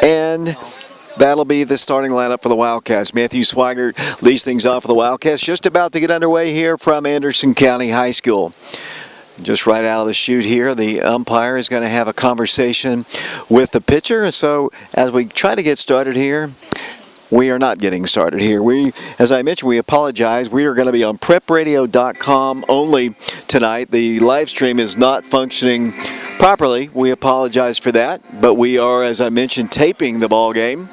and that'll be the starting lineup for the Wildcats. Matthew Swigert leads things off for the Wildcats. Just about to get underway here from Anderson County High School. Just right out of the chute here, the umpire is going to have a conversation with the pitcher. So as we try to get started here, we are not getting started here. As I mentioned, we apologize. We are going to be on prepradio.com only tonight. The live stream is not functioning properly. We apologize for that, but we are, as I mentioned, taping the ball game,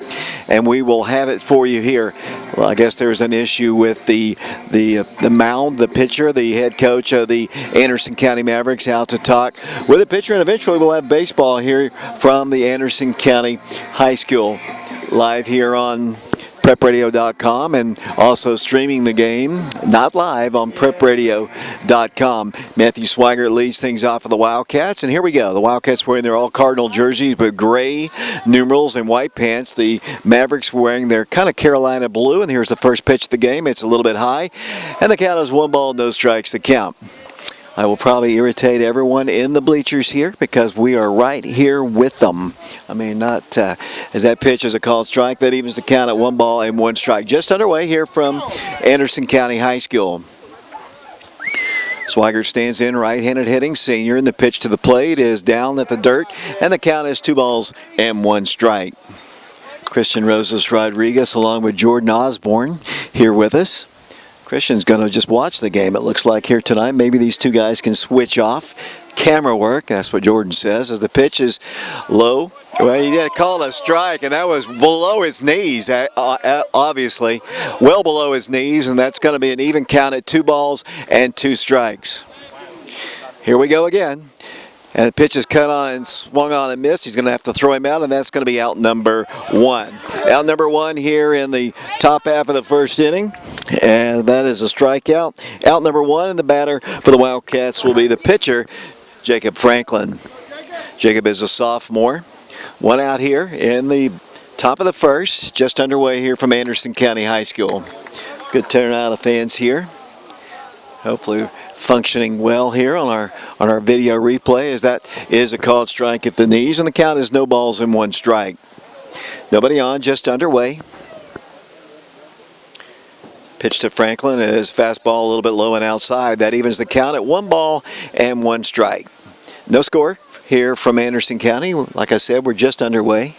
and we will have it for you here. Well, I guess there's an issue with the mound, the pitcher, the head coach of the Anderson County Mavericks out to talk with the pitcher, and eventually we'll have baseball here from the Anderson County High School live here on prepradio.com, and also streaming the game, not live, on prepradio.com. Matthew Swigert leads things off for the Wildcats, and here we go. The Wildcats wearing their all-Cardinal jerseys with gray numerals and white pants. The Mavericks wearing their kind of Carolina blue, and here's the first pitch of the game. It's a little bit high, and the count is 1 ball, no strikes to count. I will probably irritate everyone in the bleachers here because we are right here with them. I mean, not as that pitch is a called strike. That evens the count at 1 ball and 1 strike. Just underway here from Anderson County High School. Swigert stands in, right-handed hitting senior, and the pitch to the plate is down at the dirt, and the count is 2 balls and 1 strike. Christian Rosas Rodriguez along with Jordan Osborne here with us. Christian's going to just watch the game, it looks like, here tonight. Maybe these two guys can switch off camera work. That's what Jordan says. As the pitch is low. Well, he did call a strike, and that was below his knees, obviously. Well below his knees, and that's going to be an even count at 2 balls and 2 strikes. Here we go again. And the pitch is cut on and swung on and missed. He's going to have to throw him out, and that's going to be out number 1. Out number 1 here in the top half of the first inning. And that is a strikeout. Out number 1, and the batter for the Wildcats will be the pitcher, Jacob Franklin. Jacob is a sophomore. 1 out here in the top of the first, just underway here from Anderson County High School. Good turnout of fans here. Hopefully functioning well here on our video replay, as that is a called strike at the knees, and the count is no balls and 1 strike. Nobody on, just underway. Pitch to Franklin is fastball a little bit low and outside. That evens the count at 1 ball and 1 strike. No score here from Anderson County. Like I said, we're just underway.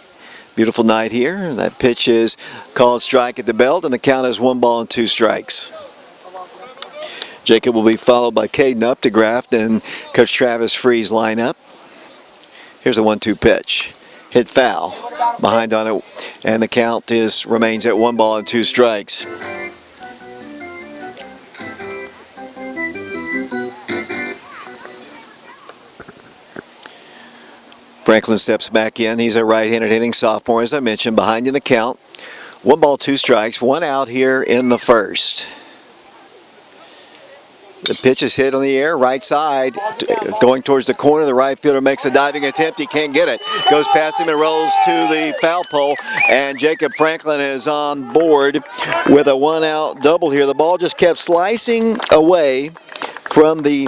Beautiful night here. That pitch is called strike at the belt, and the count is 1 ball and 2 strikes. Jacob will be followed by Caden Updegraft and Coach Travis Free's lineup. Here's a 1-2 pitch. Hit foul. Behind on it, and the count remains at 1 ball and 2 strikes. Franklin steps back in. He's a right-handed hitting sophomore, as I mentioned, behind in the count. 1 ball, 2 strikes, 1 out here in the first. The pitch is hit on the air, right side, going towards the corner. The right fielder makes a diving attempt. He can't get it. Goes past him and rolls to the foul pole, and Jacob Franklin is on board with a 1-out double here. The ball just kept slicing away from the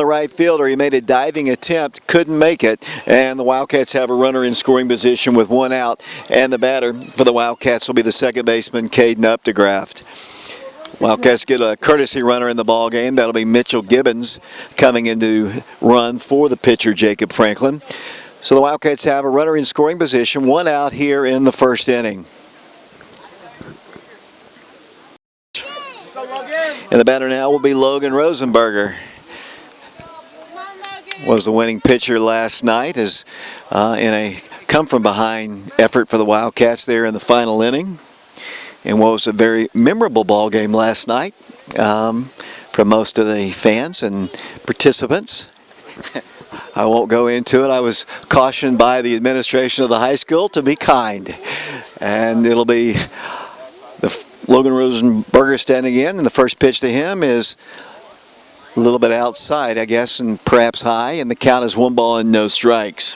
right fielder. He made a diving attempt, couldn't make it, and the Wildcats have a runner in scoring position with 1 out, and the batter for the Wildcats will be the second baseman, Caden Updegraft. Wildcats get a courtesy runner in the ball game. That'll be Mitchell Gibbons coming into run for the pitcher, Jacob Franklin. So the Wildcats have a runner in scoring position, 1 out here in the first inning. And the batter now will be Logan Rosenberger. Was the winning pitcher last night as in a come-from-behind effort for the Wildcats there in the final inning. In what was a very memorable ball game last night from most of the fans and participants. I won't go into it. I was cautioned by the administration of the high school to be kind. And it'll be Logan Rosenberger standing in, and the first pitch to him is a little bit outside, I guess, and perhaps high, and the count is 1 ball and no strikes.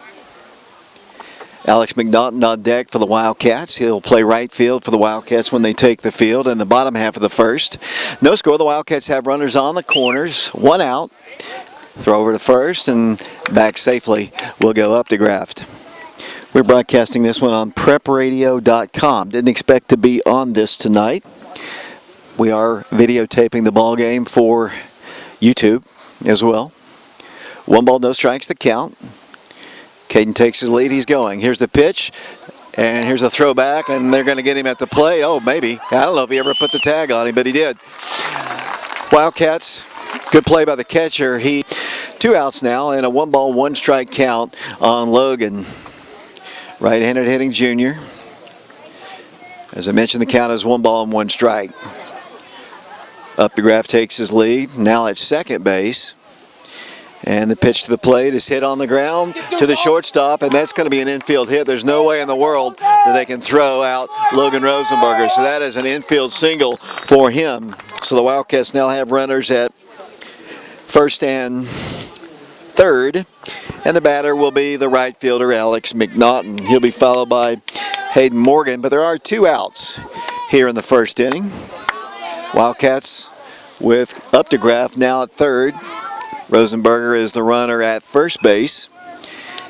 Alex McNaughton on deck for the Wildcats. He'll play right field for the Wildcats when they take the field in the bottom half of the first. No score. The Wildcats have runners on the corners. 1 out. Throw over to first and back safely will go Updegraft. We're broadcasting this one on prepradio.com. Didn't expect to be on this tonight. We are videotaping the ball game for YouTube as well. 1 ball, no strikes, the count. Caden takes his lead. He's going. Here's the pitch. And here's a throwback, and they're going to get him at the play. Oh, maybe. I don't know if he ever put the tag on him, but he did. Wildcats, good play by the catcher. 2 outs now, and a 1 ball, 1 strike count on Logan. Right-handed hitting junior. As I mentioned, the count is 1 ball and 1 strike. Updegraff takes his lead, now at second base. And the pitch to the plate is hit on the ground to the shortstop, and that's going to be an infield hit. There's no way in the world that they can throw out Logan Rosenberger. So that is an infield single for him. So the Wildcats now have runners at first and third. And the batter will be the right fielder, Alex McNaughton. He'll be followed by Hayden Morgan. But there are 2 outs here in the first inning. Wildcats with Updegraff now at third. Rosenberger is the runner at first base.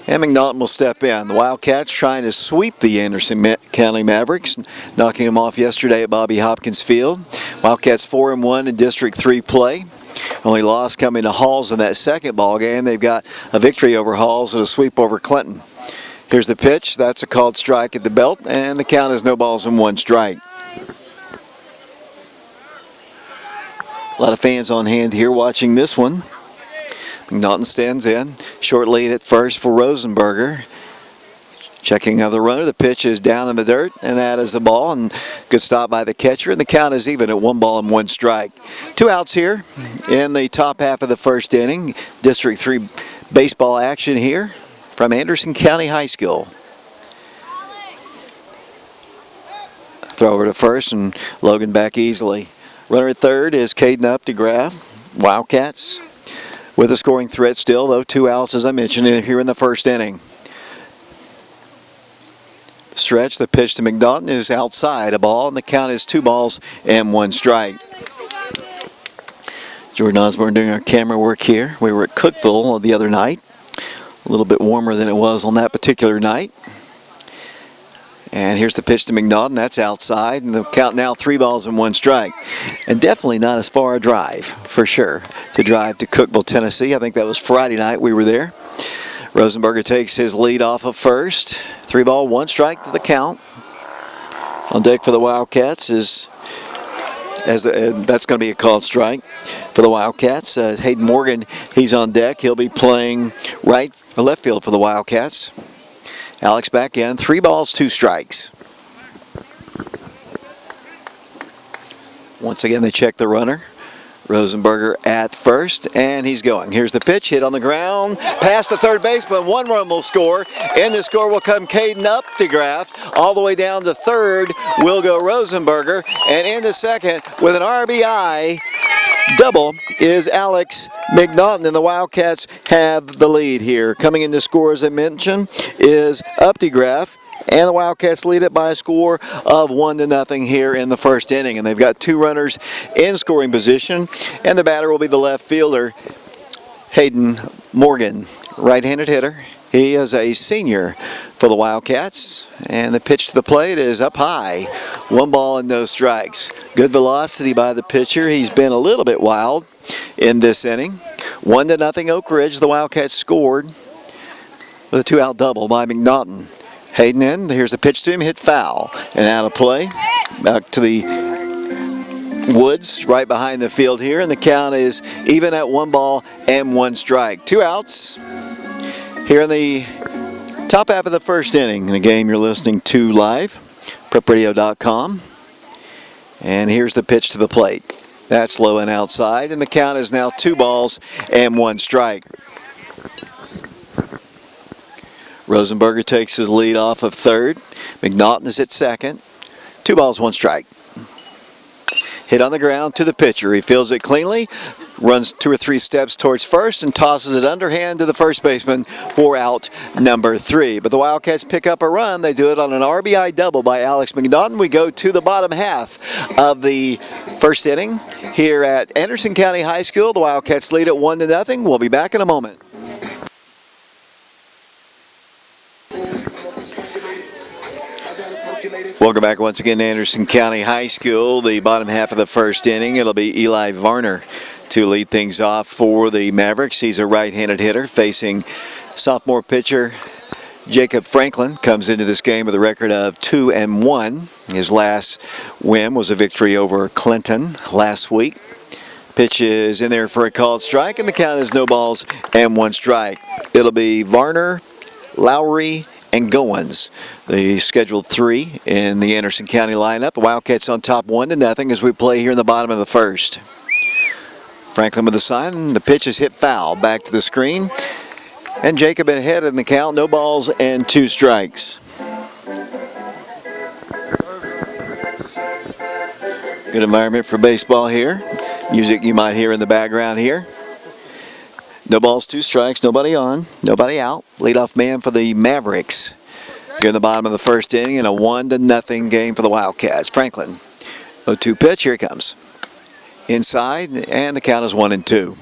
And McNaughton will step in. The Wildcats trying to sweep the Anderson County Mavericks, knocking them off yesterday at Bobby Hopkins Field. Wildcats 4-1 in District 3 play. Only loss coming to Halls in that second ball game. They've got a victory over Halls and a sweep over Clinton. Here's the pitch. That's a called strike at the belt, and the count is no balls and 1 strike. A lot of fans on hand here watching this one. McNaughton stands in. Short lead at first for Rosenberger. Checking of the runner. The pitch is down in the dirt, and that is a ball. And good stop by the catcher, and the count is even at 1 ball and 1 strike. 2 outs here in the top half of the first inning. District 3 baseball action here from Anderson County High School. Throw over to first, and Logan back easily. Runner at third is Caden Updegraff. Wildcats with a scoring threat still, though 2 outs, as I mentioned, here in the first inning. The stretch, the pitch to McNaughton is outside a ball, and the count is 2 balls and 1 strike. Jordan Osborne doing our camera work here. We were at Cookville the other night. A little bit warmer than it was on that particular night. And here's the pitch to McNaughton. That's outside, and the count now 3 balls and 1 strike. And definitely not as far a drive, for sure, to drive to Cookville, Tennessee. I think that was Friday night we were there. Rosenberger takes his lead off of first. 3 ball, 1 strike to the count. On deck for the Wildcats is, that's going to be a called strike for the Wildcats. Hayden Morgan, he's on deck. He'll be playing right or left field for the Wildcats. Alex back in. 3 balls, 2 strikes. Once again, they check the runner. Rosenberger at first, and he's going. Here's the pitch, hit on the ground, past the third baseman. 1 run will score. In the score will come Caden Updegraff. All the way down to third will go Rosenberger, and into second with an RBI double is Alex McNaughton, and the Wildcats have the lead here. Coming into score, as I mentioned, is Updegraff. And the Wildcats lead it by a score of 1-0 here in the first inning. And they've got 2 runners in scoring position. And the batter will be the left fielder, Hayden Morgan, right-handed hitter. He is a senior for the Wildcats. And the pitch to the plate is up high. 1 ball and no strikes. Good velocity by the pitcher. He's been a little bit wild in this inning. 1-0 Oak Ridge. The Wildcats scored with a 2-out double by McNaughton. Hayden in, here's the pitch to him, hit foul, and out of play. Back to the woods, right behind the field here, and the count is even at 1 ball and 1 strike. 2 outs here in the top half of the first inning in a game you're listening to live, prepradio.com. And here's the pitch to the plate. That's low and outside, and the count is now 2 balls and 1 strike. Rosenberger takes his lead off of third. McNaughton is at second. 2 balls, 1 strike. Hit on the ground to the pitcher. He fields it cleanly, runs 2 or 3 steps towards first, and tosses it underhand to the first baseman for out number 3. But the Wildcats pick up a run. They do it on an RBI double by Alex McNaughton. We go to the bottom half of the first inning here at Anderson County High School. The Wildcats lead at 1-0. We'll be back in a moment. Welcome back once again to Anderson County High School. The bottom half of the first inning, it'll be Eli Varner to lead things off for the Mavericks. He's a right-handed hitter facing sophomore pitcher Jacob Franklin. Comes into this game with a record of 2-1. His last win was a victory over Clinton last week. Pitch is in there for a called strike, and the count is no balls and one strike. It'll be Varner, Lowry, and Goins, the scheduled three in the Anderson County lineup. The Wildcats on top 1-0 as we play here in the bottom of the first. Franklin with the sign. The pitch is hit foul. Back to the screen. And Jacob ahead in the count. No balls and two strikes. Good environment for baseball here. Music you might hear in the background here. No balls, two strikes, nobody on, nobody out. Leadoff man for the Mavericks. Here in the bottom of the first inning in a 1-0 game for the Wildcats. Franklin, 0-2 pitch, here it comes. Inside, and the count is 1-2.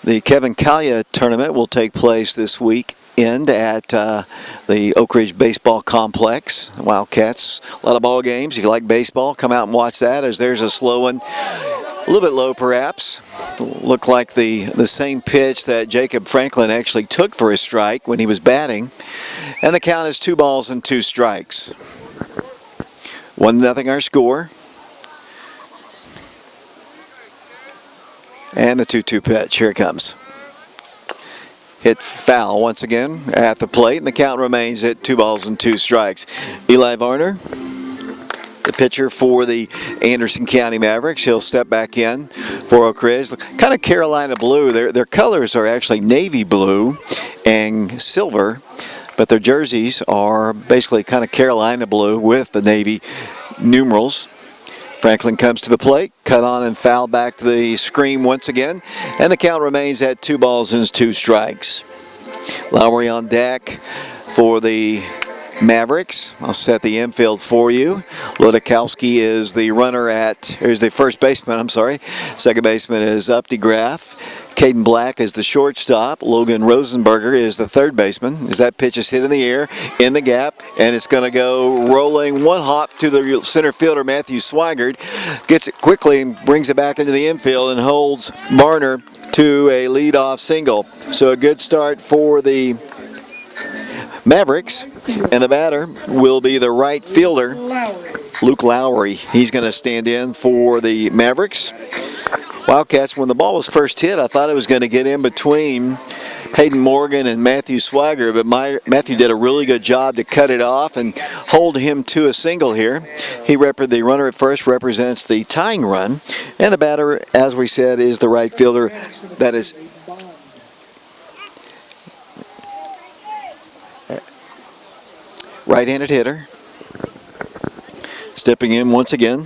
The Kevin Kalia tournament will take place this weekend at the Oak Ridge Baseball Complex. The Wildcats, a lot of ball games. If you like baseball, come out and watch that, as there's a slow one. A little bit low, perhaps. Looked like the same pitch that Jacob Franklin actually took for his strike when he was batting. And the count is 2 balls and 2 strikes. 1-0 our score. And the 2-2 pitch. Here it comes. Hit foul once again at the plate, and the count remains at 2 balls and 2 strikes. Eli Varner, the pitcher for the Anderson County Mavericks. He'll step back in for Oak Ridge. Kind of Carolina blue. Their colors are actually navy blue and silver, but their jerseys are basically kind of Carolina blue with the navy numerals. Franklin comes to the plate, cut on and foul back to the screen once again, and the count remains at 2 balls and 2 strikes. Lowry on deck for the Mavericks. I'll set the infield for you. Lodakowski is the the first baseman, I'm sorry. Second baseman is Updegraff. Caden Black is the shortstop. Logan Rosenberger is the third baseman. As that pitch is hit in the air, in the gap, and it's going to go rolling one hop to the center fielder, Matthew Swigert. Gets it quickly and brings it back into the infield and holds Varner to a leadoff single. So a good start for the Mavericks, and the batter will be the right fielder, Luke Lowry. He's going to stand in for the Mavericks. Wildcats, when the ball was first hit, I thought it was going to get in between Hayden Morgan and Matthew Swigert, but Matthew did a really good job to cut it off and hold him to a single here. The runner at first represents the tying run, and the batter, as we said, is the right fielder. That is right-handed hitter. Stepping in once again,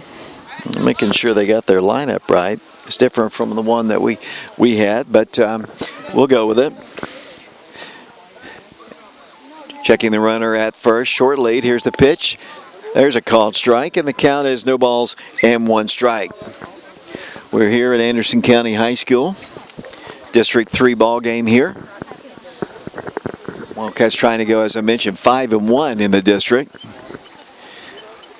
making sure they got their lineup right. It's different from the one that we had, but we'll go with it. Checking the runner at first, short lead. Here's the pitch. There's a called strike, and the count is no balls and 1 strike. We're here at Anderson County High School, District 3 ball game here. Wildcats trying to go, as I mentioned, 5-1 in the district.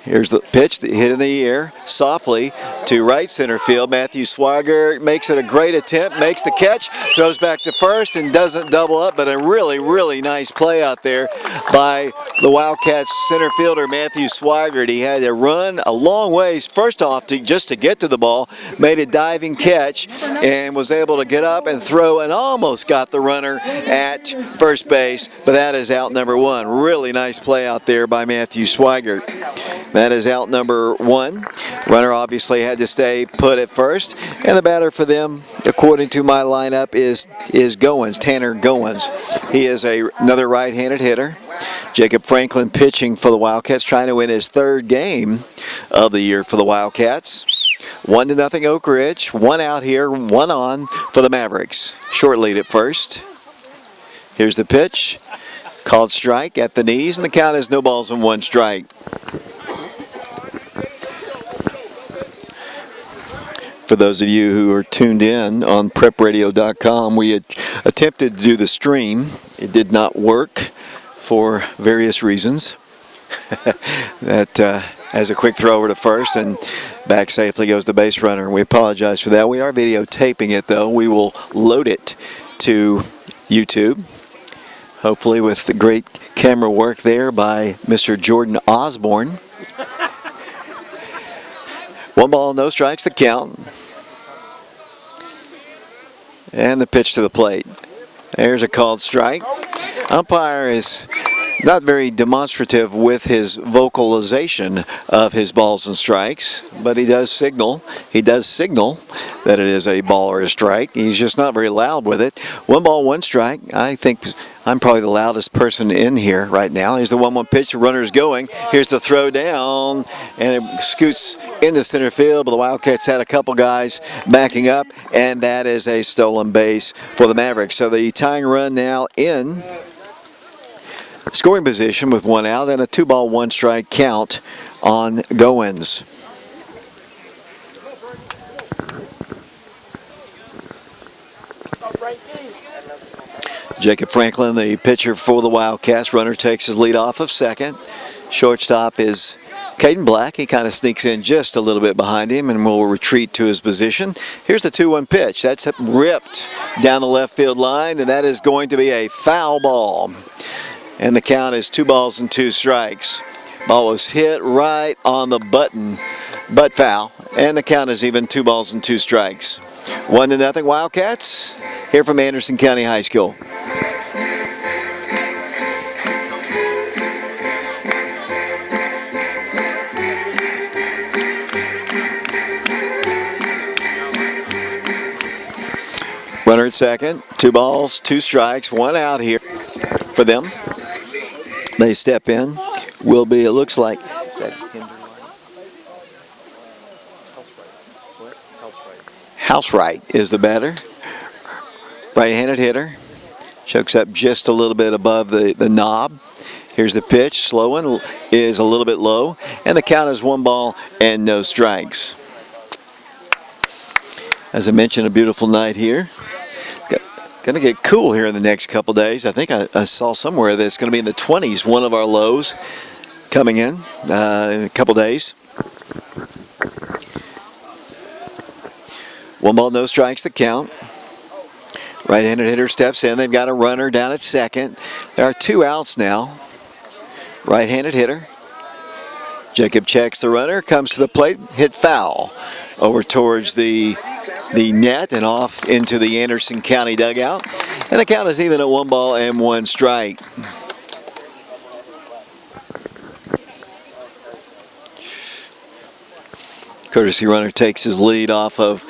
Here's the pitch, hit in the air, softly to right center field. Matthew Swigert makes it a great attempt, makes the catch, throws back to first and doesn't double up, but a really, really nice play out there by the Wildcats center fielder, Matthew Swigert. He had to run a long ways, first off, just to get to the ball, made a diving catch, and was able to get up and throw and almost got the runner at first base, but that is out number 1. Really nice play out there by Matthew Swigert. That is out number 1. Runner obviously had to stay put at first. And the batter for them, according to my lineup, is Goins, Tanner Goins. He is another right-handed hitter. Jacob Franklin pitching for the Wildcats, trying to win his 3rd game of the year for the Wildcats. 1-0 Oak Ridge. 1 out here, 1 on for the Mavericks. Short lead at first. Here's the pitch. Called strike at the knees, and the count is no balls and 1 strike. For those of you who are tuned in on prepradio.com, we had attempted to do the stream. It did not work for various reasons. That has a quick throw over to first, and back safely goes the base runner. We apologize for that. We are videotaping it, though. We will load it to YouTube, hopefully with the great camera work there by Mr. Jordan Osborne. 1 ball, no strikes, the count. And the pitch to the plate. There's a called strike. Umpire is not very demonstrative with his vocalization of his balls and strikes, but he does signal. He does signal that it is a ball or a strike. He's just not very loud with it. 1 ball, 1 strike. I think I'm probably the loudest person in here right now. Here's the 1-1 pitch. The runner's going. Here's the throw down, and it scoots into center field. But the Wildcats had a couple guys backing up, and that is a stolen base for the Mavericks. So the tying run now in scoring position with 1 out and a 2 ball, 1 strike count on Goins. Jacob Franklin, the pitcher for the Wildcats. Runner takes his lead off of second. Shortstop is Caden Black. He kind of sneaks in just a little bit behind him and will retreat to his position. Here's the 2-1 pitch. That's ripped down the left field line, and that is going to be a foul ball. And the count is 2 balls and 2 strikes. Ball was hit right on the button, but foul. And the count is even 2 balls and 2 strikes. 1-0 Wildcats here from Anderson County High School. Runner at second, 2 balls, 2 strikes, 1 out here for them. They step in. Will be, it looks like, Housewright is the batter. Right-handed hitter. Chokes up just a little bit above the knob. Here's the pitch. Slow one is a little bit low. And the count is 1 ball and no strikes. As I mentioned, a beautiful night here. Going to get cool here in the next couple days. I think I saw somewhere that it's going to be in the 20s, one of our lows coming in a couple days. 1 ball, no strikes, the count. Right-handed hitter steps in. They've got a runner down at second. There are 2 outs now. Right-handed hitter. Jacob checks the runner, comes to the plate, hit foul over towards the net and off into the Anderson County dugout. And the count is even at 1 ball and 1 strike. Courtesy runner takes his lead off of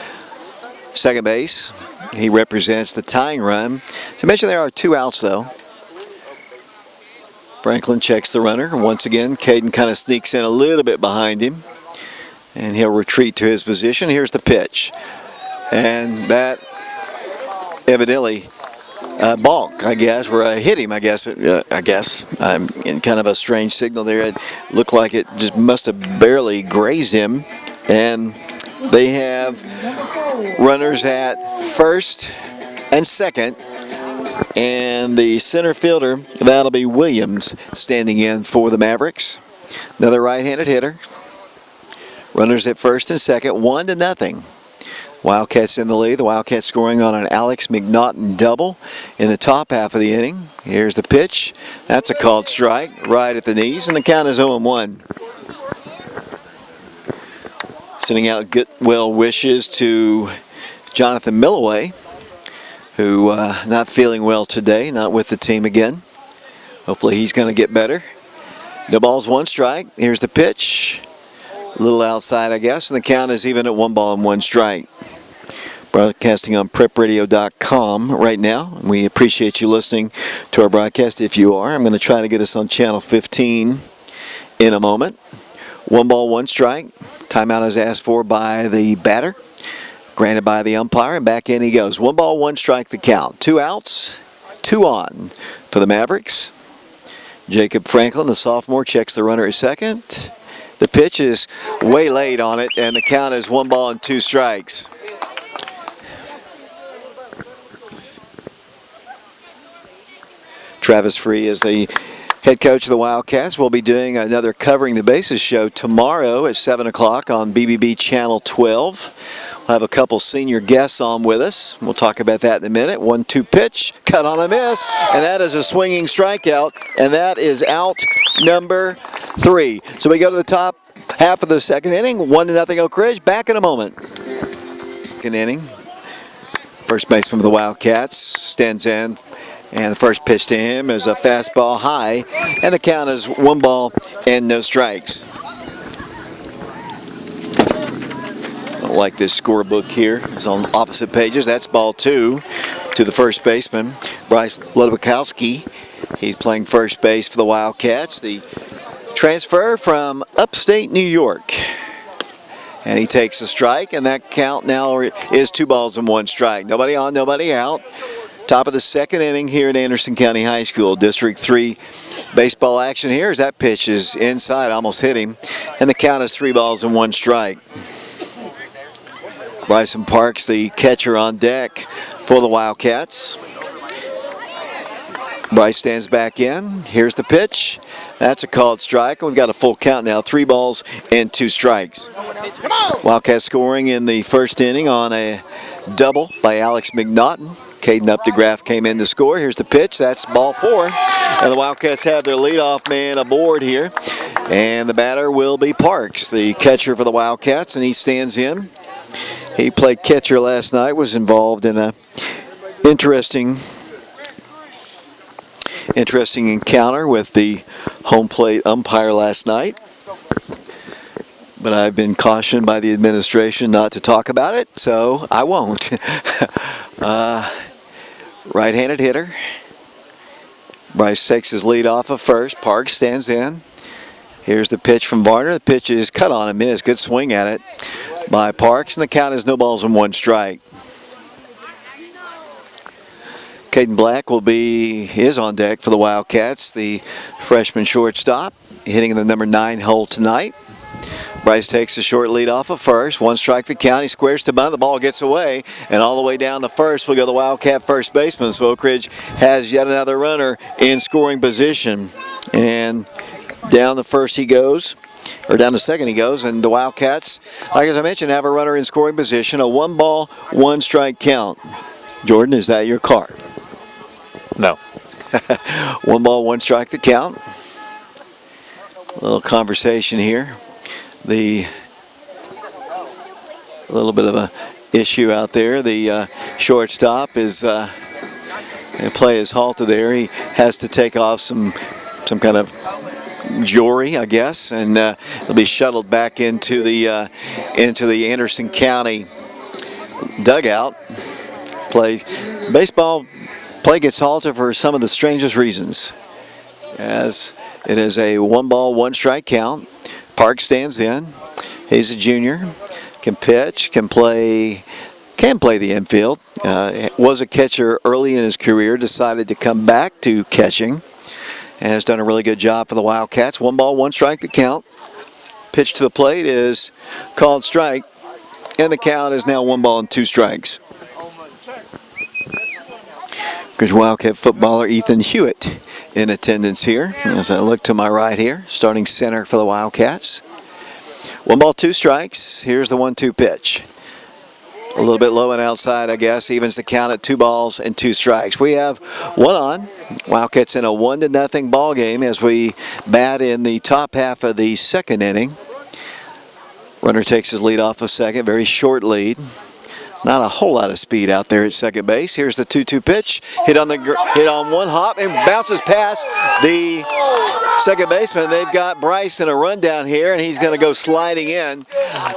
second base. He represents the tying run. As I mentioned, there are 2 outs though. Franklin checks the runner. Once again, Caden kind of sneaks in a little bit behind him, and he'll retreat to his position. Here's the pitch. And that evidently balk, I guess, or hit him, I guess. In kind of a strange signal there. It looked like it just must have barely grazed him. And they have runners at first and second. And the center fielder, that'll be Williams, standing in for the Mavericks. Another right-handed hitter. Runners at first and second, 1-0. Wildcats in the lead. The Wildcats scoring on an Alex McNaughton double in the top half of the inning. Here's the pitch. That's a called strike right at the knees, and the count is 0-1. Sending out good well wishes to Jonathan Milloway, who not feeling well today, not with the team again. Hopefully he's going to get better. No balls, 1 strike. Here's the pitch. A little outside, I guess, and the count is even at 1 ball and 1 strike. Broadcasting on prepradio.com right now. We appreciate you listening to our broadcast if you are. I'm going to try to get us on channel 15 in a moment. 1 ball, 1 strike. Timeout is asked for by the batter. Granted by the umpire, and back in he goes. 1 ball, 1 strike, the count. 2 outs, 2 on for the Mavericks. Jacob Franklin, the sophomore, checks the runner at second. The pitch is way late on it, and the count is 1 ball and 2 strikes. Travis Free is the Head coach of the Wildcats will be doing another Covering the Bases show tomorrow at 7 o'clock on BBB Channel 12. We'll have a couple senior guests on with us. We'll talk about that in a minute. 1-2 pitch, cut on a miss, and that is a swinging strikeout, and that is out number 3. So we go to the top half of the second inning, 1-0 Oak Ridge. Back in a moment. Second inning. First baseman for the Wildcats stands in. And the first pitch to him is a fastball high, and the count is 1 ball and no strikes. Don't like this scorebook here. It's on opposite pages. That's ball 2 to the first baseman, Bryce Ludwikowski. He's playing first base for the Wildcats. The transfer from upstate New York. And he takes a strike, and that count now is 2 balls and 1 strike. Nobody on, nobody out. Top of the second inning here at Anderson County High School. District 3 baseball action here as that pitch is inside, almost hit him. And the count is 3 balls and 1 strike. Bryson Parks, the catcher, on deck for the Wildcats. Bryce stands back in. Here's the pitch. That's a called strike. We've got a full count now, 3 balls and 2 strikes. Wildcats scoring in the first inning on a double by Alex McNaughton. Caden Updegraff came in to score. Here's the pitch. That's ball 4. And the Wildcats have their leadoff man aboard here. And the batter will be Parks, the catcher for the Wildcats, and he stands in. He played catcher last night, was involved in a interesting encounter with the home plate umpire last night. But I've been cautioned by the administration not to talk about it, so I won't. Right-handed hitter. Bryce takes his lead off of first. Parks stands in. Here's the pitch from Varner. The pitch is cut on a miss. Good swing at it by Parks, and the count is 0 balls and 1 strike. Caden Black is on deck for the Wildcats, the freshman shortstop, hitting the number 9 hole tonight. Bryce takes a short lead off of first. 1 strike the count. He squares to bunt. The ball gets away. And all the way down to first will go the Wildcat first baseman. So Oak Ridge has yet another runner in scoring position. And down to first he goes. Or down to second he goes. And the Wildcats, like as I mentioned, have a runner in scoring position. A 1 ball, 1 strike count. Jordan, is that your card? No. 1 ball, 1 strike the count. A little conversation here. A little bit of a issue out there. The shortstop is play is halted there. He has to take off some kind of jewelry, I guess, and he'll be shuttled back into the Anderson County dugout. Baseball play gets halted for some of the strangest reasons, as it is a 1 ball, 1 strike count. Park stands in. He's a junior. Can pitch. Can play the infield. Was a catcher early in his career. Decided to come back to catching, and has done a really good job for the Wildcats. 1 ball, 1 strike the count. Pitch to the plate is called strike, and the count is now 1 ball and 2 strikes. There's Wildcat footballer Ethan Hewitt in attendance here. As I look to my right here, starting center for the Wildcats. 1 ball, 2 strikes. Here's the 1-2 pitch. A little bit low and outside, I guess. Evens the count at 2 balls and 2 strikes. We have 1 on. Wildcats in a 1-0 ball game as we bat in the top half of the second inning. Runner takes his lead off of second. Very short lead. Not a whole lot of speed out there at second base. Here's the 2-2 pitch. Hit on 1 hop and bounces past the second baseman. They've got Bryce in a rundown here, and he's going to go sliding in.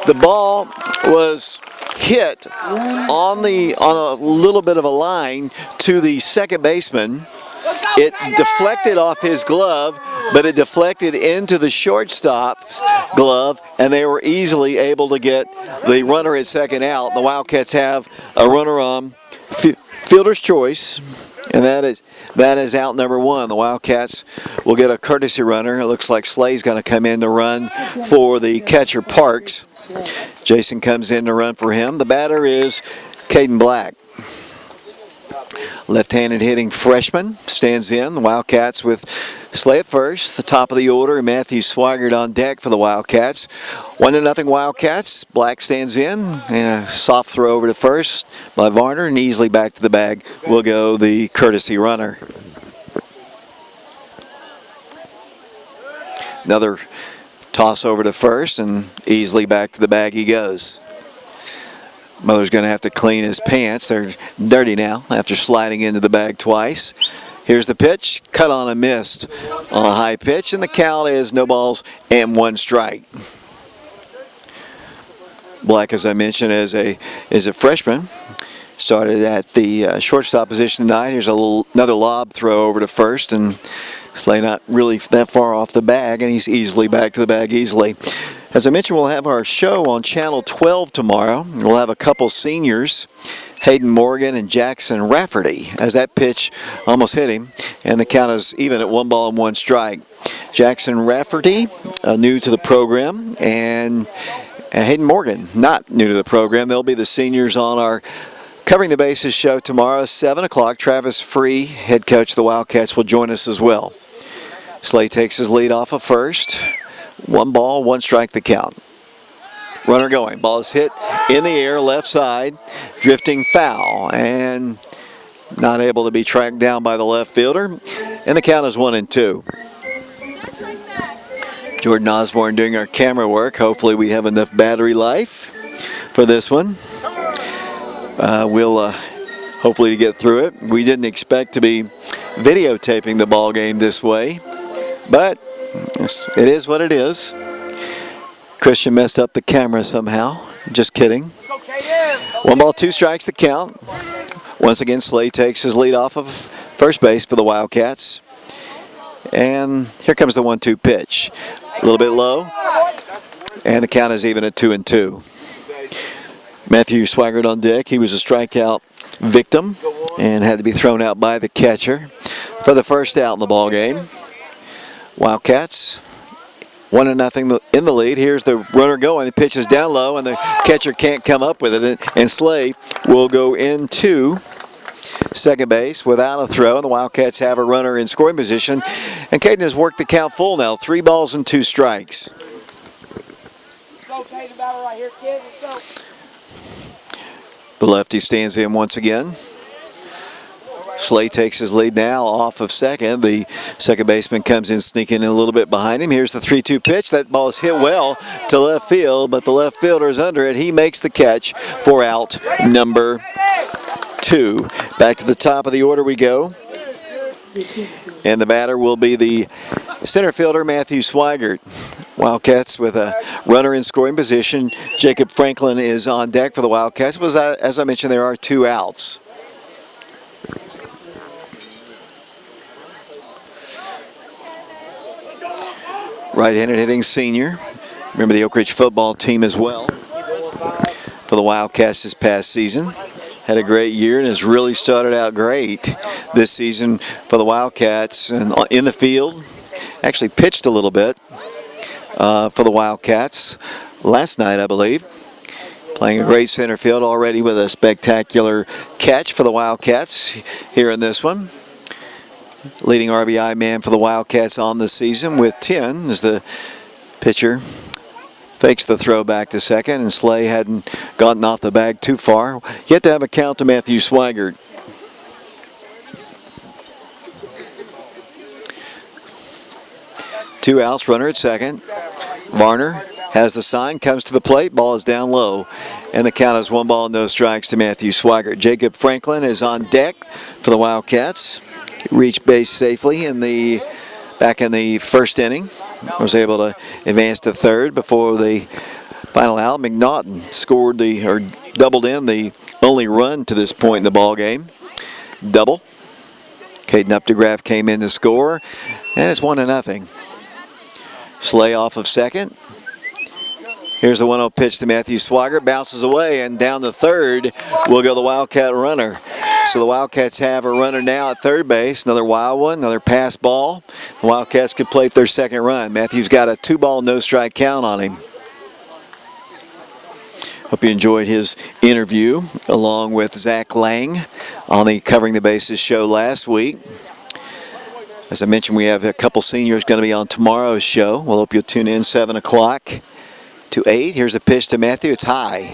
The ball was hit on a little bit of a line to the second baseman. It deflected off his glove, but it deflected into the shortstop's glove, and they were easily able to get the runner at second out. The Wildcats have a runner on fielder's choice, and that is out number 1. The Wildcats will get a courtesy runner. It looks like Slay's going to come in to run for the catcher Parks. Jason comes in to run for him. The batter is Caden Black. Left-handed hitting freshman stands in. The Wildcats with Slay at first, the top of the order, and Matthew Swigert on deck for the Wildcats. 1-0 Wildcats. Black stands in, and a soft throw over to first by Varner, and easily back to the bag will go the courtesy runner. Another toss over to first, and easily back to the bag he goes. Mother's going to have to clean his pants. They're dirty now after sliding into the bag twice. Here's the pitch, cut on a missed on a high pitch, and the count is no balls and 1 strike. Black, as I mentioned, is a freshman. Started at the shortstop position tonight. Here's another lob throw over to first, and Slay not really that far off the bag, and he's easily back to the bag easily. As I mentioned, we'll have our show on Channel 12 tomorrow. We'll have a couple seniors, Hayden Morgan and Jackson Rafferty, as that pitch almost hit him, and the count is even at 1 ball and 1 strike. Jackson Rafferty, new to the program, and Hayden Morgan, not new to the program. They'll be the seniors on our Covering the Bases show tomorrow, 7 o'clock. Travis Free, head coach of the Wildcats, will join us as well. Slay takes his lead off of first. 1 ball, 1 strike the count. Runner going. Ball is hit in the air, left side, drifting foul, and not able to be tracked down by the left fielder. And the count is 1-2. Jordan Osborne doing our camera work. Hopefully we have enough battery life for this one. We'll hopefully get through it. We didn't expect to be videotaping the ball game this way, but it is what it is. Christian messed up the camera somehow. Just kidding. 1 ball, 2 strikes the count. Once again, Slay takes his lead off of first base for the Wildcats. And here comes the 1-2 pitch. A little bit low. And the count is even at 2-2. Matthew Swigert on deck. He was a strikeout victim and had to be thrown out by the catcher for the first out in the ball game. Wildcats 1-0 in the lead. Here's the runner going. The pitch is down low, and the catcher can't come up with it. And Slay will go into second base without a throw. And the Wildcats have a runner in scoring position. And Caden has worked the count full now. 3 balls and 2 strikes. Let's go, Caden, battle right here, kid. Let's go. The lefty stands in once again. Slay takes his lead now off of second. The second baseman comes in sneaking in a little bit behind him. Here's the 3-2 pitch. That ball is hit well to left field, but the left fielder is under it. He makes the catch for out number 2. Back to the top of the order we go. And the batter will be the center fielder, Matthew Swigert. Wildcats with a runner in scoring position. Jacob Franklin is on deck for the Wildcats. As I mentioned, there are 2 outs. Right-handed hitting senior. Remember the Oak Ridge football team as well for the Wildcats this past season. Had a great year and has really started out great this season for the Wildcats. And in the field, actually pitched a little bit for the Wildcats last night, I believe. Playing a great center field already with a spectacular catch for the Wildcats here in this one. Leading RBI man for the Wildcats on the season with 10 as the pitcher fakes the throw back to second, and Slay hadn't gotten off the bag too far. Yet to have a count to Matthew Swigert. Two outs, runner at second. Varner has the sign, comes to the plate, ball is down low, and the count is 1 ball, no strikes to Matthew Swigert. Jacob Franklin is on deck for the Wildcats. Reached base safely back in the first inning. Was able to advance to third before the final out. McNaughton scored doubled in the only run to this point in the ball game. Double. Caden Updegraff came in to score, and it's 1-0. Slay off of second. Here's the 1-0 pitch to Matthew Swigert. Bounces away, and down to third will go the Wildcat runner. So the Wildcats have a runner now at third base. Another wild one, another pass ball. The Wildcats could plate their second run. Matthew's got a 2-ball, no-strike count on him. Hope you enjoyed his interview along with Zach Lang on the Covering the Bases show last week. As I mentioned, we have a couple seniors going to be on tomorrow's show. We'll hope you'll tune in 7 o'clock to 8. Here's a pitch to Matthew. It's high.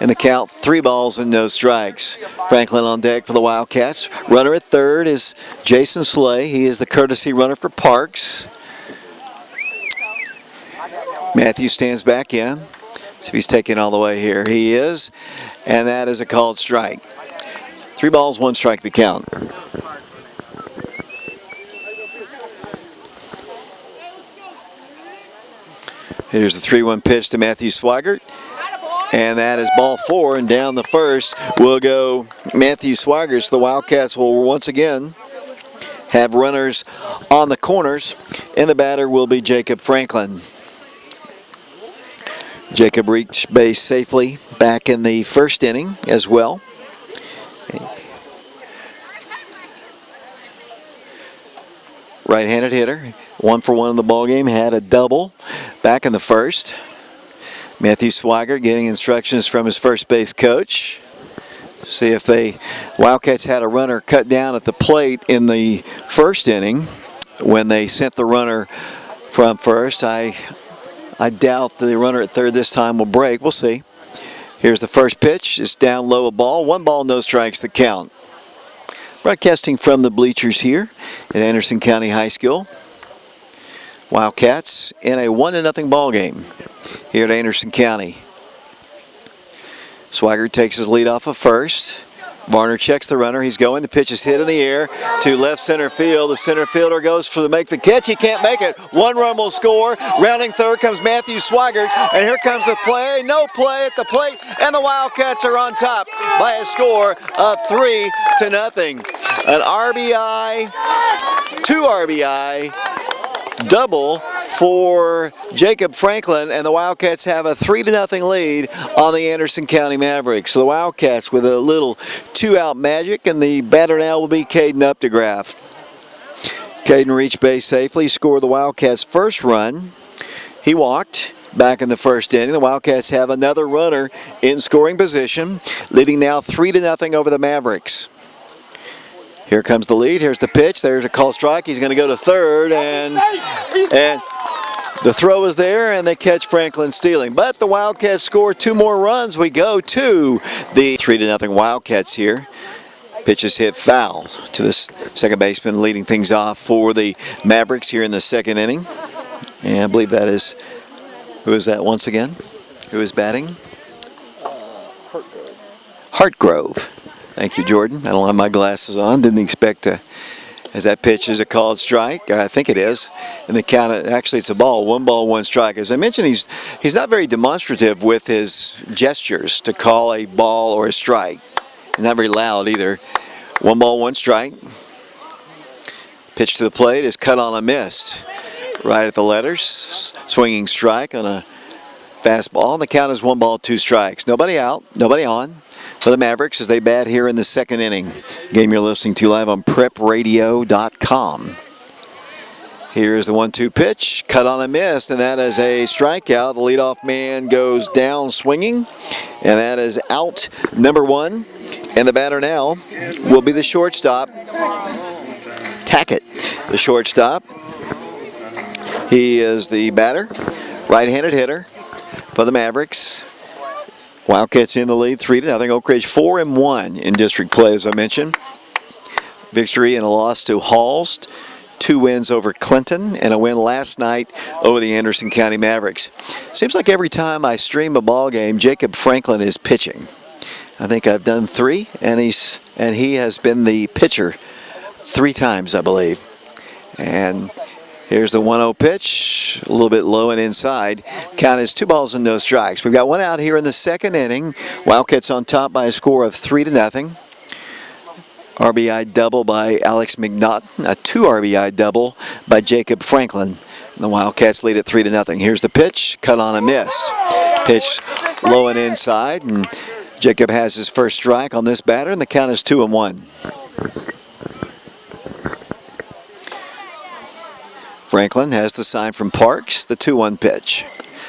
And the count, 3 balls and no strikes. Franklin on deck for the Wildcats. Runner at third is Jason Slay. He is the courtesy runner for Parks. Matthew stands back in. See if he's taking all the way here. He is. And that is a called strike. 3 balls, 1 strike the count. Here's the 3-1 pitch to Matthew Swigert. And that is ball 4, and down the first will go Matthew Swigert. So the Wildcats will once again have runners on the corners, and the batter will be Jacob Franklin. Jacob reached base safely back in the first inning as well. Right-handed hitter, 1 for 1 in the ballgame, had a double back in the first. Matthew Swigert getting instructions from his first base coach. See if Wildcats had a runner cut down at the plate in the first inning when they sent the runner from first. I doubt the runner at third this time will break. We'll see. Here's the first pitch. It's down low, a ball. 1 ball, no strikes, the count. Broadcasting from the bleachers here at Anderson County High School. Wildcats in a 1-0 ball game here at Anderson County. Swigert takes his lead off of first. Varner checks the runner. He's going. The pitch is hit in the air to left center field. The center fielder goes for the make the catch. He can't make it. 1 run will score. Rounding third comes Matthew Swigert. And here comes the play. No play at the plate. And the Wildcats are on top by a score of 3-0. An RBI, 2 RBI, double for Jacob Franklin, and the Wildcats have a 3-0 lead on the Anderson County Mavericks. So the Wildcats with a little 2-out magic, and the batter now will be Caden Updegraff. Caden reached base safely, scored the Wildcats' first run. He walked back in the first inning. The Wildcats have another runner in scoring position, leading now 3-0 over the Mavericks. Here comes the lead. Here's the pitch. There's a call strike. He's going to go to third, and the throw is there, and they catch Franklin stealing. But the Wildcats score 2 more runs. We go to the 3-0 Wildcats here. Pitch is hit foul to the second baseman, leading things off for the Mavericks here in the second inning. And I believe that is, who is that once again? Who is batting? Hartgrove. Thank you, Jordan. I don't have my glasses on. Didn't expect to, as that pitch is a called strike. I think it is. And the count, actually it's a ball. 1 ball, 1 strike. As I mentioned, he's not very demonstrative with his gestures to call a ball or a strike. And not very loud either. 1 ball, 1 strike. Pitch to the plate is cut on a miss. Right at the letters. Swinging strike on a fastball. And the count is 1 ball, 2 strikes. Nobody out. Nobody on for the Mavericks as they bat here in the second inning. Game you're listening to live on prepradio.com. Here's the 1-2 pitch, cut on a miss, and that is a strikeout. The leadoff man goes down swinging, and that is out number 1. And the batter now will be the shortstop, Tackett, the shortstop. He is the batter, right-handed hitter for the Mavericks. Wildcats in the lead, 3-0. Oak Ridge 4-1 in district play, as I mentioned. Victory and a loss to Halls, 2 wins over Clinton, and a win last night over the Anderson County Mavericks. Seems like every time I stream a ball game, Jacob Franklin is pitching. I think I've done 3, and he has been the pitcher 3 times, I believe. And here's the 1-0 pitch, a little bit low and inside. Count is 2 balls and no strikes. We've got 1 out here in the second inning. Wildcats on top by a score of 3-0. RBI double by Alex McNaughton, a 2 RBI double by Jacob Franklin. The Wildcats lead at 3-0. Here's the pitch, cut on a miss. Pitch low and inside, and Jacob has his first strike on this batter, and the count is 2-1. Franklin has the sign from Parks, the 2-1 pitch.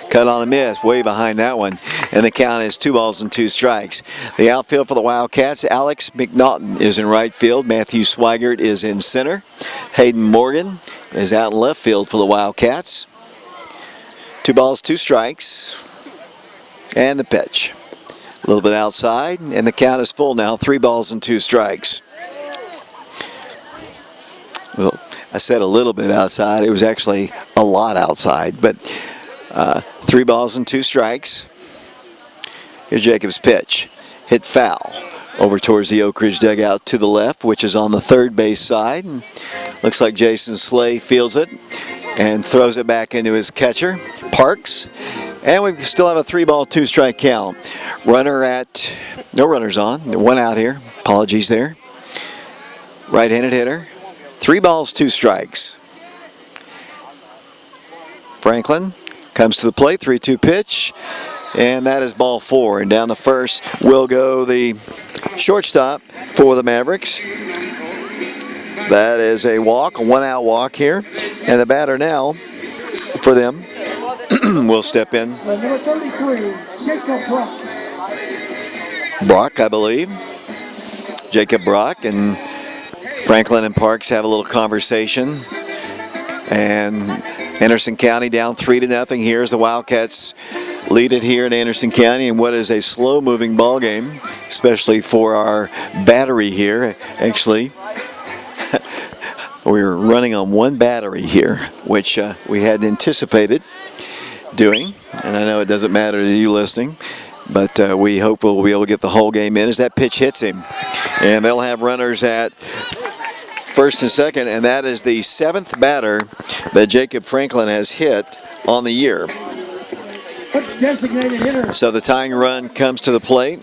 Cut on a miss, way behind that one. And the count is 2 balls and 2 strikes. The outfield for the Wildcats, Alex McNaughton is in right field. Matthew Swigert is in center. Hayden Morgan is out in left field for the Wildcats. 2 balls, 2 strikes. And the pitch. A little bit outside, and the count is full now. 3 balls and 2 strikes. Well, I said a little bit outside. It was actually a lot outside, but 3 balls and 2 strikes. Here's Jacob's pitch. Hit foul over towards the Oak Ridge dugout to the left, which is on the third base side. And looks like Jason Slay fields it and throws it back into his catcher, Parks. And we still have a 3 ball, 2 strike count. No runners on. 1 out here. Apologies there. Right-handed hitter. 3 balls, 2 strikes. Franklin comes to the plate. 3-2 pitch. And that is ball 4. And down to first will go the shortstop for the Mavericks. That is a walk, a 1-out walk here. And the batter now for them will step in. Number 33, Jacob Brock. Brock, I believe. Jacob Brock, and Franklin and Parks have a little conversation. And Anderson County down 3-0 here as the Wildcats lead it here in Anderson County in what is a slow-moving ball game, especially for our battery here. Actually, we're running on 1 battery here, which we hadn't anticipated doing. And I know it doesn't matter to you listening, but we hope we'll be able to get the whole game in as that pitch hits him. And they'll have runners at first and second, and that is the 7th batter that Jacob Franklin has hit on the year. Designated hitter. So the tying run comes to the plate,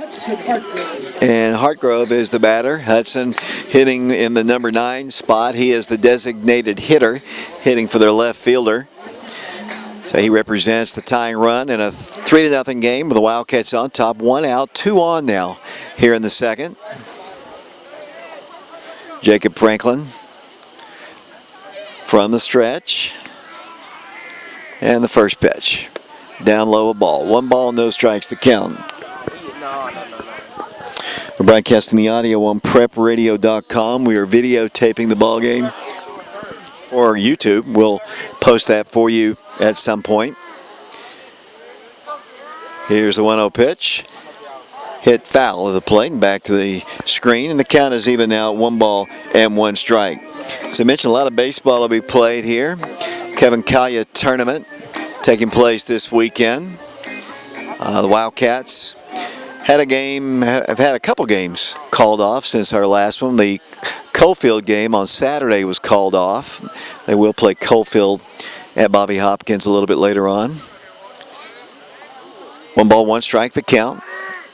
and Hartgrove is the batter. Hudson hitting in the number 9 spot. He is the designated hitter, hitting for their left fielder. So he represents the tying run in a 3-0 game with the Wildcats on top. 1 out, 2 on now here in the second. Jacob Franklin from the stretch. And the first pitch. Down low, a ball. 1 ball, no strikes to count. We're broadcasting the audio on prepradio.com. We are videotaping the ball game for YouTube. We'll post that for you at some point. Here's the 1-0 pitch. Hit foul of the plate and back to the screen, and the count is even now at 1 ball and 1 strike. So I mentioned a lot of baseball will be played here. Kevin Kalia tournament taking place this weekend. The Wildcats have had a couple games called off since our last one. The Coalfield game on Saturday was called off. They will play Coalfield at Bobby Hopkins a little bit later on. 1 ball, 1 strike, the count.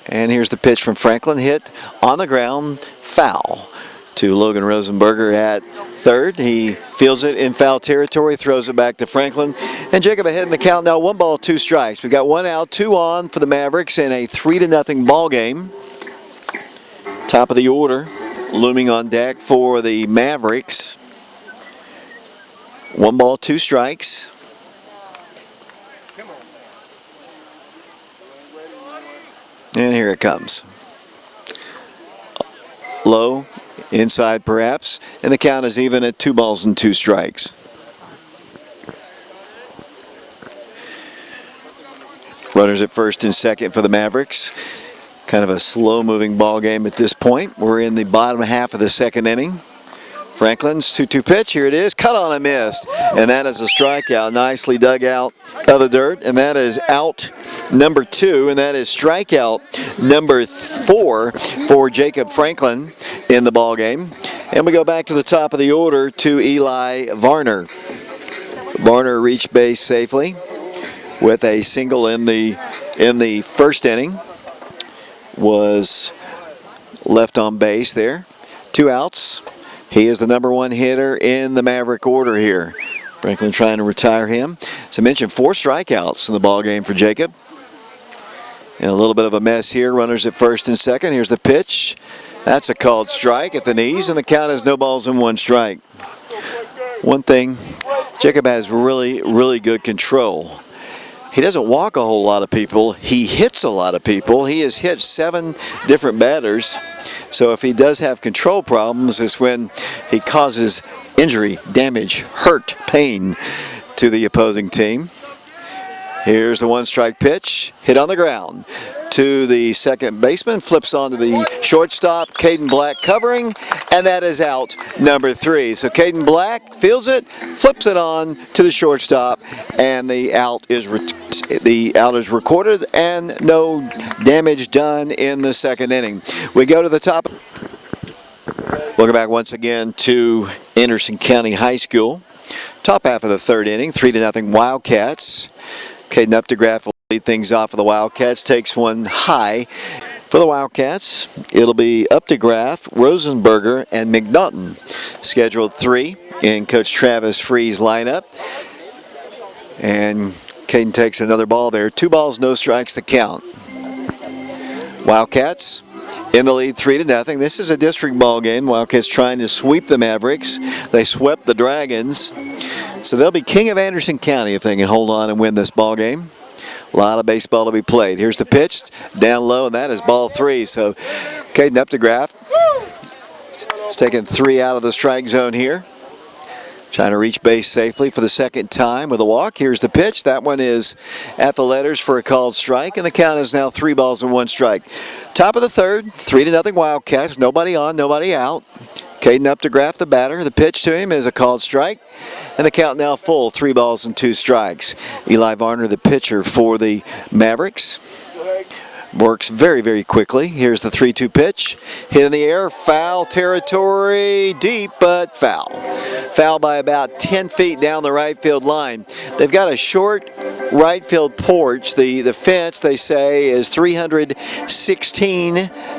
And here's the pitch from Franklin, hit on the ground, foul to Logan Rosenberger at third. He fields it in foul territory, throws it back to Franklin. And Jacob ahead in the count now, 1 ball, 2 strikes. We've got 1 out, 2 on for the Mavericks in a 3-0 ball game. Top of the order, looming on deck for the Mavericks. 1 ball, 2 strikes. And here it comes. Low, inside perhaps, and the count is even at 2 balls and 2 strikes. Runners at first and second for the Mavericks. Kind of a slow-moving ball game at this point. We're in the bottom half of the second inning. Franklin's 2-2 pitch. Here it is. Cut on and missed. And that is a strikeout. Nicely dug out of the dirt. And that is out number 2. And that is strikeout number 4 for Jacob Franklin in the ball game. And we go back to the top of the order to Eli Varner. Varner reached base safely with a single in the first inning. Was left on base there. 2 outs. He is the number 1 hitter in the Maverick order here. Franklin trying to retire him. As I mentioned, 4 strikeouts in the ball game for Jacob. And a little bit of a mess here. Runners at first and second. Here's the pitch. That's a called strike at the knees, and the count is no balls and 1 strike. One thing, Jacob has really, really good control He doesn't walk a whole lot of people. He hits a lot of people. He has hit 7 different batters. So if he does have control problems, it's when he causes injury, damage, hurt, pain to the opposing team. Here's the 1-strike pitch, hit on the ground to the second baseman, flips onto the shortstop, Caden Black covering, and that is out number 3. So Caden Black feels it, flips it on to the shortstop, and the out is recorded and no damage done in the second inning. We go to the top. Welcome back once again to Anderson County High School. Top half of the third inning, 3-0 Wildcats. Caden Updegraff will lead things off for the Wildcats. Takes one high for the Wildcats. It'll be Updegraff, Rosenberger, and McNaughton. Scheduled 3 in Coach Travis Free's lineup. And Caden takes another ball there. 2 balls, no strikes to count. Wildcats in the lead 3-0. This is a district ball game. Wildcats trying to sweep the Mavericks. They swept the Dragons. So they'll be king of Anderson County if they can hold on and win this ball game. A lot of baseball to be played. Here's the pitch down low, and that is ball 3. So Caden Updegraff is taking 3 out of the strike zone here. Trying to reach base safely for the second time with a walk. Here's the pitch. That one is at the letters for a called strike, and the count is now 3 balls and 1 strike. Top of the third, 3-0 Wildcats. Nobody on, nobody out. Caden Updegraff, the batter. The pitch to him is a called strike, and the count now full, 3 balls and 2 strikes. Eli Varner, the pitcher for the Mavericks, works very, very quickly. Here's the 3-2 pitch. Hit in the air, foul territory, deep, but foul. Foul by about 10 feet down the right field line. They've got a short right field porch. The fence, they say, is 316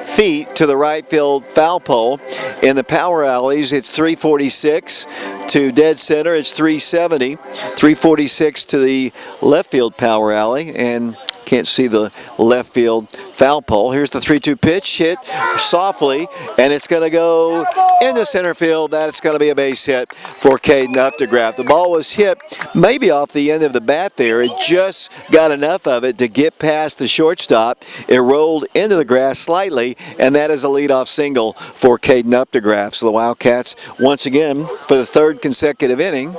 feet to the right field foul pole. In the power alleys, it's 346 to dead center. It's 370. 346 to the left field power alley, and can't see the left field foul pole. Here's the 3-2 pitch, hit softly, and it's going to go into center field. That's going to be a base hit for Caden Updegraff. The ball was hit maybe off the end of the bat there. It just got enough of it to get past the shortstop. It rolled into the grass slightly, and that is a leadoff single for Caden Updegraff. So the Wildcats, once again, for the 3rd consecutive inning,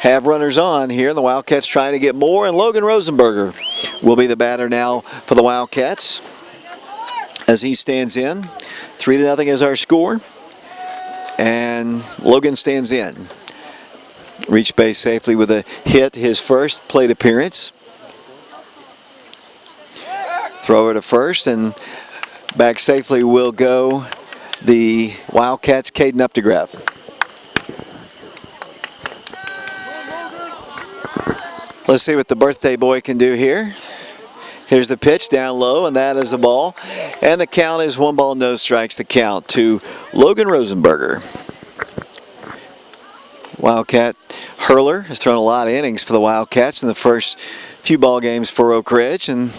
have runners on here, and the Wildcats trying to get more, and Logan Rosenberger will be the batter now for the Wildcats as he stands in. 3-0 is our score, and Logan stands in. Reached base safely with a hit, his first plate appearance. Throw it to first, and back safely will go the Wildcats' Caden Updegraff. Let's see what the birthday boy can do here. Here's the pitch down low, and that is a ball. And the count is 1 ball, no strikes to count to Logan Rosenberger. Wildcat hurler has thrown a lot of innings for the Wildcats in the first few ball games for Oak Ridge, and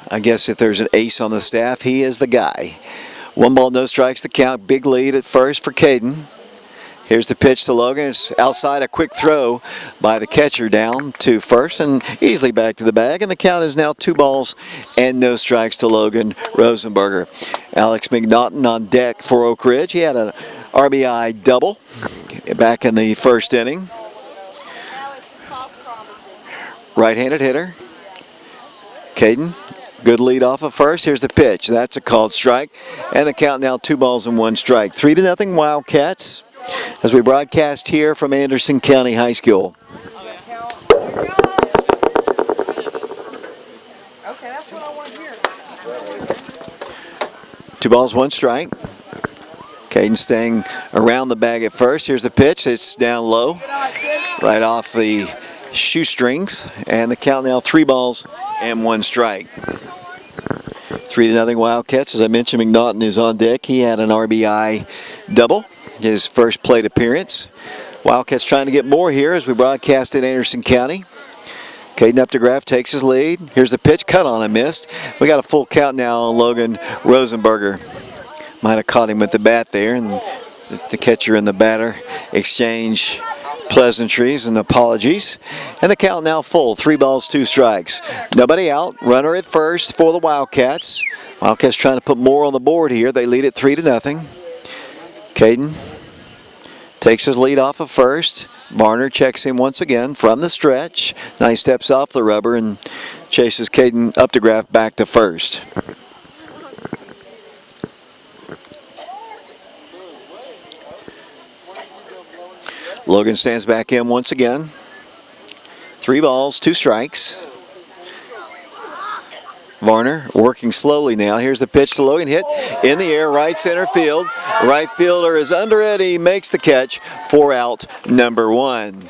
I guess if there's an ace on the staff, he is the guy. 1 ball, no strikes to count. Big lead at first for Caden. Here's the pitch to Logan. It's outside, a quick throw by the catcher down to first and easily back to the bag. And the count is now 2 balls and no strikes to Logan Rosenberger. Alex McNaughton on deck for Oak Ridge. He had an RBI double back in the first inning. Right-handed hitter. Caden, good lead off of first. Here's the pitch. That's a called strike. And the count now 2 balls and 1 strike. 3-0 Wildcats as we broadcast here from Anderson County High School. Okay, that's what I want to hear. 2 balls, 1 strike. Caden staying around the bag at first. Here's the pitch. It's down low, right off the shoestrings, and the count now 3 balls and 1 strike. 3-0 Wildcats. As I mentioned, McNaughton is on deck. He had an RBI double, his first plate appearance. Wildcats trying to get more here as we broadcast in Anderson County. Caden Updegraff takes his lead. Here's the pitch, cut on and missed. We got a full count now on Logan Rosenberger. Might have caught him with the bat there, and the catcher and the batter exchange pleasantries and apologies. And the count now full. 3 balls, 2 strikes. Nobody out. Runner at first for the Wildcats. Wildcats trying to put more on the board here. They lead it 3-0. Caden takes his lead off of first. Varner checks him once again from the stretch. Now he steps off the rubber and chases Caden Updegraff back to first. Logan stands back in once again. 3 balls, 2 strikes. Varner working slowly now. Here's the pitch to Logan. Hit in the air, right center field. Right fielder is under it. He makes the catch for out number 1.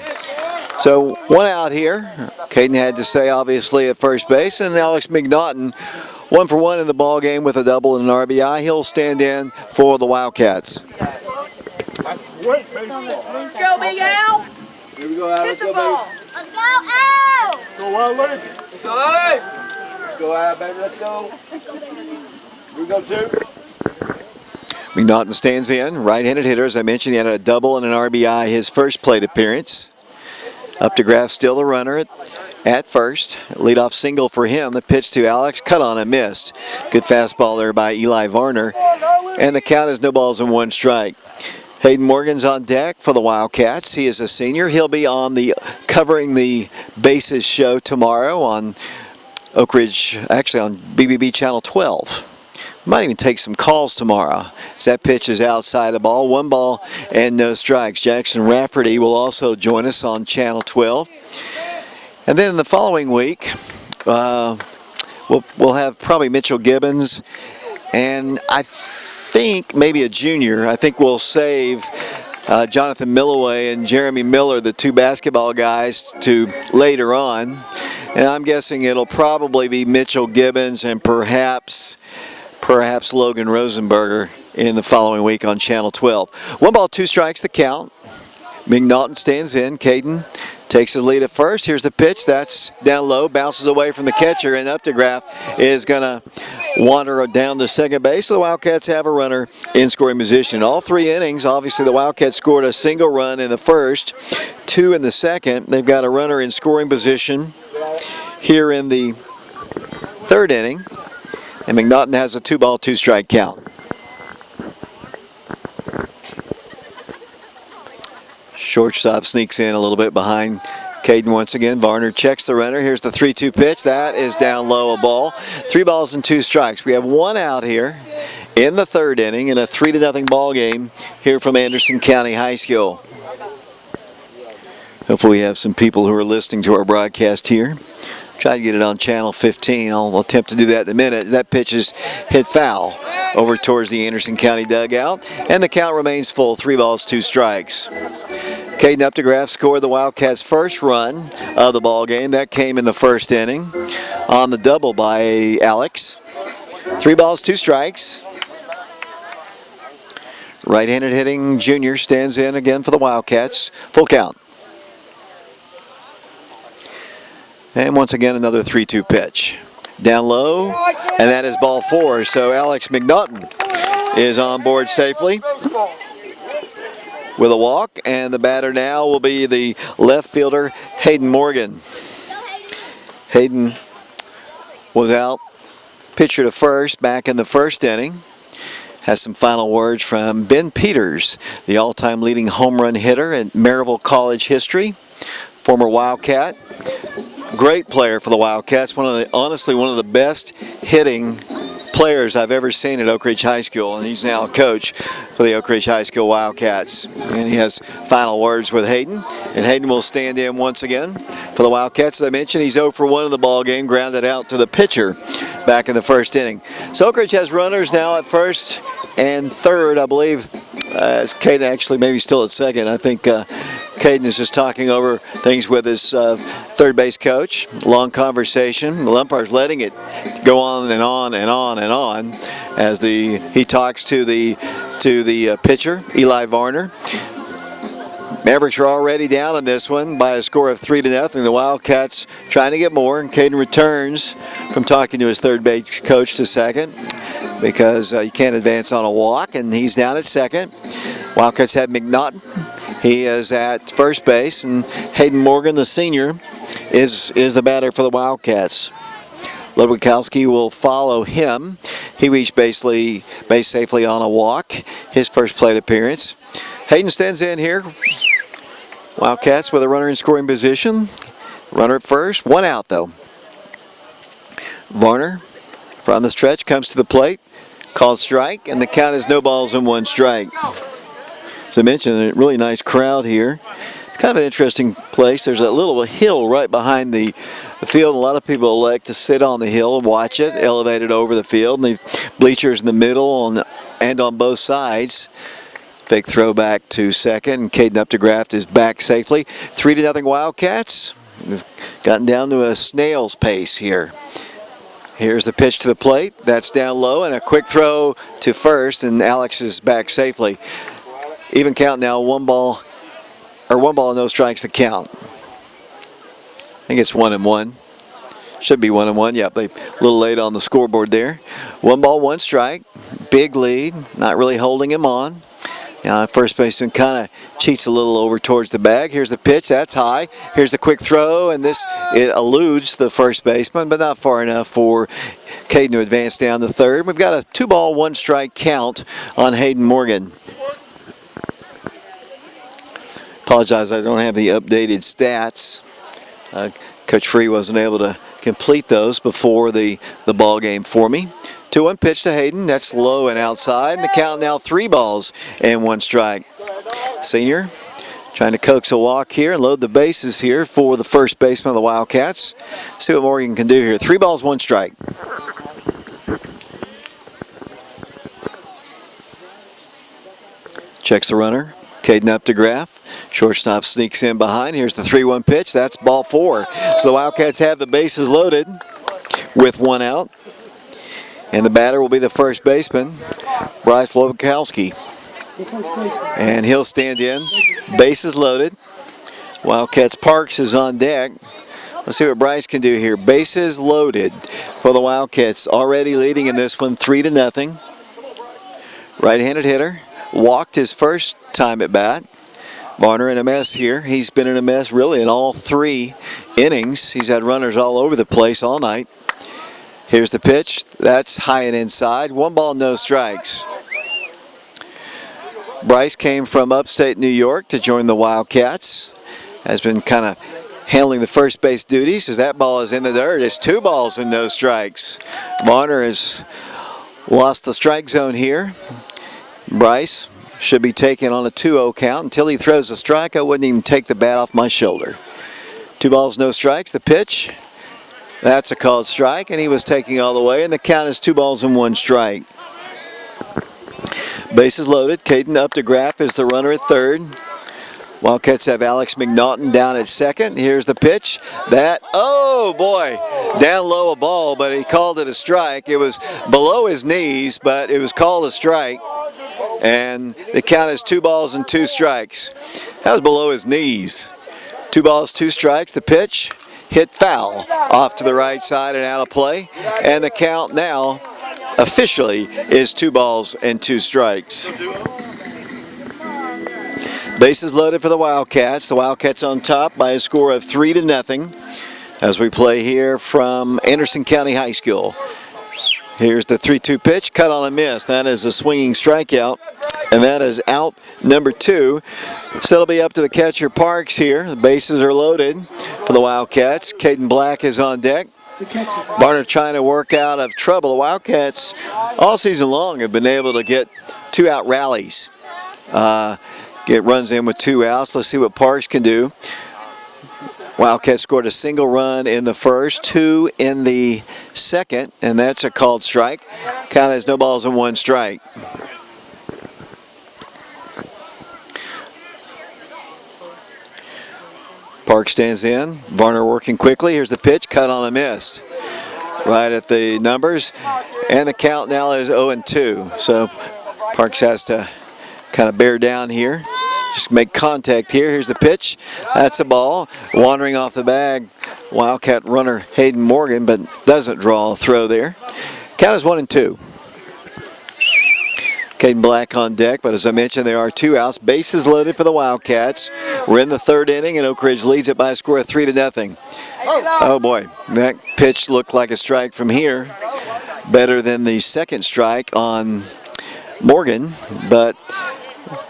So 1 out here. Caden had to stay obviously at first base, and Alex McNaughton 1 for 1 in the ball game with a double and an RBI. He'll stand in for the Wildcats. Let's go, Big Al. Here we go, Al. Hit the ball. Let's go, Al! Go, Wild Lakes. Let's go, Al. Let's go, Al, baby. Let's go. Here we go, 2. McNaughton stands in, right-handed hitter. As I mentioned, he had a double and an RBI his first plate appearance. Updegraff still the runner at first. Leadoff single for him. The pitch to Alex, cut on and missed. Good fastball there by Eli Varner. And the count is no balls and 1 strike. Hayden Morgan's on deck for the Wildcats. He is a senior. He'll be on the covering the bases show tomorrow on Oak Ridge, actually on BBB Channel 12. Might even take some calls tomorrow as that pitch is outside the ball. 1 ball and no strikes. Jackson Rafferty will also join us on Channel 12. And then in the following week, we'll have probably Mitchell Gibbons, and I think maybe a junior. I think we'll save Jonathan Milloway and Jeremy Miller, the 2 basketball guys, to later on. And I'm guessing it'll probably be Mitchell Gibbons and perhaps Logan Rosenberger in the following week on Channel 12. 1 ball, 2 strikes the count. McNaughton stands in. Caden takes his lead at first. Here's the pitch. That's down low. Bounces away from the catcher, and Updegraff is going to wander down to second base. So the Wildcats have a runner in scoring position. All 3 innings, obviously the Wildcats scored a single run in the first, 2 in the second. They've got a runner in scoring position here in the 3rd inning. And McNaughton has a 2 ball, 2 strike count. Shortstop sneaks in a little bit behind Caden once again. Varner checks the runner. Here's the 3-2 pitch. That is down low, a ball. 3 balls and 2 strikes. We have 1 out here in the 3rd inning in a 3-0 ball game here from Anderson County High School. Hopefully we have some people who are listening to our broadcast here. Try to get it on Channel 15. I'll attempt to do that in a minute. That pitch is hit foul over towards the Anderson County dugout. And the count remains full. 3 balls, 2 strikes. Caden Updegraff scored the Wildcats' first run of the ball game. That came in the 1st inning on the double by Alex. 3 balls, 2 strikes. Right-handed hitting junior stands in again for the Wildcats. Full count. And once again, another 3-2 pitch. Down low, and that is ball 4. So Alex McNaughton is on board safely with a walk, and the batter now will be the left fielder, Hayden Morgan. Hayden was out, pitcher to first back in the 1st inning. Has some final words from Ben Peters, the all-time leading home run hitter in Maryville College history, former Wildcat. Great player for the Wildcats. Honestly, one of the best hitting players I've ever seen at Oak Ridge High School, and he's now a coach for the Oak Ridge High School Wildcats. And he has final words with Hayden, and Hayden will stand in once again for the Wildcats. As I mentioned, he's 0 for 1 in the ball game, grounded out to the pitcher back in the 1st inning. So Oak Ridge has runners now at 1st and 3rd, I believe. As Caden actually maybe still at 2nd. I think Caden is just talking over things with his 3rd base coach. Long conversation. The umpire's letting it go on and on and on and on as he talks to the pitcher, Eli Varner. Mavericks are already down in this one by a score of 3-0. The Wildcats trying to get more. And Caden returns from talking to his 3rd base coach to 2nd because you can't advance on a walk, and he's down at 2nd. Wildcats have McNaughton. He is at first base, and Hayden Morgan, the senior, is the batter for the Wildcats. Ludwikowski will follow him. He reached base safely on a walk, his first plate appearance. Hayden stands in here. Wildcats with a runner in scoring position. Runner at first, one out though. Varner from the stretch comes to the plate, calls strike, and the count is no balls and one strike. As I mentioned, a really nice crowd here. It's kind of an interesting place. There's a little hill right behind the field. A lot of people elect to sit on the hill and watch it, elevated over the field. And the bleachers in the middle and on both sides. Fake throw back to second, and Caden Updegraft is back safely. 3-0 Wildcats. We've gotten down to a snail's pace here. Here's the pitch to the plate. That's down low, and a quick throw to first, and Alex is back safely. Even count now, one ball and no strikes to count. I think it's 1-1. Should be 1-1. Yep, they a little late on the scoreboard there. 1 ball, 1 strike. Big lead. Not really holding him on. Now, first baseman kind of cheats a little over towards the bag. Here's the pitch. That's high. Here's the quick throw, and it eludes the first baseman, but not far enough for Caden to advance down to third. We've got a 2 ball, 1 strike count on Hayden Morgan. Apologize, I don't have the updated stats. Coach Free wasn't able to complete those before the ball game for me. 2-1 pitch to Hayden. That's low and outside. And the count now 3 balls and 1 strike. Senior trying to coax a walk here and load the bases here for the first baseman of the Wildcats. See what Morgan can do here. 3 balls, 1 strike. Checks the runner. Caden Updegraft. Shortstop sneaks in behind. Here's the 3-1 pitch. That's ball 4. So the Wildcats have the bases loaded with 1 out. And the batter will be the first baseman, Bryce Ludwikowski. And he'll stand in. Bases loaded. Wildcats Parks is on deck. Let's see what Bryce can do here. Bases loaded for the Wildcats. Already leading in this one 3-0. Right-handed hitter. Walked his first time at bat. Varner in a mess here. He's been in a mess really in all 3 innings. He's had runners all over the place all night. Here's the pitch. That's high and inside. 1 ball, no strikes. Bryce came from upstate New York to join the Wildcats. Has been kind of handling the first base duties as that ball is in the dirt. It's 2 balls and no strikes. Varner has lost the strike zone here. Bryce should be taken on a 2-0 count. Until he throws a strike, I wouldn't even take the bat off my shoulder. 2 balls, no strikes. The pitch. That's a called strike, and he was taking all the way, and the count is 2 balls and 1 strike. Bases loaded. Caden Updegraft is the runner at third. Wildcats have Alex McNaughton down at second. Here's the pitch. Oh boy, down low a ball, but he called it a strike. It was below his knees, but it was called a strike, and the count is 2 balls and 2 strikes. That was below his knees. 2 balls, 2 strikes. The pitch. Hit foul off to the right side and out of play. And the count now officially is 2 balls and 2 strikes. Bases loaded for the Wildcats. The Wildcats on top by a score of 3-0 as we play here from Anderson County High School. Here's the 3-2 pitch, cut on a miss. That is a swinging strikeout, and that is out number 2. So it'll be up to the catcher Parks here. The bases are loaded for the Wildcats. Caden Black is on deck. Varner trying to work out of trouble. The Wildcats all season long have been able to get 2-out rallies. Get runs in with 2 outs. Let's see what Parks can do. Wildcats scored a single run in the first, 2 in the second, and that's a called strike. Count as no balls and 1 strike. Park stands in. Varner working quickly. Here's the pitch, cut on a miss. Right at the numbers, and the count now is 0-2. So Parks has to kind of bear down here. Just make contact here. Here's the pitch. That's a ball. Wandering off the bag, Wildcat runner Hayden Morgan, but doesn't draw a throw there. Count is 1-2. Caden Black on deck, but as I mentioned, there are 2 outs. Bases loaded for the Wildcats. We're in the 3rd inning, and Oak Ridge leads it by a score of 3-0. Oh boy, that pitch looked like a strike from here. Better than the second strike on Morgan, but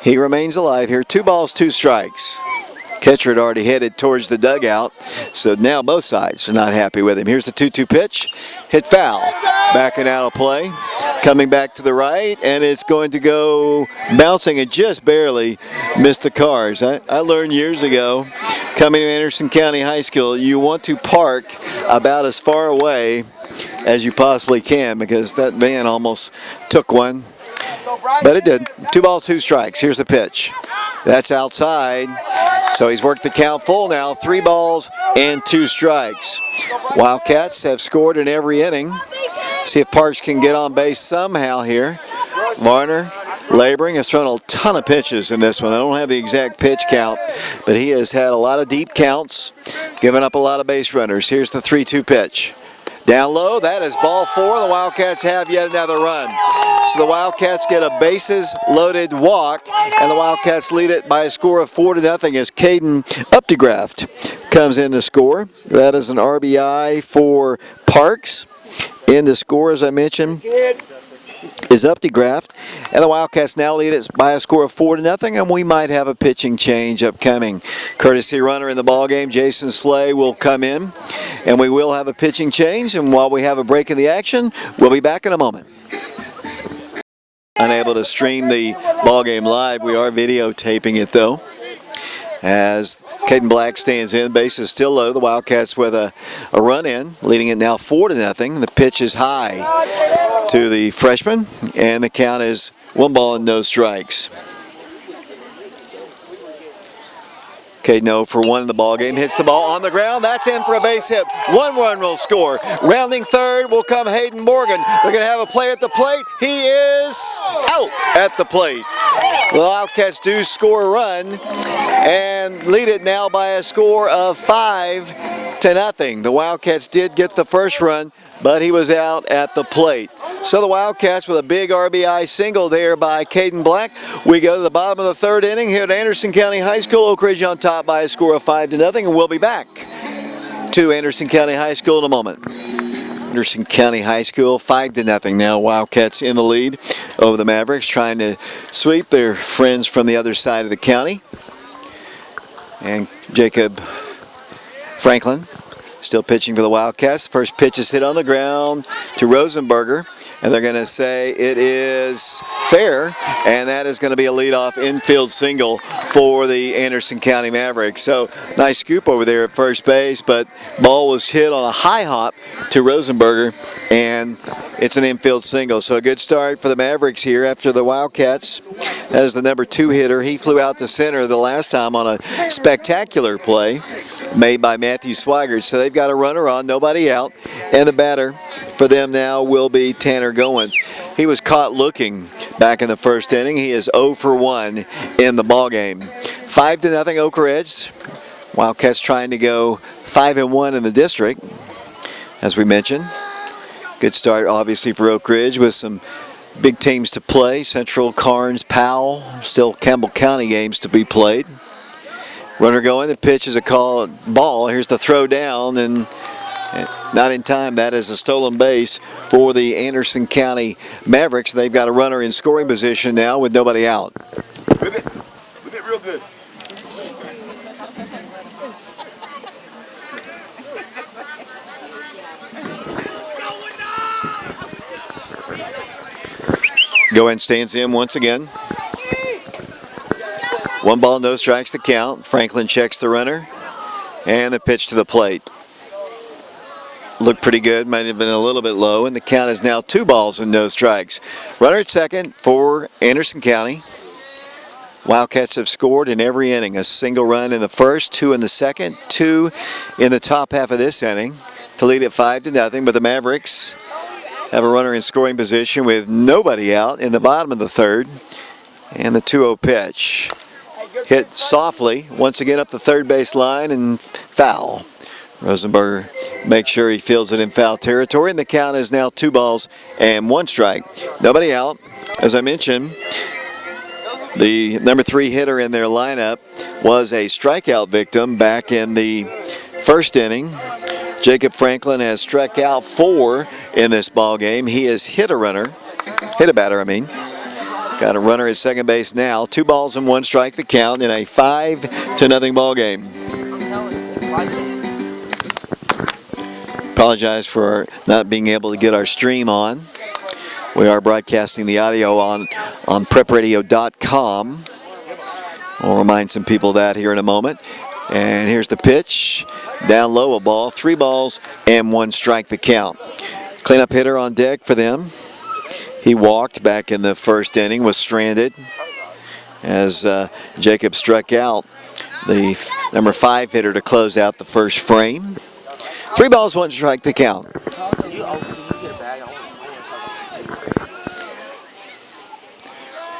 he remains alive here. 2 balls, 2 strikes. Catcher had already headed towards the dugout, so now both sides are not happy with him. Here's the 2-2 pitch. Hit foul. Backing out of play. Coming back to the right, and it's going to go bouncing and just barely missed the cars. I learned years ago, coming to Anderson County High School, you want to park about as far away as you possibly can because that van almost took one. But it did. 2 balls, 2 strikes. Here's the pitch. That's outside. So he's worked the count full now. 3 balls and 2 strikes. Wildcats have scored in every inning. See if Parks can get on base somehow here. Varner laboring, has thrown a ton of pitches in this one. I don't have the exact pitch count, but he has had a lot of deep counts, given up a lot of base runners. Here's the 3-2 pitch. Down low, that is ball 4. The Wildcats have yet another run. So the Wildcats get a bases-loaded walk, and the Wildcats lead it by a score of 4-0 as Caden Updegraft comes in to score. That is an RBI for Parks. In the score, as I mentioned, is Updegraft, and the Wildcats now lead it by a score of 4-0, and we might have a pitching change upcoming. Courtesy runner in the ballgame, Jason Slay, will come in, and we will have a pitching change. And while we have a break in the action, we'll be back in a moment. Unable to stream the ballgame live, we are videotaping it though. As Caden Black stands in, base is still low. The Wildcats with a run in, leading it now 4-0. The pitch is high to the freshman, and the count is 1 ball and no strikes. Caden 0 for 1 in the ball game, hits the ball on the ground. That's in for a base hit. 1 run will score. Rounding third will come Hayden Morgan. They're going to have a play at the plate. He is out at the plate. The Wildcats do score a run and lead it now by a score of 5-0. The Wildcats did get the first run, but he was out at the plate. So the Wildcats with a big RBI single there by Caden Black. We go to the bottom of the 3rd inning here at Anderson County High School. Oak Ridge on top by a score of 5-0, and we'll be back to Anderson County High School in a moment. Anderson County High School 5-0 now. Wildcats in the lead over the Mavericks, trying to sweep their friends from the other side of the county. And Jacob Franklin still pitching for the Wildcats. First pitch is hit on the ground to Rosenberger, and they're going to say it is fair, and that is going to be a leadoff infield single for the Anderson County Mavericks. So nice scoop over there at first base, but ball was hit on a high hop to Rosenberger, and it's an infield single. So a good start for the Mavericks here after the Wildcats. That is the number 2 hitter. He flew out to center the last time on a spectacular play made by Matthew Swigert. So they've got a runner on, nobody out, and the batter for them now will be Tanner Goins. He was caught looking back in the first inning. He is 0 for 1 in the ballgame. 5-0 Oak Ridge. Wildcats trying to go 5-1 in the district, as we mentioned. Good start, obviously, for Oak Ridge with some big teams to play. Central, Carnes, Powell. Still Campbell County games to be played. Runner going. The pitch is a call ball. Here's the throw down, and not in time. That is a stolen base for the Anderson County Mavericks. They've got a runner in scoring position now with nobody out. Whip it real good. Goin stands in once again. 1 ball, no strikes to count. Franklin checks the runner, and the pitch to the plate. Looked pretty good, might have been a little bit low, and the count is now 2 balls and no strikes. Runner at second for Anderson County. Wildcats have scored in every inning. A single run in the first, 2 in the second, 2 in the top half of this inning to lead at 5-0, but the Mavericks have a runner in scoring position with nobody out in the bottom of the 3rd. And the 2-0 pitch hit softly once again up the third base line and foul. Rosenberger makes sure he fields it in foul territory, and the count is now 2 balls and 1 strike. Nobody out. As I mentioned, the number 3 hitter in their lineup was a strikeout victim back in the first inning. Jacob Franklin has struck out 4 in this ball game. He has hit a batter, I mean. Got a runner at second base now. 2 balls and 1 strike the count in a 5-0 ball game. Apologize for not being able to get our stream on. We are broadcasting the audio on prepradio.com. I'll remind some people of that here in a moment. And here's the pitch. Down low, a ball. 3 balls and 1 strike the count. Cleanup hitter on deck for them. He walked back in the first inning, was stranded as Jacob struck out the number 5 hitter to close out the first frame. 3 balls, 1 strike the count.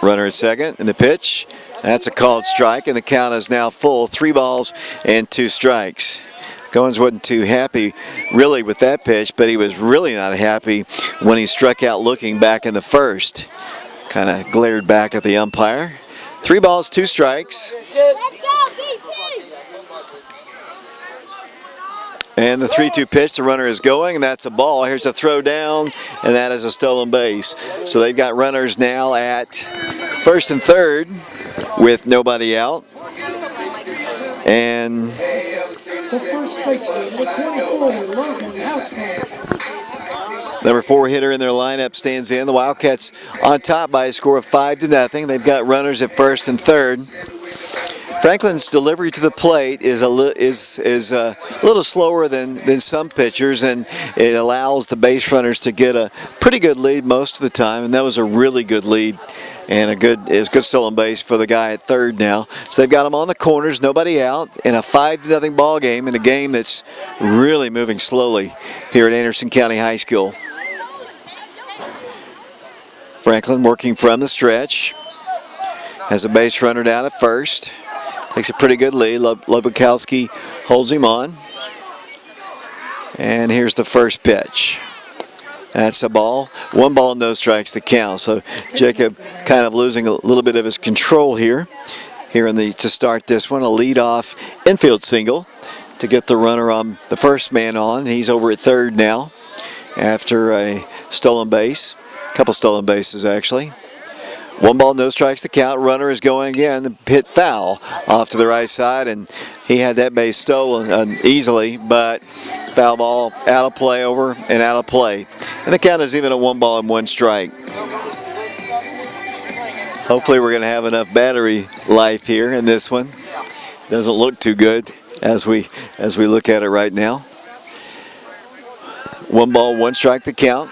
Runner at second, and the pitch. That's a called strike, and the count is now full. 3 balls and 2 strikes. Goins wasn't too happy really with that pitch, but he was really not happy when he struck out looking back in the first. Kind of glared back at the umpire. 3 balls, 2 strikes. And the 3-2 pitch, the runner is going, and that's a ball. Here's a throw down, and that is a stolen base. So they've got runners now at first and third with nobody out. And number 4 hitter in their lineup stands in. The Wildcats on top by a score of 5-0. They've got runners at first and third. Franklin's delivery to the plate is a little slower than some pitchers, and it allows the base runners to get a pretty good lead most of the time, and that was a really good lead and a good stolen base for the guy at third now. So they've got him on the corners, nobody out, in a 5-0 ball game, in a game that's really moving slowly here at Anderson County High School. Franklin working from the stretch, has a base runner down at first. Takes a pretty good lead. Lobukowski holds him on. And here's the first pitch. That's a ball. 1 ball, no strikes to count. So Jacob kind of losing a little bit of his control here to start this one. A leadoff infield single to get the runner on the first man on. He's over at third now after a stolen base. A couple stolen bases actually. 1 ball, no strikes to count. Runner is going again. Hit foul off to the right side, and he had that base stolen easily, but foul ball out of play, over and out of play. And the count is even a 1 ball and 1 strike. Hopefully we're going to have enough battery life here in this one. Doesn't look too good as we look at it right now. 1 ball, 1 strike to count.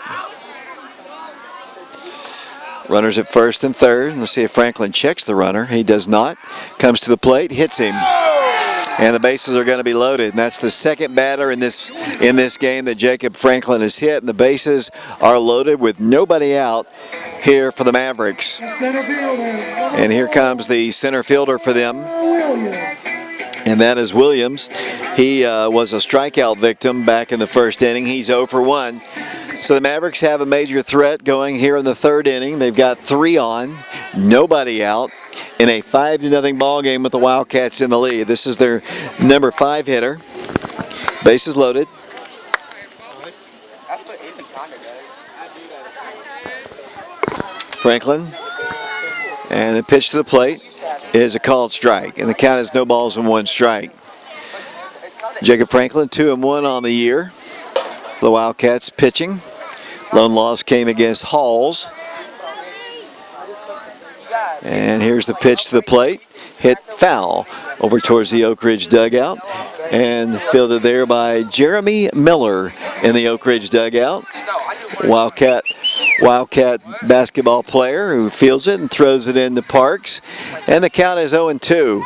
Runners at first and third. Let's see if Franklin checks the runner. He does not. Comes to the plate, hits him. And the bases are going to be loaded. And that's the second batter in this game that Jacob Franklin has hit. And the bases are loaded with nobody out here for the Mavericks. And here comes the center fielder for them. And that is Williams. He was a strikeout victim back in the first inning. He's 0 for 1. So the Mavericks have a major threat going here in the third inning. They've got 3 on, nobody out, in a 5-0 ball game with the Wildcats in the lead. This is their number 5 hitter. Bases loaded. Franklin, and the pitch to the plate is a called strike, and the count is no balls and 1 strike. Jacob Franklin 2-1 on the year. The Wildcats pitching. Lone loss came against Halls. And here's the pitch to the plate. Hit foul over towards the Oak Ridge dugout. And fielded there by Jeremy Miller in the Oak Ridge dugout. Wildcat basketball player who fields it and throws it into Parks. And the count is 0-2.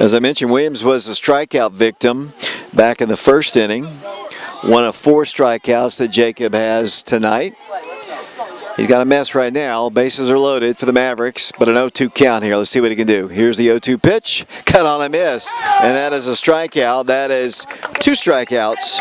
As I mentioned, Williams was a strikeout victim back in the first inning. One of 4 strikeouts that Jacob has tonight. He's got a mess right now. Bases are loaded for the Mavericks, but an 0-2 count here. Let's see what he can do. Here's the 0-2 pitch. Cut on a miss. And that is a strikeout. That is 2 strikeouts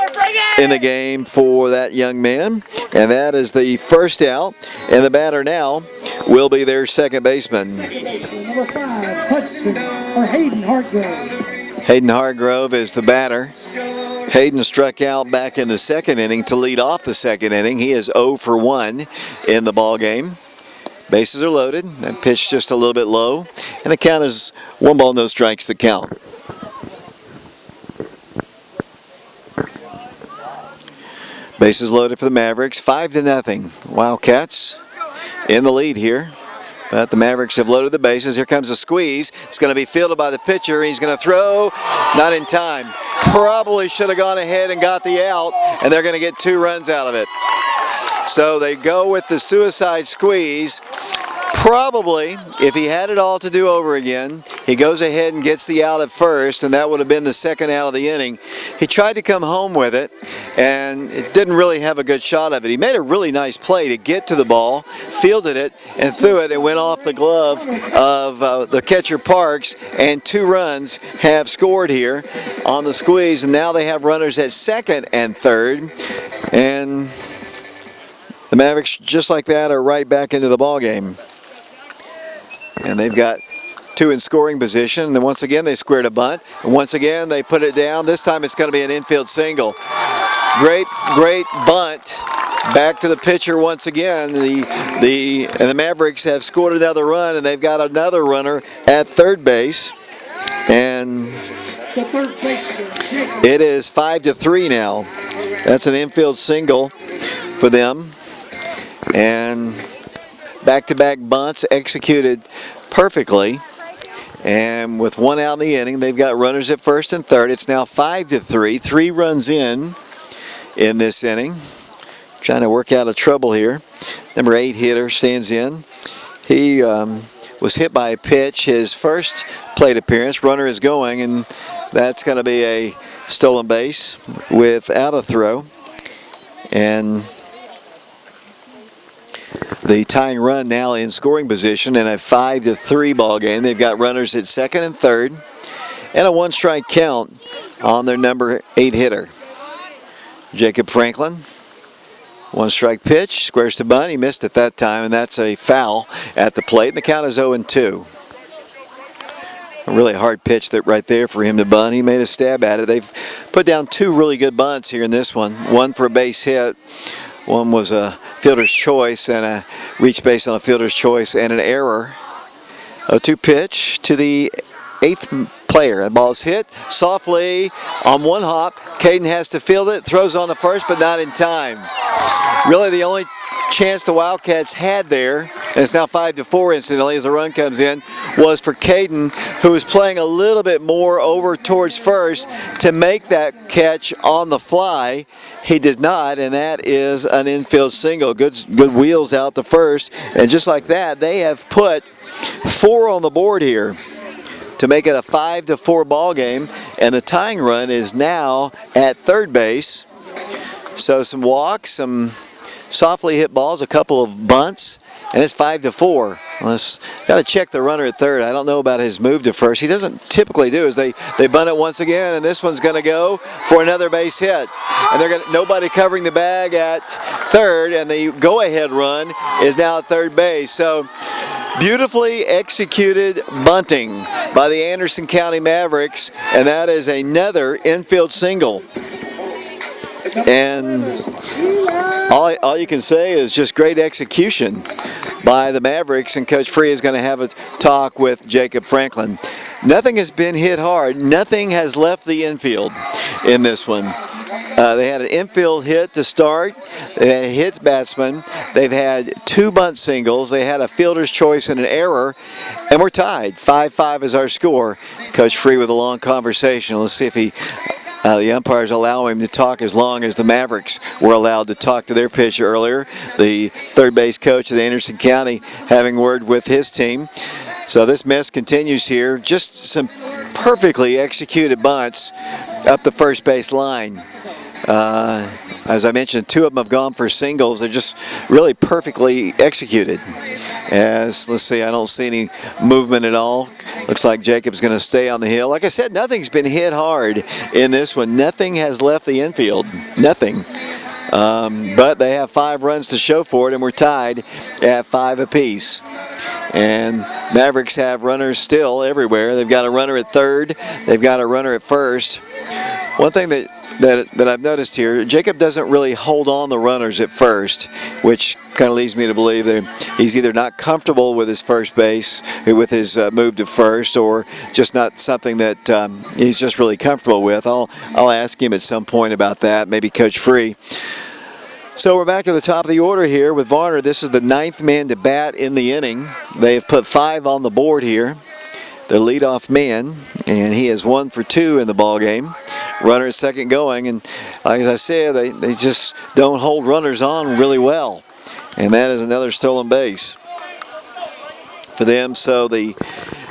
in the game for that young man. And that is the first out. And the batter now will be their second baseman. Second baseman, number 5, Hudson, or Hayden Hartgrove. Hayden Hartgrove is the batter. Hayden struck out back in the second inning to lead off the second inning. He is 0 for 1 in the ball game. Bases are loaded. That pitch just a little bit low. And the count is 1 ball, no strikes the count. Bases loaded for the Mavericks. 5-0. Wildcats in the lead here. But the Mavericks have loaded the bases. Here comes a squeeze. It's going to be fielded by the pitcher. He's going to throw. Not in time. Probably should have gone ahead and got the out, and they're going to get 2 runs out of it. So they go with the suicide squeeze. Probably, if he had it all to do over again, he goes ahead and gets the out at first, and that would have been the second out of the inning. He tried to come home with it, and it didn't really have a good shot of it. He made a really nice play to get to the ball, fielded it, and threw it. It went off the glove of the catcher Parks, and 2 runs have scored here on the squeeze, and now they have runners at second and third, and the Mavericks, just like that, are right back into the ball game. And they've got 2 in scoring position. And then once again, they squared a bunt. And once again, they put it down. This time it's going to be an infield single. Great bunt. Back to the pitcher once again. The Mavericks have scored another run, and they've got another runner at third base. And The third baseman, it is 5-3 now. That's an infield single for them. And back-to-back bunts executed perfectly. And with 1 out in the inning, they've got runners at first and third. It's now 5-3. 3 runs in this inning. Trying to work out a trouble here. Number 8 hitter stands in. He was hit by a pitch. His first plate appearance. Runner is going, and that's going to be a stolen base without a throw. And the tying run now in scoring position in a 5-3 ball game. They've got runners at second and third, and a 1-strike count on their number 8 hitter. Jacob Franklin, 1-strike pitch, squares to bunt. He missed it that time, and that's a foul at the plate. And the count is 0-2. A really hard pitch right there for him to bunt. He made a stab at it. They've put down 2 really good bunts here in this one. One for a base hit. One was a fielder's choice and a reach base on a fielder's choice and an error. 0-2 pitch to the 8th player. The ball is hit softly on 1 hop. Caden has to field it, throws on the first, but not in time. Really the only chance the Wildcats had there, and it's now 5-4 incidentally as the run comes in, was for Caden, who was playing a little bit more over towards first, to make that catch on the fly. He did not, and that is an infield single. Good wheels out to first, and just like that, they have put 4 on the board here to make it a 5-4 ball game, and the tying run is now at third base. So some walks, some softly hit balls, a couple of bunts, and it's 5-4. Got to check the runner at third. I don't know about his move to first. He doesn't typically do. As they bunt it once again, and this one's going to go for another base hit. And they're nobody covering the bag at third, and the go-ahead run is now at third base. So beautifully executed bunting by the Anderson County Mavericks, and that is another infield single. And all you can say is just great execution by the Mavericks, and Coach Free is going to have a talk with Jacob Franklin. Nothing has been hit hard. Nothing has left the infield in this one. They had an infield hit to start. They had a hit batsman. They've had 2 bunt singles. They had a fielder's choice and an error, and we're tied. 5-5 is our score. Coach Free with a long conversation. Let's see if the umpires allow him to talk as long as the Mavericks were allowed to talk to their pitcher earlier. The third base coach of Anderson County having word with his team. So this mess continues here. Just some perfectly executed bunts up the first base line. As I mentioned, 2 of them have gone for singles. They're just really perfectly executed. As, let's see, I don't see any movement at all. Looks like Jacob's going to stay on the hill. Like I said, nothing's been hit hard in this one. Nothing has left the infield. Nothing. But they have 5 runs to show for it, and we're tied at 5 apiece. And Mavericks have runners still everywhere. They've got a runner at third. They've got a runner at first. One thing that I've noticed here, Jacob doesn't really hold on the runners at first, which kind of leads me to believe that he's either not comfortable with his first base, with his move to first, or just not something that he's just really comfortable with. I'll ask him at some point about that, maybe Coach Free. So we're back to the top of the order here with Varner. This is the 9th man to bat in the inning. They have put 5 on the board here. The leadoff man, and he is 1 for 2 in the ball game. Runner at second going, and like I said, they just don't hold runners on really well. And that is another stolen base for them. So the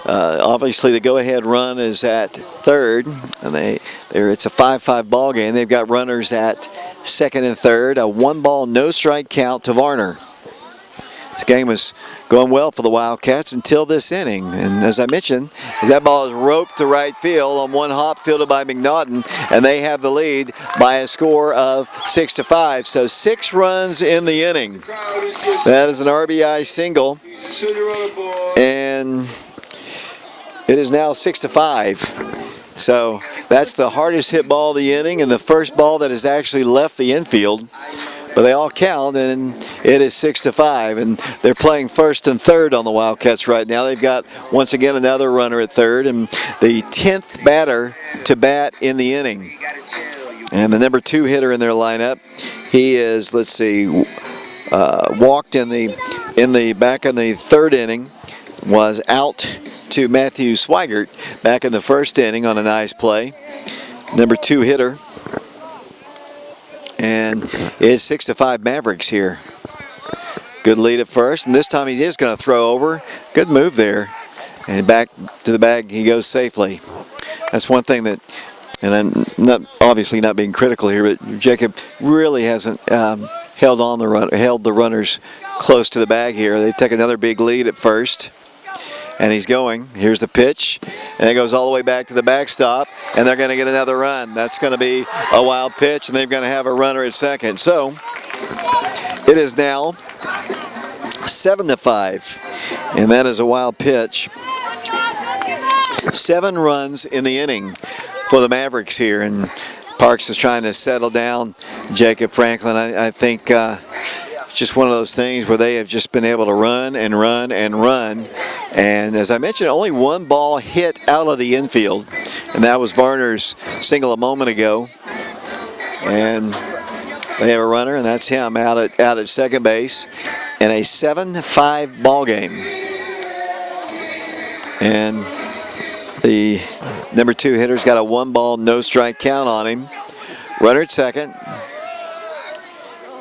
obviously the go-ahead run is at third, and it's a 5-5 ball game. They've got runners at second and third. A 1-ball, no-strike count to Varner. This game was going well for the Wildcats until this inning. And as I mentioned, that ball is roped to right field on one hop, fielded by McNaughton, and they have the lead by a score of 6-5. So 6 runs in the inning. That is an RBI single, and it is now 6-5. So that's the hardest hit ball of the inning and the first ball that has actually left the infield. But they all count, and it is 6-5, and they're playing first and third on the Wildcats right now. They've got, once again, another runner at third, and the 10th batter to bat in the inning. And the number 2 hitter in their lineup, he is, let's see, walked in the back in the third inning, was out to Matthew Swigert back in the first inning on a nice play. Number 2 hitter. And it's 6-5 Mavericks here. Good lead at first, and this time he is going to throw over. Good move there, and back to the bag he goes safely. That's one thing that, and I'm not obviously not being critical here, but Jacob really hasn't held the runners close to the bag here. They take another big lead at first. And he's going. Here's the pitch. And it goes all the way back to the backstop. And they're going to get another run. That's going to be a wild pitch. And they're going to have a runner at second. So it is now 7-5. And that is a wild pitch. 7 runs in the inning for the Mavericks here. And Parks is trying to settle down Jacob Franklin. I think it's just one of those things where they have just been able to run and run and run. And as I mentioned, only 1 ball hit out of the infield, and that was Varner's single a moment ago. And they have a runner, and that's him out at second base in a 7-5 ball game. And the number 2 hitter's got a 1-ball, no-strike count on him. Runner at second.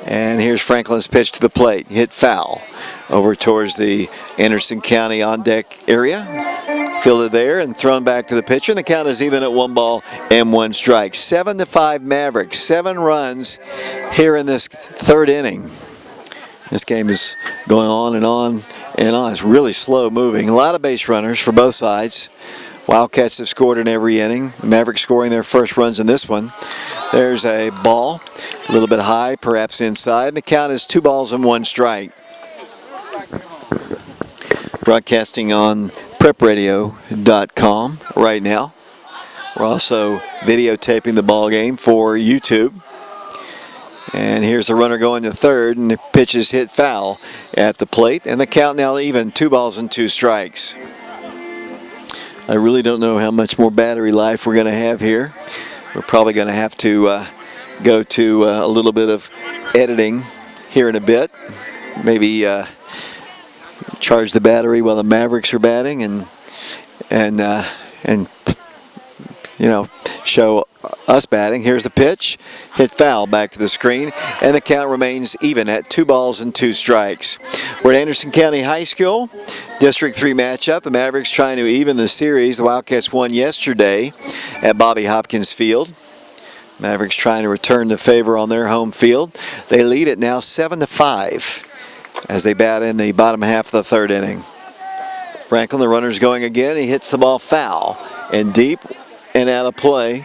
And here's Franklin's pitch to the plate. Hit foul over towards the Anderson County on-deck area. Fielded there and thrown back to the pitcher. And the count is even at 1 ball and 1 strike. 7-5 Mavericks. 7 runs here in this third inning. This game is going on and on and on. It's really slow moving. A lot of base runners for both sides. Wildcats have scored in every inning. The Mavericks scoring their first runs in this one. There's a ball, a little bit high, perhaps inside. And the count is 2 balls and 1 strike. Broadcasting on prepradio.com right now. We're also videotaping the ball game for YouTube. And here's the runner going to third, and the pitch is hit foul at the plate. And the count now even, 2 balls and 2 strikes. I really don't know how much more battery life we're going to have here. We're probably going to have to go to a little bit of editing here in a bit. Maybe charge the battery while the Mavericks are batting, and you know, show us batting. Here's the pitch, hit foul back to the screen, and the count remains even at 2 balls and 2 strikes. We're at Anderson County High School, District 3 matchup. The Mavericks trying to even the series. The Wildcats won yesterday at Bobby Hopkins Field. Mavericks trying to return the favor on their home field. They lead it now 7-5 as they bat in the bottom half of the third inning. Franklin, the runner's going again. He hits the ball foul and deep and out of play,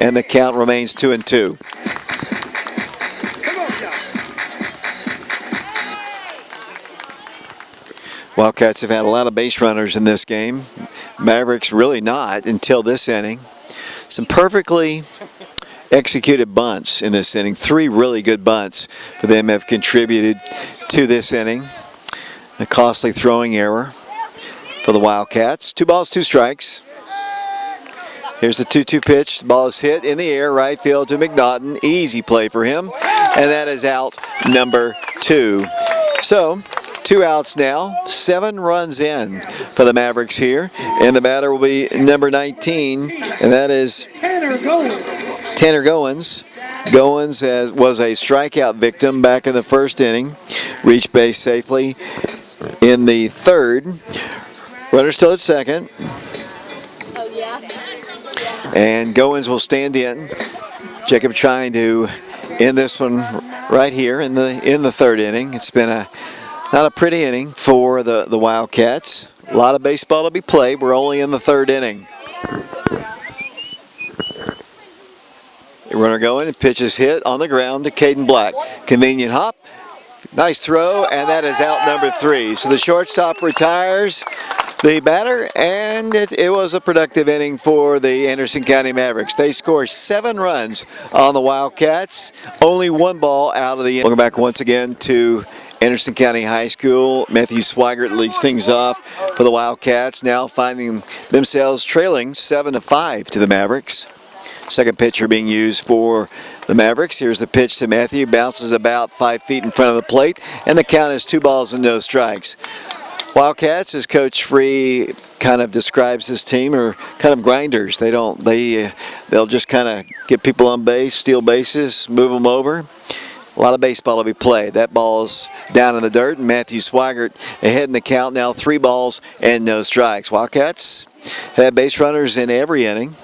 and the count remains 2-2. Wildcats have had a lot of base runners in this game. Mavericks really not until this inning. Some perfectly executed bunts in this inning. 3 really good bunts for them have contributed to this inning. A costly throwing error for the Wildcats. 2 balls, 2 strikes. Here's the 2-2 pitch. The ball is hit in the air, right field to McNaughton. Easy play for him. And that is out number 2. So, 2 outs now, 7 runs in for the Mavericks here, and the batter will be number 19, and that is Tanner Goins. Goins was a strikeout victim back in the first inning, reached base safely in the third. Runner still at second, and Goins will stand in. Jacob trying to end this one right here in the third inning. It's been not a pretty inning for the Wildcats. A lot of baseball to be played. We're only in the third inning. The runner going, and pitch is hit on the ground to Caden Black. Convenient hop. Nice throw, and that is out number 3. So the shortstop retires the batter, and it was a productive inning for the Anderson County Mavericks. They score 7 runs on the Wildcats. Only 1 ball out of the inning. Welcome back once again to Anderson County High School. Matthew Swigert leads things off for the Wildcats, now finding themselves trailing 7-5 to the Mavericks. Second pitcher being used for the Mavericks. Here's the pitch to Matthew. Bounces about 5 feet in front of the plate, and the count is 2 balls and no strikes. Wildcats, as Coach Free kind of describes this team, are kind of grinders. They'll just kind of get people on base, steal bases, move them over. A lot of baseball to be played. That ball's down in the dirt, and Matthew Swigert ahead in the count now, 3 balls and no strikes. Wildcats have base runners in every inning.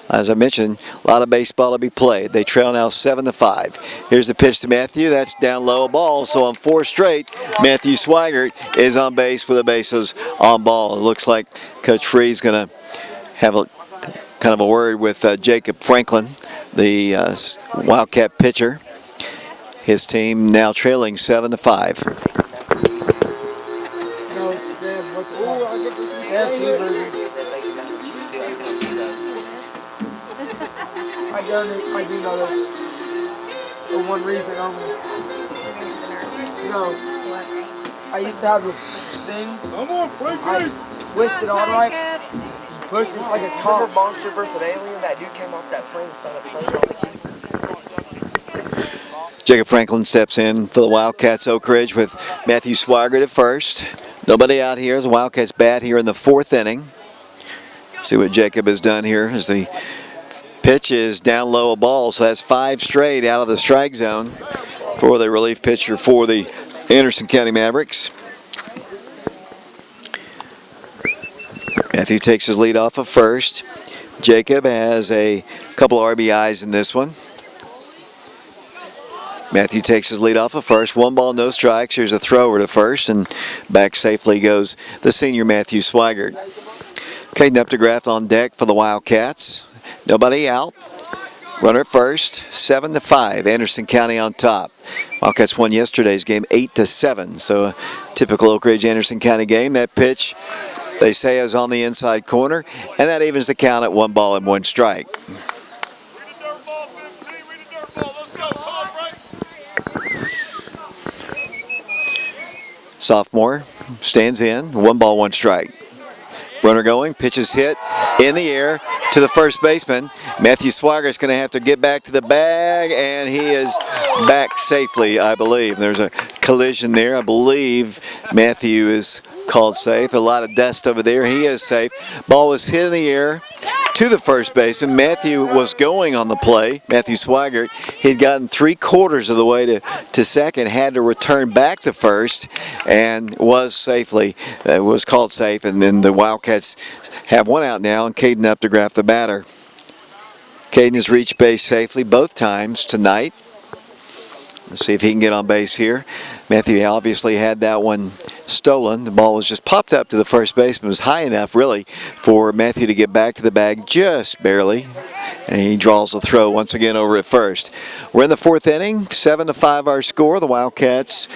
As I mentioned, a lot of baseball to be played. They trail now 7-5. Here's the pitch to Matthew. That's down low, a ball. So on 4 straight, Matthew Swigert is on base with the bases on ball. It looks like Coach Free's going to have a kind of a word with Jacob Franklin, the Wildcat pitcher. His team now trailing 7-5. I do know this. For one reason only. No. I used to have this thing. I twisted all right. Pushed it like a top. Remember Monster vs. Alien? That dude came off that plane and started playing on the key. Jacob Franklin steps in for the Wildcats Oak Ridge with Matthew Swigert at first. Nobody out here as the Wildcats bat here in the 4th inning. See what Jacob has done here as the pitch is down low, a ball, so that's 5 straight out of the strike zone for the relief pitcher for the Anderson County Mavericks. Matthew takes his lead off of first. Jacob has a couple RBIs in this one. Matthew takes his lead off of first. 1 ball, no strikes. Here's a throw over to first, and back safely goes the senior Matthew Swigert. Caden Updegraff on deck for the Wildcats. Nobody out. Runner at first. 7-5. Anderson County on top. Wildcats won yesterday's game 8-7. So a typical Oak Ridge Anderson County game. That pitch, they say, is on the inside corner, and that evens the count at 1 ball and 1 strike. Sophomore stands in. 1 ball, 1 strike. Runner going, pitch is hit in the air to the first baseman. Matthew Swigert is going to have to get back to the bag, and he is back safely, I believe. There's a collision there. I believe Matthew is called safe. A lot of dust over there. He is safe. Ball was hit in the air to the first baseman. Matthew was going on the play. Matthew Swigert. He'd gotten 3/4 of the way to second, had to return back to first, and was called safe. And then the Wildcats have 1 out now, and Caden Updegraff the batter. Caden has reached base safely both times tonight. Let's see if he can get on base here. Matthew obviously had that one stolen. The ball was just popped up to the first baseman. It was high enough, really, for Matthew to get back to the bag just barely. And he draws the throw once again over at first. We're in the fourth inning. 7-5 our score. The Wildcats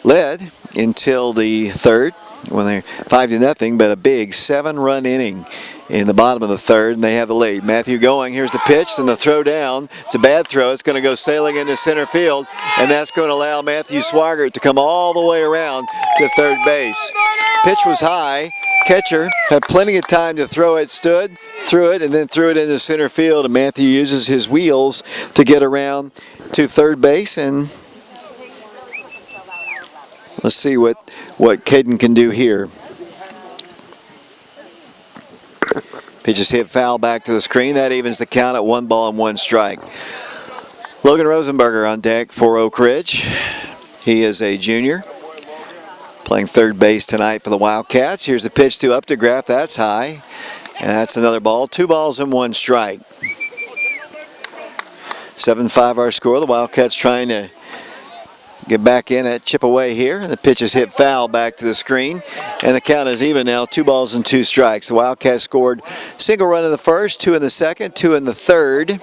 led until the third when they're 5-0, but a big 7-run inning in the bottom of the third, and they have the lead. Matthew going. Here's the pitch and the throw down. It's a bad throw. It's going to go sailing into center field, and that's going to allow Matthew Swigert to come all the way around to third base. Pitch was high. Catcher had plenty of time to throw it, stood, threw it, and then threw it into center field, and Matthew uses his wheels to get around to third base, and let's see what Caden can do here. Pitch is hit foul back to the screen. That evens the count at 1 ball and 1 strike. Logan Rosenberger on deck for Oak Ridge. He is a junior, playing third base tonight for the Wildcats. Here's the pitch to Updegraff. That's high, and that's another ball. 2 balls and 1 strike. 7-5 our score. The Wildcats trying to get back in at chip away here. The pitch is hit foul back to the screen, and the count is even now. 2 balls and 2 strikes. The Wildcats scored single run in the first, 2 in the second, 2 in the third.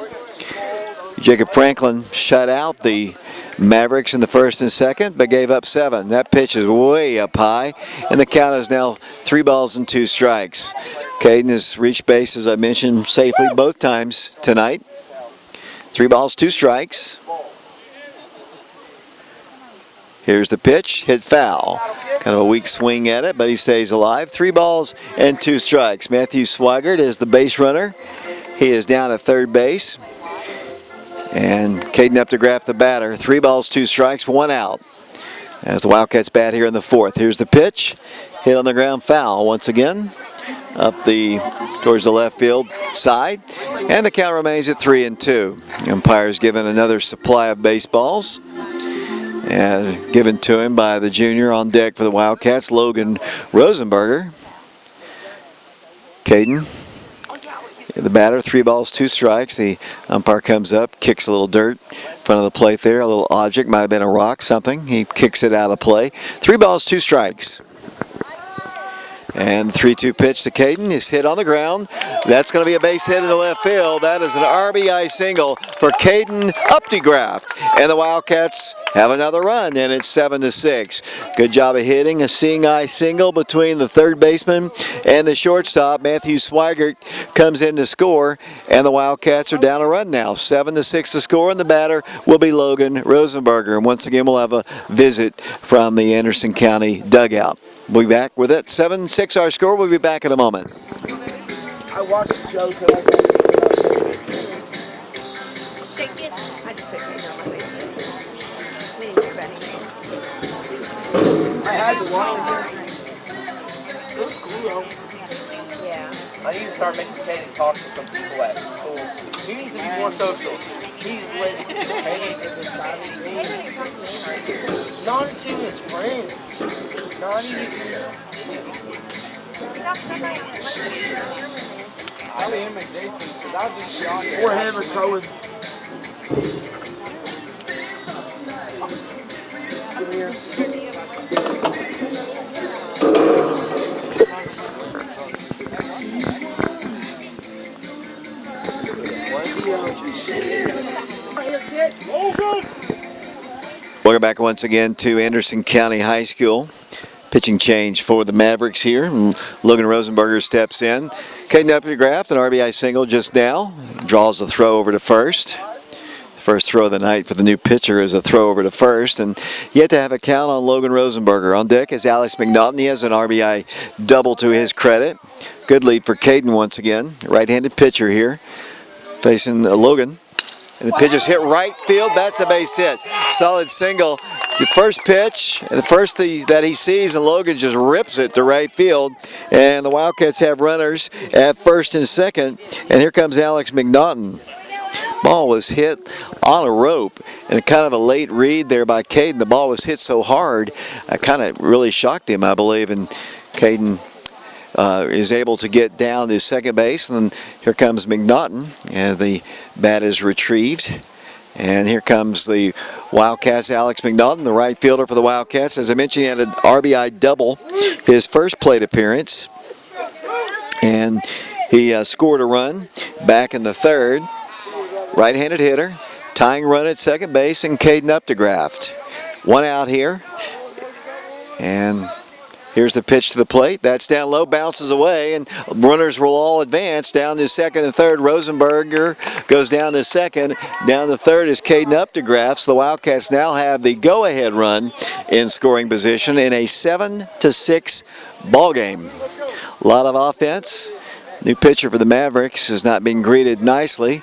Jacob Franklin shut out the Mavericks in the first and second, but gave up 7. That pitch is way up high, and the count is now 3 balls and 2 strikes. Caden has reached base, as I mentioned, safely both times tonight. 3 balls, 2 strikes. Here's the pitch, hit foul. Kind of a weak swing at it, but he stays alive. 3 balls and 2 strikes. Matthew Swigert is the base runner. He is down at third base. And Caden Updegraff the batter. 3 balls, 2 strikes, 1 out. As the Wildcats bat here in the fourth. Here's the pitch, hit on the ground, foul once again. Up towards the left field side. And the count remains at 3-2. The umpire's given another supply of baseballs. Given to him by the junior on deck for the Wildcats, Logan Rosenberger. Caden, the batter, 3 balls, 2 strikes. The umpire comes up, kicks a little dirt in front of the plate there, a little object, might have been a rock, something. He kicks it out of play. 3 balls, 2 strikes. And the 3-2 pitch to Caden is hit on the ground. That's going to be a base hit in the left field. That is an RBI single for Caden Updegraff. And the Wildcats have another run, and it's 7-6. Good job of hitting a seeing eye single between the third baseman and the shortstop. Matthew Swigert comes in to score, and the Wildcats are down a run now. 7-6 to score, and the batter will be Logan Rosenberger. And once again, we'll have a visit from the Anderson County dugout. We'll be back with it. 7-6 our score. We'll be back in a moment. I watched the show today. I had the one here. It was cool though. Yeah. I need to start making Katie talk to some people at school. He needs to be more social. He's letting Katie get this side of me. Not even his friends. Not even. Probably him and Jason, because I'll just be on there. Or him and Cohen. Come here. Welcome back once again to Anderson County High School. Pitching change for the Mavericks here. Logan Rosenberger steps in. Caden Updegraff, an RBI single just now. Draws the throw over to first. First throw of the night for the new pitcher is a throw over to first. And yet to have a count on Logan Rosenberger. On deck is Alex McNaughton. He has an RBI double to his credit. Good lead for Caden once again. Right-handed pitcher here. Facing Logan. And the pitch is hit right field. That's a base hit. Solid single. The first pitch, the first that he sees, and Logan just rips it to right field. And the Wildcats have runners at first and second. And here comes Alex McNaughton. Ball was hit on a rope, and kind of a late read there by Caden. The ball was hit so hard, it kind of really shocked him, I believe. And Caden is able to get down to second base, and here comes McNaughton as the bat is retrieved. And here comes the Wildcats, Alex McNaughton, the right fielder for the Wildcats. As I mentioned, he had an RBI double his first plate appearance. And he scored a run back in the third. Right-handed hitter, tying run at second base, and Caden Updegraft. One out here. And here's the pitch to the plate. That's down low, bounces away, and runners will all advance down to second and third. Rosenberger goes down to second. Down to third is Caden Updegraft. So the Wildcats now have the go-ahead run in scoring position in a 7-6 ball game. A lot of offense. New pitcher for the Mavericks is not being greeted nicely.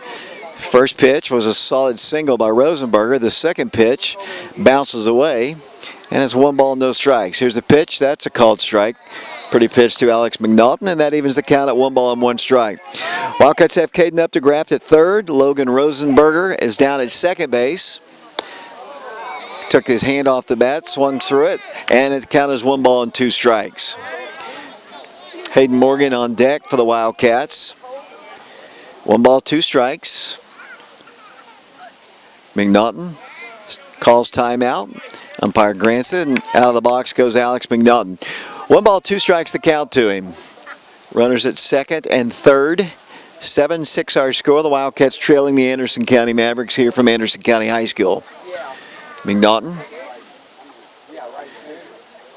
First pitch was a solid single by Rosenberger. The second pitch bounces away, and it's 1 ball, no strikes. Here's the pitch. That's a called strike. Pretty pitch to Alex McNaughton, and that evens the count at 1 ball and 1 strike. Wildcats have Caden Updegraft at third. Logan Rosenberger is down at second base. Took his hand off the bat, swung through it, and it counted as 1 ball and 2 strikes. Hayden Morgan on deck for the Wildcats. 1 ball, 2 strikes. McNaughton calls timeout. Umpire grants it, and out of the box goes Alex McNaughton. 1 ball, 2 strikes the count to him. Runners at second and third. 7-6 our score. The Wildcats trailing the Anderson County Mavericks here from Anderson County High School. McNaughton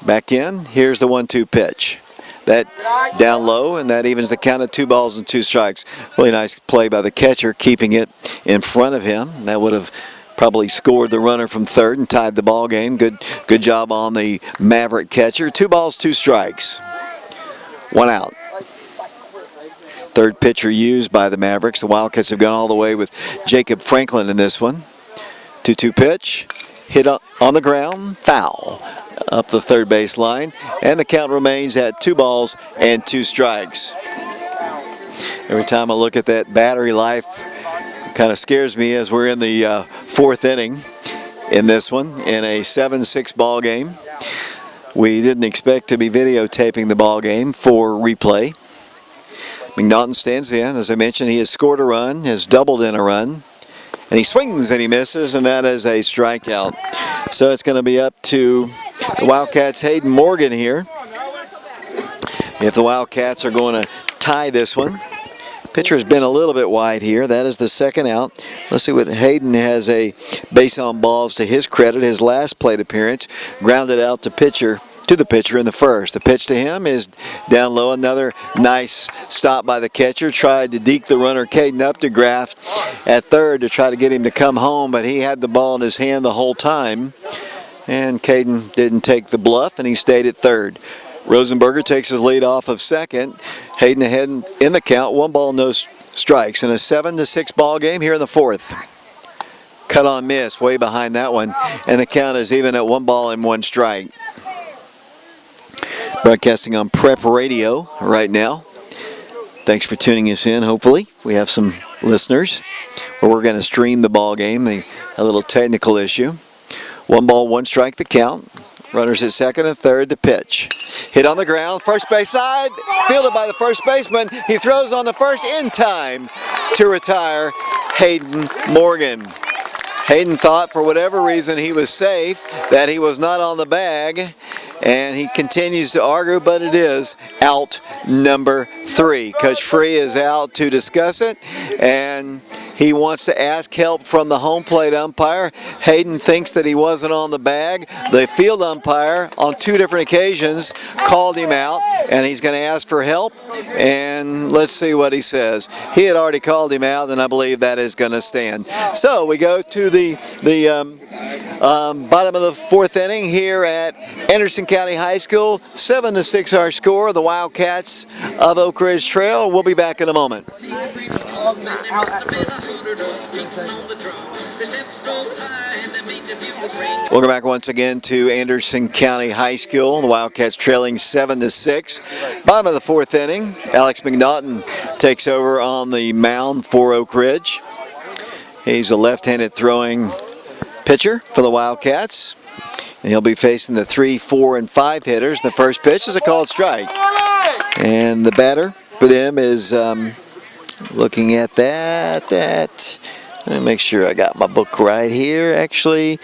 back in. Here's the 1-2 pitch. That down low, and that evens the count of 2 balls and 2 strikes. Really nice play by the catcher, keeping it in front of him. That would have probably scored the runner from third and tied the ball game. Good job on the Maverick catcher. 2 balls, 2 strikes. 1 out. Third pitcher used by the Mavericks. The Wildcats have gone all the way with Jacob Franklin in this one. 2-2 pitch. Hit on the ground. Foul. Up the third base line, and the count remains at 2 balls and 2 strikes. Every time I look at that battery life, it kind of scares me as we're in the 4th inning in this one in a 7-6 ball game. We didn't expect to be videotaping the ball game for replay. McNaughton stands in. As I mentioned, he has scored a run, has doubled in a run. And he swings and he misses, and that is a strikeout. So it's going to be up to the Wildcats' Hayden Morgan here. If the Wildcats are going to tie this one. Pitcher has been a little bit wide here. That is the 2nd out. Let's see what Hayden has a base on balls to his credit. His last plate appearance grounded out to the pitcher in the first. The pitch to him is down low. Another nice stop by the catcher. Tried to deke the runner, Caden Updegraft, at third to try to get him to come home, but he had the ball in his hand the whole time. And Caden didn't take the bluff, and he stayed at third. Rosenberger takes his lead off of second. Hayden ahead in the count. 1 ball, no strikes in a 7-6 ball game here in the 4th. Cut on miss, way behind that one, and the count is even at 1 ball and 1 strike. Broadcasting on Prep Radio right now. Thanks for tuning us in. Hopefully we have some listeners where we're going to stream the ball game. A little technical issue. 1 ball, 1 strike the count. Runners at second and third. The pitch. Hit on the ground. First base side. Fielded by the first baseman. He throws on the first in time to retire Hayden Morgan. Hayden thought for whatever reason he was safe, that he was not on the bag. And he continues to argue, but it is out number 3. Coach Free is out to discuss it, and he wants to ask help from the home plate umpire. Hayden thinks that he wasn't on the bag. The field umpire on 2 different occasions called him out, and he's going to ask for help, and let's see what he says. He had already called him out, and I believe that is going to stand. So we go to the bottom of the 4th inning here at Anderson County High School. 7-6 our score. The Wildcats of Oak Ridge Trail. We'll be back in a moment. Welcome back once again to Anderson County High School. The Wildcats trailing 7-6. Bottom of the 4th inning. Alex McNaughton takes over on the mound for Oak Ridge. He's a left-handed throwing pitcher for the Wildcats. And he'll be facing the 3, 4, and 5 hitters. The first pitch is a called strike. And the batter for them is looking at that. Let me make sure I got my book right here. Actually,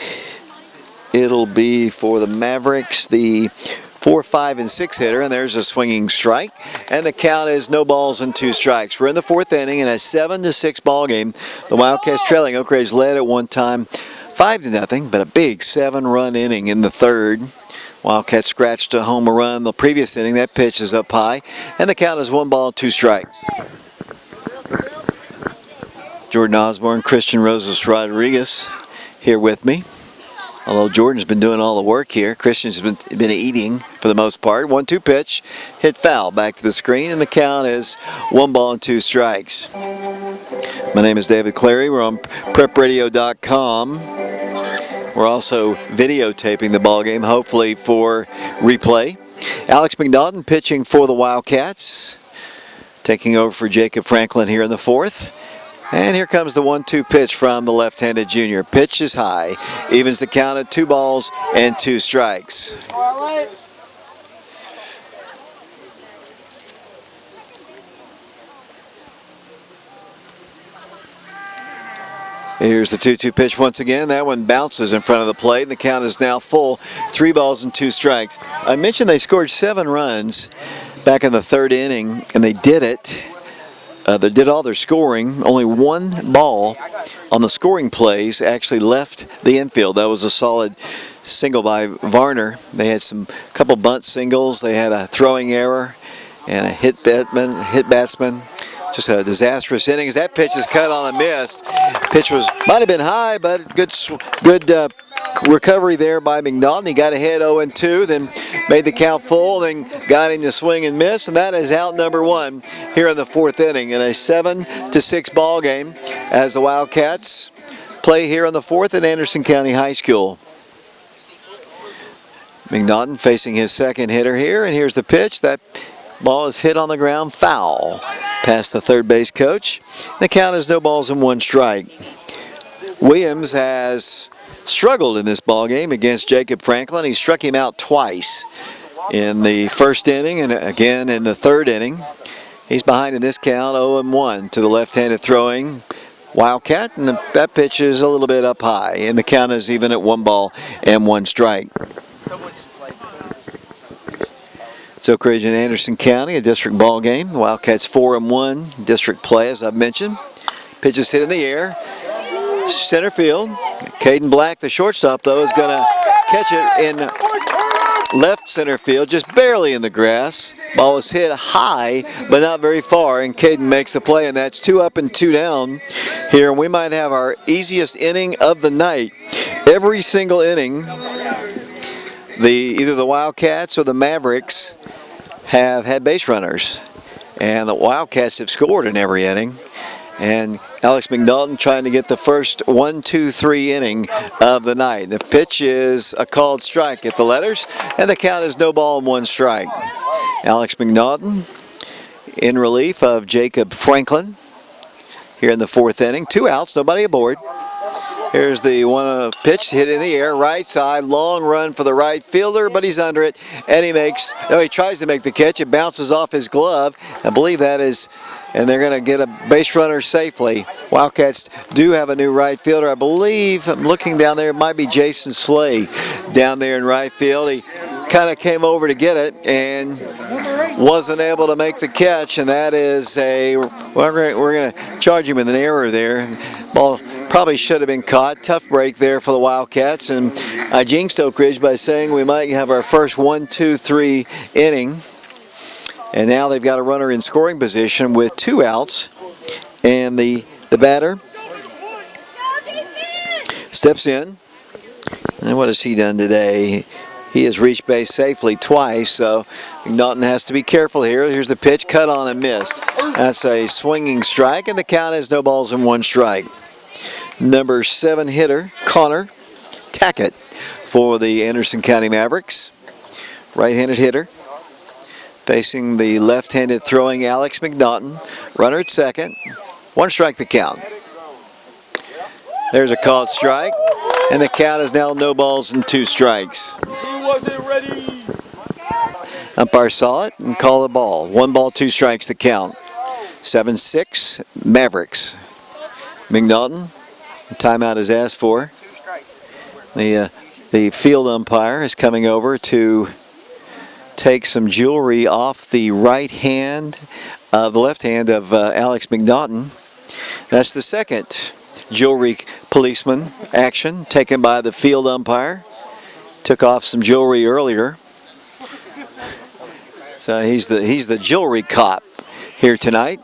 it'll be for the Mavericks, the 4, 5, and 6 hitter, and there's a swinging strike. And the count is no balls and 2 strikes. We're in the 4th inning in a 7-6 ball game. The Wildcats trailing. Oak Ridge led at one time 5-0, but a big 7-run inning in the 3rd. Wildcats scratched a home run the previous inning. That pitch is up high, and the count is 1 ball, 2 strikes. Jordan Osborne, Christian Rosas Rodriguez here with me. Although Jordan's been doing all the work here, Christian's been eating for the most part. 1-2 pitch, hit foul, back to the screen, and the count is 1 ball and 2 strikes. My name is David Clary. We're on prepradio.com. We're also videotaping the ball game, hopefully for replay. Alex McNaughton pitching for the Wildcats, taking over for Jacob Franklin here in the 4th. And here comes the 1-2 pitch from the left-handed junior. Pitch is high. Evens the count at 2 balls and 2 strikes. Here's the 2-2 pitch once again. That one bounces in front of the plate, and the count is now full. 3 balls and 2 strikes. I mentioned they scored 7 runs back in the 3rd inning, and they did it. They did all their scoring. Only 1 ball on the scoring plays actually left the infield. That was a solid single by Varner. They had couple bunt singles. They had a throwing error and a hit batsman. Just a disastrous inning. As that pitch is cut on a miss. Pitch might have been high, but good recovery there by McNaughton. He got ahead 0-2, then made the count full, then got him to swing and miss, and that is out number 1 here in the 4th inning in a 7-6 ball game as the Wildcats play here in the 4th at Anderson County High School. McNaughton facing his 2nd hitter here, and here's the pitch. That ball is hit on the ground, foul, past the 3rd base coach. The count is no balls and 1 strike. Williams has struggled in this ball game against Jacob Franklin. He struck him out twice in the 1st inning and again in the 3rd inning. He's behind in this count 0-1 to the left-handed throwing Wildcat, and that pitch is a little bit up high, and the count is even at 1 ball and 1 strike. It's Oak Ridge and Anderson County, a district ball game. The Wildcats 4-1 district play, as I've mentioned. Pitch is hit in the air. Center field. Caden Black, the shortstop, though, is going to catch it in left center field, just barely in the grass. Ball is hit high, but not very far, and Caden makes the play, and that's 2 up and 2 down here. And we might have our easiest inning of the night. Every single inning, either the Wildcats or the Mavericks have had base runners, and the Wildcats have scored in every inning. And Alex McNaughton trying to get the first 1-2-3 inning of the night. The pitch is a called strike at the letters, and the count is no ball and 1 strike. Alex McNaughton in relief of Jacob Franklin here in the 4th inning. 2 outs, nobody aboard. Here's the pitch hit in the air, right side, long run for the right fielder, but he's under it, and he tries to make the catch. It bounces off his glove. I believe that is, and they're going to get a base runner safely. Wildcats do have a new right fielder. I believe, I'm looking down there, it might be Jason Slay down there in right field. He kind of came over to get it and wasn't able to make the catch, and that is we're going to charge him with an error there. Ball probably should have been caught. Tough break there for the Wildcats, and I jinxed Oak Ridge by saying we might have our first 1-2-3 inning. And now they've got a runner in scoring position with 2 outs, and the batter steps in. And what has he done today? He has reached base safely twice, so McNaughton has to be careful here. Here's the pitch, cut on and missed. That's a swinging strike, and the count is no balls and 1 strike. Number 7 hitter, Connor Tackett for the Anderson County Mavericks. Right-handed hitter. Facing the left-handed throwing Alex McNaughton. Runner at second. 1 strike the count. There's a called strike, and the count is now no balls and 2 strikes. He wasn't ready. Umpire saw it and called the ball. 1 ball, 2 strikes the count. 7-6 Mavericks. McNaughton, timeout is asked for. The field umpire is coming over to take some jewelry off the right hand, the left hand of Alex McNaughton. That's the second jewelry policeman action taken by the field umpire. Took off some jewelry earlier. So he's the jewelry cop here tonight.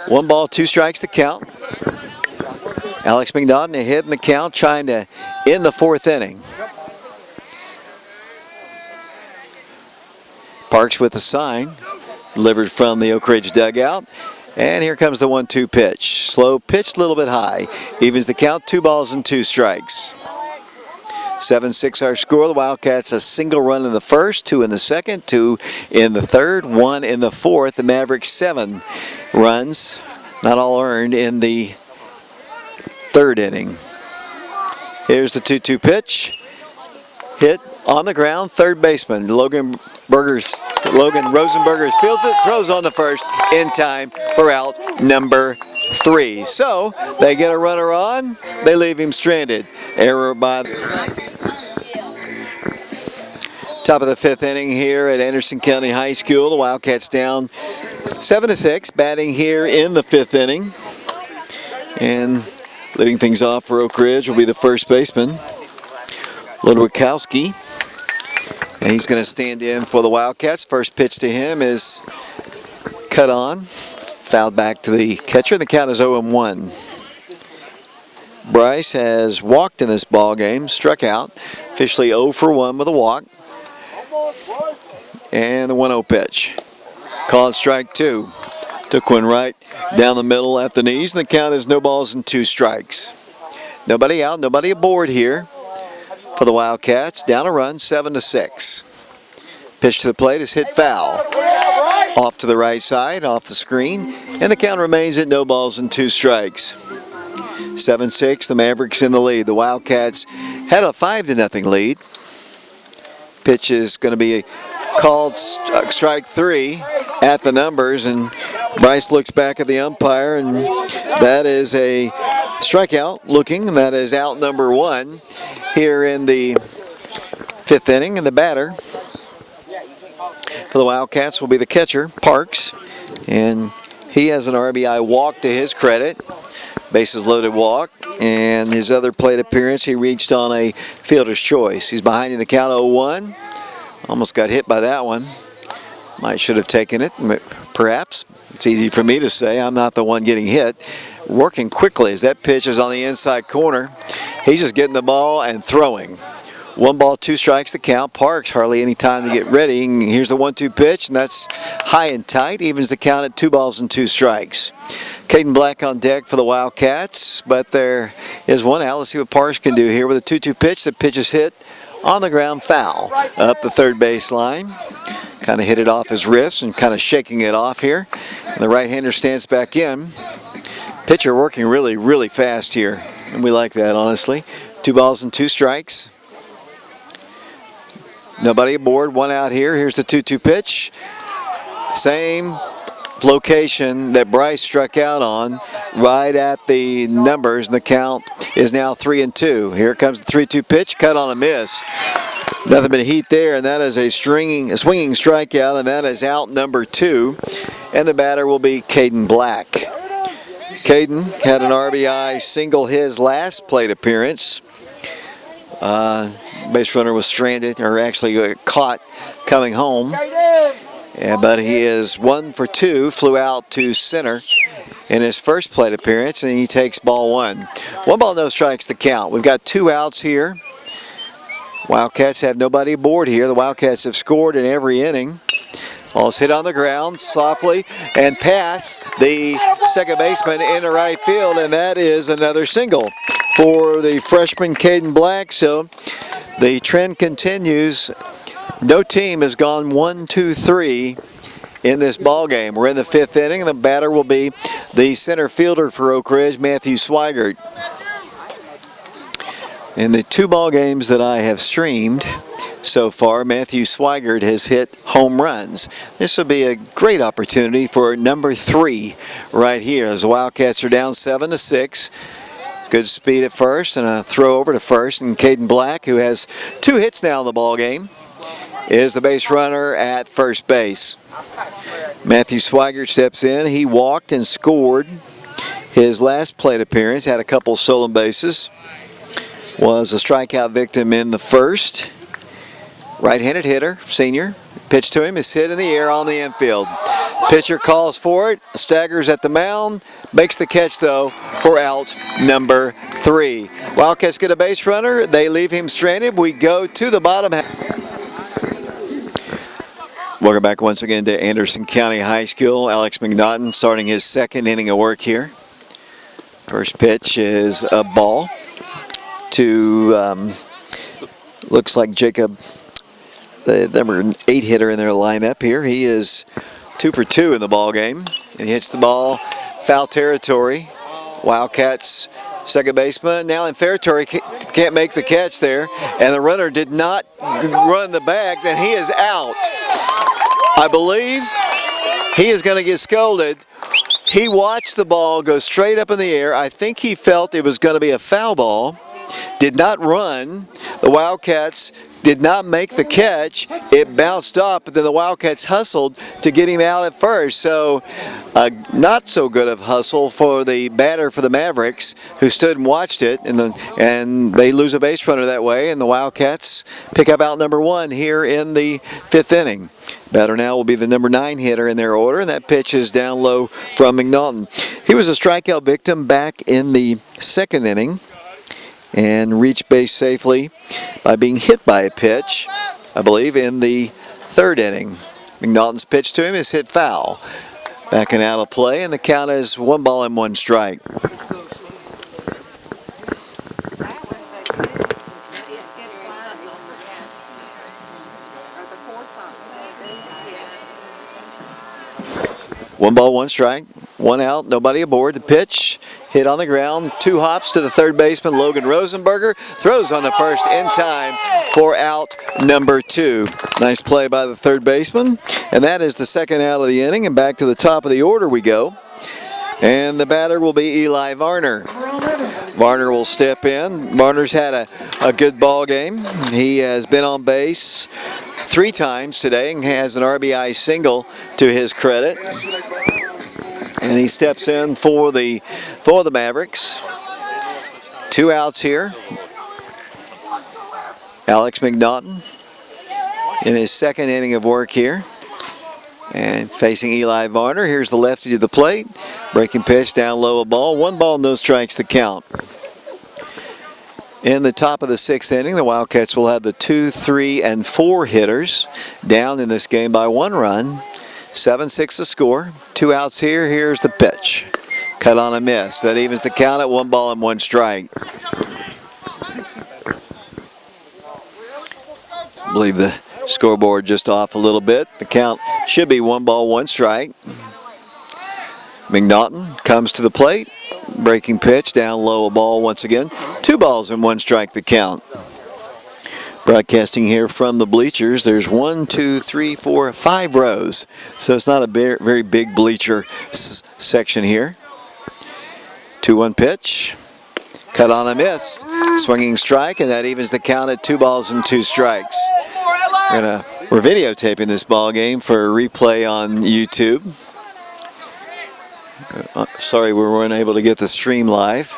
1 ball, 2 strikes the count. Alex McNaughton ahead in the count, trying to end the 4th inning. Parks with the sign, delivered from the Oak Ridge dugout. And here comes the 1-2 pitch. Slow pitch, a little bit high. Evens the count, 2 balls and 2 strikes. 7-6 our score. The Wildcats a single run in the first, 2 in the second, 2 in the third, 1 in the fourth. The Mavericks 7 runs, not all earned, in the 3rd inning. Here's the 2-2 pitch. Hit on the ground, 3rd baseman. Logan Rosenberger fields it, throws on the first in time for out number 3. So they get a runner on, they leave him stranded. Error by top of the 5th inning here at Anderson County High School. The Wildcats down 7-6, batting here in the 5th inning. And leading things off for Oak Ridge will be the first baseman, Ludwikowski. And he's going to stand in for the Wildcats. First pitch to him is cut on. Fouled back to the catcher. The count is 0-1. Bryce has walked in this ball game, struck out. Officially 0 for 1 with a walk. And the 1-0 pitch. Called strike 2. Took one right down the middle at the knees. And the count is no balls and 2 strikes. Nobody out, nobody aboard here for the Wildcats. Down a run, 7-6. Pitch to the plate is hit foul. Off to the right side, off the screen. And the count remains at no balls and 2 strikes. 7-6, the Mavericks in the lead. The Wildcats had a 5-0 lead. Pitch is going to be called strike 3 at the numbers, and Bryce looks back at the umpire, and that is a strikeout looking, and that is out number 1 here in the 5th inning. And the batter for the Wildcats will be the catcher, Parks, and he has an RBI walk to his credit. Bases loaded walk, and his other plate appearance, he reached on a fielder's choice. He's behind in the count 0-1. Almost got hit by that one. Should have taken it, perhaps. It's easy for me to say. I'm not the one getting hit. Working quickly as that pitch is on the inside corner. He's just getting the ball and throwing. 1 ball, 2 strikes the count. Parks hardly any time to get ready. And here's the 1-2 pitch, and that's high and tight. Evens the count at 2 balls and 2 strikes. Caden Black on deck for the Wildcats, but there is one out. Let's see what Parks can do here with a 2-2 pitch. The pitch is hit on the ground, foul up the 3rd base line. Kind of hit it off his wrist and kind of shaking it off here. And the right-hander stands back in. Pitcher working really, really fast here, and we like that, honestly. 2 balls and 2 strikes. Nobody aboard, 1 out here. Here's the 2-2 pitch. Same location that Bryce struck out on, right at the numbers, and the count is now 3-2. Here comes the 3-2 pitch, cut on a miss. Nothing but heat there, and that is a swinging strikeout, and that is out number 2. And the batter will be Caden Black. Caden had an RBI single his last plate appearance. Base runner was stranded, or actually caught coming home. But he is 1 for 2, flew out to center in his first plate appearance, and he takes ball 1. 1 ball, no strikes the count. We've got 2 outs here. Wildcats have nobody aboard here. The Wildcats have scored in every inning. Ball's hit on the ground softly and past the second baseman into right field, and that is another single for the freshman Caden Black. So the trend continues. No team has gone 1-2-3 in this ball game. We're in the 5th inning. The batter will be the center fielder for Oak Ridge, Matthew Swigert. In the 2 ball games that I have streamed, so far. Matthew Swigert has hit home runs. This will be a great opportunity for number 3 right here as the Wildcats are down 7-6. Good speed at first and a throw over to first, and Caden Black, who has 2 hits now in the ball game, is the base runner at first base. Matthew Swigert steps in. He walked and scored his last plate appearance, had a couple stolen bases, was a strikeout victim in the first. Right-handed hitter, senior. Pitch to him is hit in the air on the infield. Pitcher calls for it, staggers at the mound, makes the catch though for out number 3. Wildcats get a base runner, they leave him stranded. We go to the bottom half. Welcome back once again to Anderson County High School. Alex McNaughton starting his second inning of work here. First pitch is a ball to, looks like Jacob, the number 8 hitter in their lineup here. He is 2 for 2 in the ball game, and he hits the ball foul territory. Wildcats second baseman now in fair territory, can't make the catch there, and the runner did not run the bags, and he is out. I believe he is going to get scolded. He watched the ball go straight up in the air. I think he felt it was going to be a foul ball. Did not run. The Wildcats did not make the catch. It bounced off, but then the Wildcats hustled to get him out at first. So not so good of hustle for the batter for the Mavericks, who stood and watched it, and they lose a base runner that way, and the Wildcats pick up out number 1 here in the 5th inning. Batter now will be the number 9 hitter in their order, and that pitch is down low from McNaughton. He was a strikeout victim back in the 2nd inning and reached base safely by being hit by a pitch, I believe, in the 3rd inning. McNaughton's pitch to him is hit foul. Backing out of play, and the count is 1 ball and 1 strike. One ball, 1 strike, 1 out, nobody aboard. The pitch hit on the ground, 2 hops to the third baseman, Logan Rosenberger, throws on the first in time for out number 2. Nice play by the third baseman, and that is the 2nd out of the inning, and back to the top of the order we go. And the batter will be Eli Varner. Varner will step in. Varner's had a good ball game. He has been on base 3 times today and has an RBI single to his credit. And he steps in for the Mavericks. 2 outs here. Alex McNaughton in his 2nd inning of work here. And facing Eli Varner, here's the lefty to the plate. Breaking pitch, down low, a ball. 1 ball, no strikes to count. In the top of the 6th inning, the Wildcats will have the 2, 3, and 4 hitters down in this game by 1 run. 7-6 the score. 2 outs here. Here's the pitch. Cut on a miss. That evens the count at 1 ball and 1 strike. I believe the scoreboard just off a little bit. The count should be 1 ball, 1 strike. McNaughton comes to the plate. Breaking pitch, down low, a ball once again. 2 balls and 1 strike the count. Broadcasting here from the bleachers. There's 1, 2, 3, 4, 5 rows. So it's not a very big bleacher section here. 2-1 pitch. Cut on a miss. Swinging strike, and that evens the count at 2 balls and 2 strikes. We're videotaping this ball game for replay on YouTube. Sorry we weren't able to get the stream live.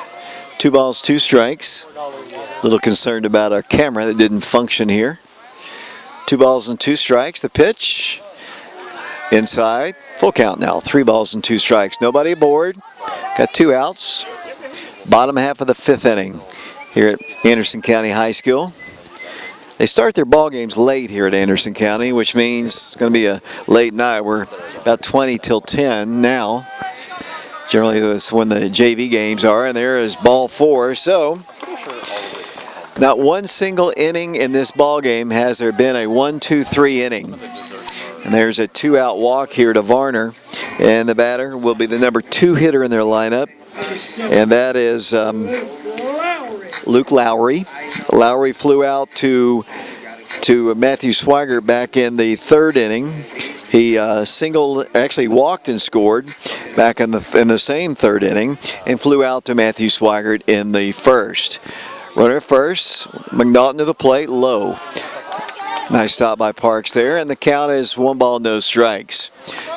2 balls, 2 strikes. A little concerned about our camera that didn't function here. 2 balls and 2 strikes. The pitch inside. Full count now. 3 balls and 2 strikes. Nobody aboard. Got 2 outs. Bottom half of the 5th inning here at Anderson County High School. They start their ball games late here at Anderson County, which means it's going to be a late night. We're about 20 till 10 now. Generally, that's when the JV games are, and there is ball 4. So, not one single inning in this ball game has there been a 1-2-3 inning. And there's a 2-out walk here to Varner, and the batter will be the number 2 hitter in their lineup, and that is Luke Lowry. Lowry flew out to to Matthew Swigert back in the third inning. He actually walked and scored back in the same third inning, and flew out to Matthew Swigert in the first. Runner at first, McNaughton to the plate, low. Nice stop by Parks there, and the count is 1 ball, no strikes.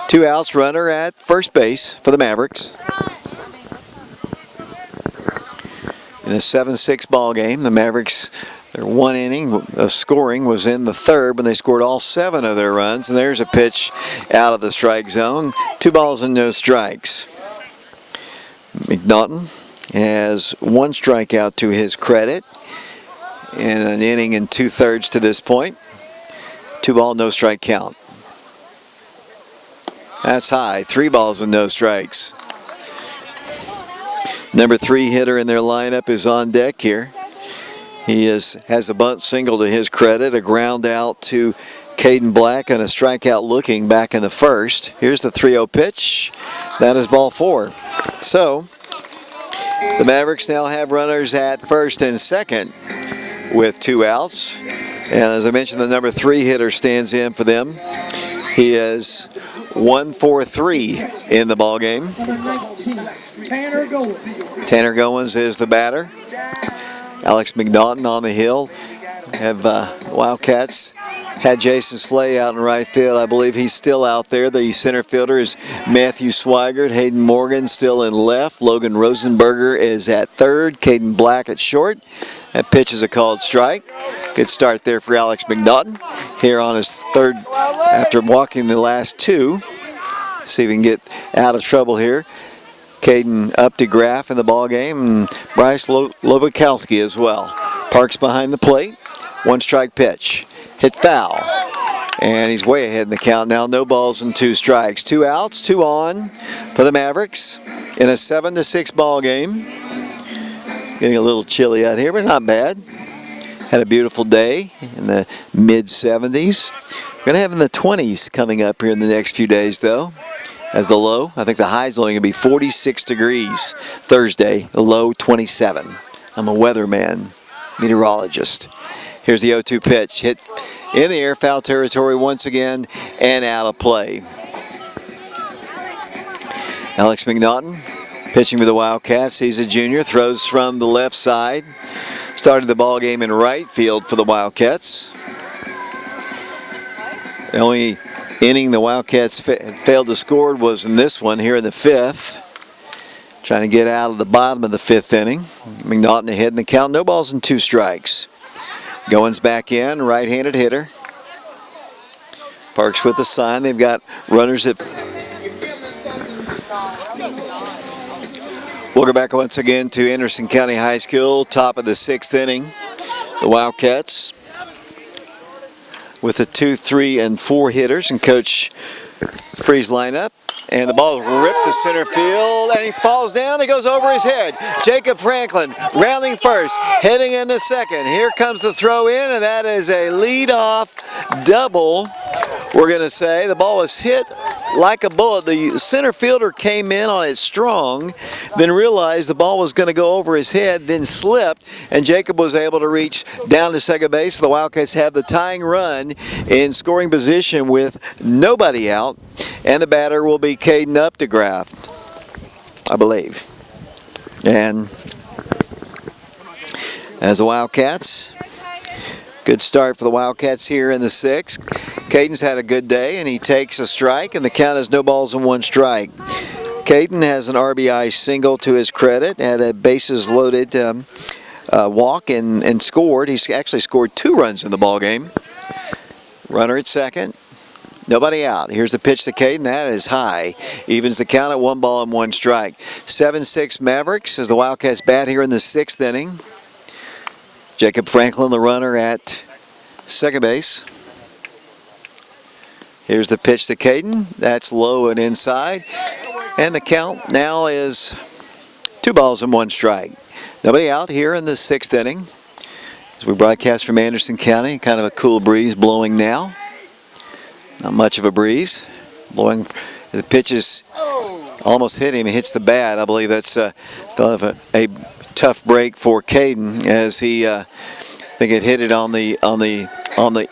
2 outs, runner at first base for the Mavericks. In a 7-6 ball game, the Mavericks, their 1 inning of scoring was in the third when they scored all 7 of their runs. And there's a pitch out of the strike zone. 2 balls and no strikes. McNaughton has 1 strikeout to his credit in an inning and 2/3 to this point. 2 ball, no strike count. That's high. 3 balls and no strikes. Number 3 hitter in their lineup is on deck here. He has a bunt single to his credit, a ground out to Caden Black, and a strikeout looking back in the first. Here's the 3-0 pitch. That is ball 4. So the Mavericks now have runners at first and second with 2 outs. And as I mentioned, the number 3 hitter stands in for them. He is 1-for-3 in the ball game. Tanner Goins is the batter. Alex McNaughton on the hill. Have Wildcats had Jason Slay out in right field. I believe he's still out there. The center fielder is Matthew Swigert. Hayden Morgan still in left. Logan Rosenberger is at third. Caden Black at short. That pitch is a called strike. Good start there for Alex McNaughton here on his third after walking the last 2. See if we can get out of trouble here. Caden Updegraff in the ball game, and Bryce Lobakowski as well. Parks behind the plate. 1 strike pitch. Hit foul. And he's way ahead in the count now. No balls and 2 strikes. 2 outs, 2 on for the Mavericks in a 7-6 ball game. Getting a little chilly out here, but not bad. Had a beautiful day in the mid-70s. We're going to have in the 20s coming up here in the next few days, though. As the low, I think the high is only going to be 46 degrees Thursday, the low 27. I'm a weatherman, meteorologist. Here's the 0-2 pitch. Hit in the air, foul territory once again, and out of play. Alex McNaughton pitching for the Wildcats. He's a junior, throws from the left side. Started the ball game in right field for the Wildcats. The only inning the Wildcats failed to score was in this one here in the 5th. Trying to get out of the bottom of the 5th inning. McNaughton ahead in the count. No balls and 2 strikes. Goins back in, right-handed hitter. Parks with the sign. They've got runners at... We'll go back once again to Anderson County High School, top of the 6th inning. The Wildcats with the 2, 3, and 4 hitters, and Coach Free's lineup. And the ball is ripped to center field, and he falls down. He goes over his head. Jacob Franklin rounding first, heading into second. Here comes the throw in, and that is a leadoff double, we're going to say. The ball was hit like a bullet. The center fielder came in on it strong, then realized the ball was going to go over his head, then slipped, and Jacob was able to reach down to second base. The Wildcats have the tying run in scoring position with nobody out, and the batter will be Caden Updegraff, I believe. And as the Wildcats, good start for the Wildcats here in the 6th. Caden's had a good day, and he takes a strike, and the count is no balls and 1 strike. Caden has an RBI single to his credit, had a bases loaded walk and scored. He's actually scored 2 runs in the ball game. Runner at second. Nobody out. Here's the pitch to Caden. That is high. Evens the count at 1 ball and 1 strike. 7-6 Mavericks as the Wildcats bat here in the 6th inning. Jacob Franklin, the runner at second base. Here's the pitch to Caden. That's low and inside. And the count now is 2 balls and 1 strike. Nobody out here in the 6th inning. As we broadcast from Anderson County, kind of a cool breeze blowing now. Not much of a breeze. Blowing, the pitch is almost hit him. He hits the bat. I believe that's a tough break for Caden as he think it hit it on the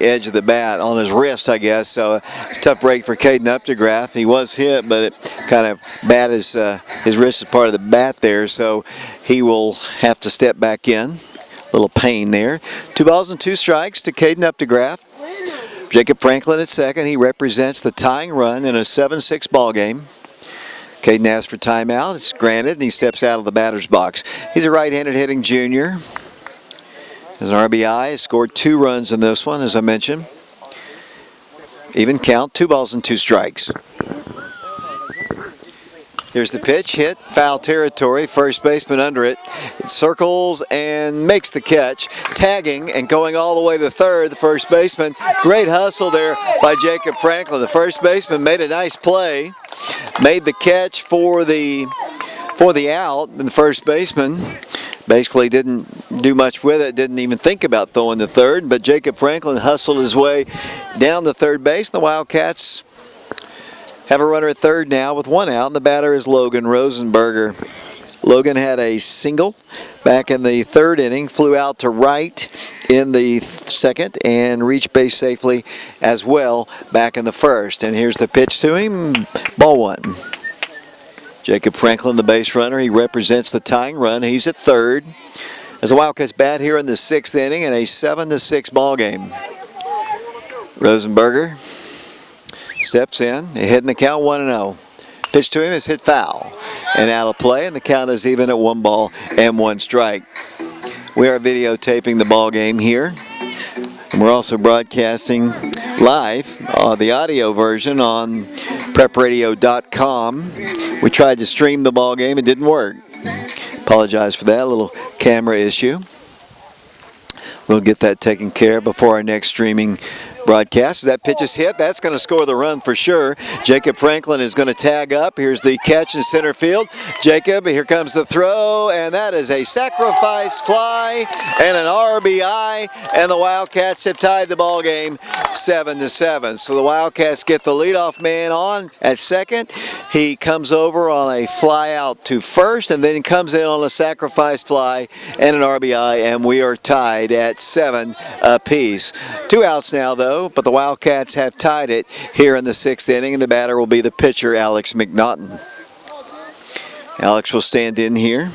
edge of the bat, on his wrist, I guess. So it's a tough break for Caden Updegraff. He was hit, but it kind of bat his wrist is part of the bat there, so he will have to step back in. A little pain there. 2 balls and 2 strikes to Caden Updegraff. Jacob Franklin at second. He represents the tying run in a 7-6 ball game. Caden asks for timeout. It's granted, and he steps out of the batter's box. He's a right-handed hitting junior. As an RBI, he scored 2 runs in this one, as I mentioned. Even count, 2 balls and 2 strikes. Here's the pitch, hit, foul territory, first baseman under it. It circles and makes the catch, tagging and going all the way to third, the first baseman. Great hustle there by Jacob Franklin. The first baseman made a nice play, made the catch for the out, and the first baseman basically didn't do much with it, didn't even think about throwing to third, but Jacob Franklin hustled his way down to third base. The Wildcats have a runner at third now with 1 out, and the batter is Logan Rosenberger. Logan had a single back in the 3rd inning, flew out to right in the 2nd, and reached base safely as well back in the 1st. And here's the pitch to him, ball 1. Jacob Franklin, the base runner, he represents the tying run. He's at third as the Wildcats bat here in the 6th inning in a 7-6 ball game. Rosenberger steps in, hitting the count 1-0. Pitch to him is hit foul and out of play, and the count is even at 1 ball and 1 strike. We are videotaping the ball game here. And we're also broadcasting live the audio version on prepradio.com. We tried to stream the ball game, it didn't work. Apologize for that, a little camera issue. We'll get that taken care of before our next streaming broadcast. That pitch is hit. That's going to score the run for sure. Jacob Franklin is going to tag up. Here's the catch in center field. Jacob, here comes the throw, and that is a sacrifice fly and an RBI, and the Wildcats have tied the ball game 7-7. So the Wildcats get the leadoff man on at second. He comes over on a fly out to first, and then he comes in on a sacrifice fly and an RBI, and we are tied at 7 apiece. 2 outs now, though, but the Wildcats have tied it here in the 6th inning, and the batter will be the pitcher, Alex McNaughton. Alex will stand in here.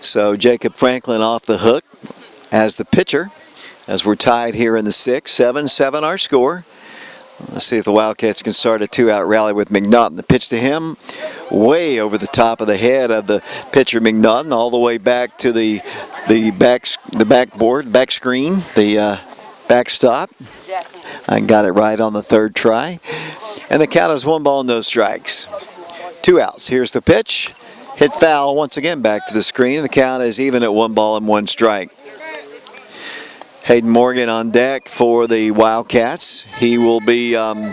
So Jacob Franklin off the hook as the pitcher, as we're tied here in the 6th. 7-7 our score. Let's see if the Wildcats can start a 2-out rally with McNaughton. The pitch to him, way over the top of the head of the pitcher McNaughton, all the way back to the backboard, back screen, the backstop. I got it right on the 3rd try. And the count is 1 ball, no strikes. 2 outs. Here's the pitch. Hit foul once again back to the screen. The count is even at 1 ball and 1 strike. Hayden Morgan on deck for the Wildcats. He will be on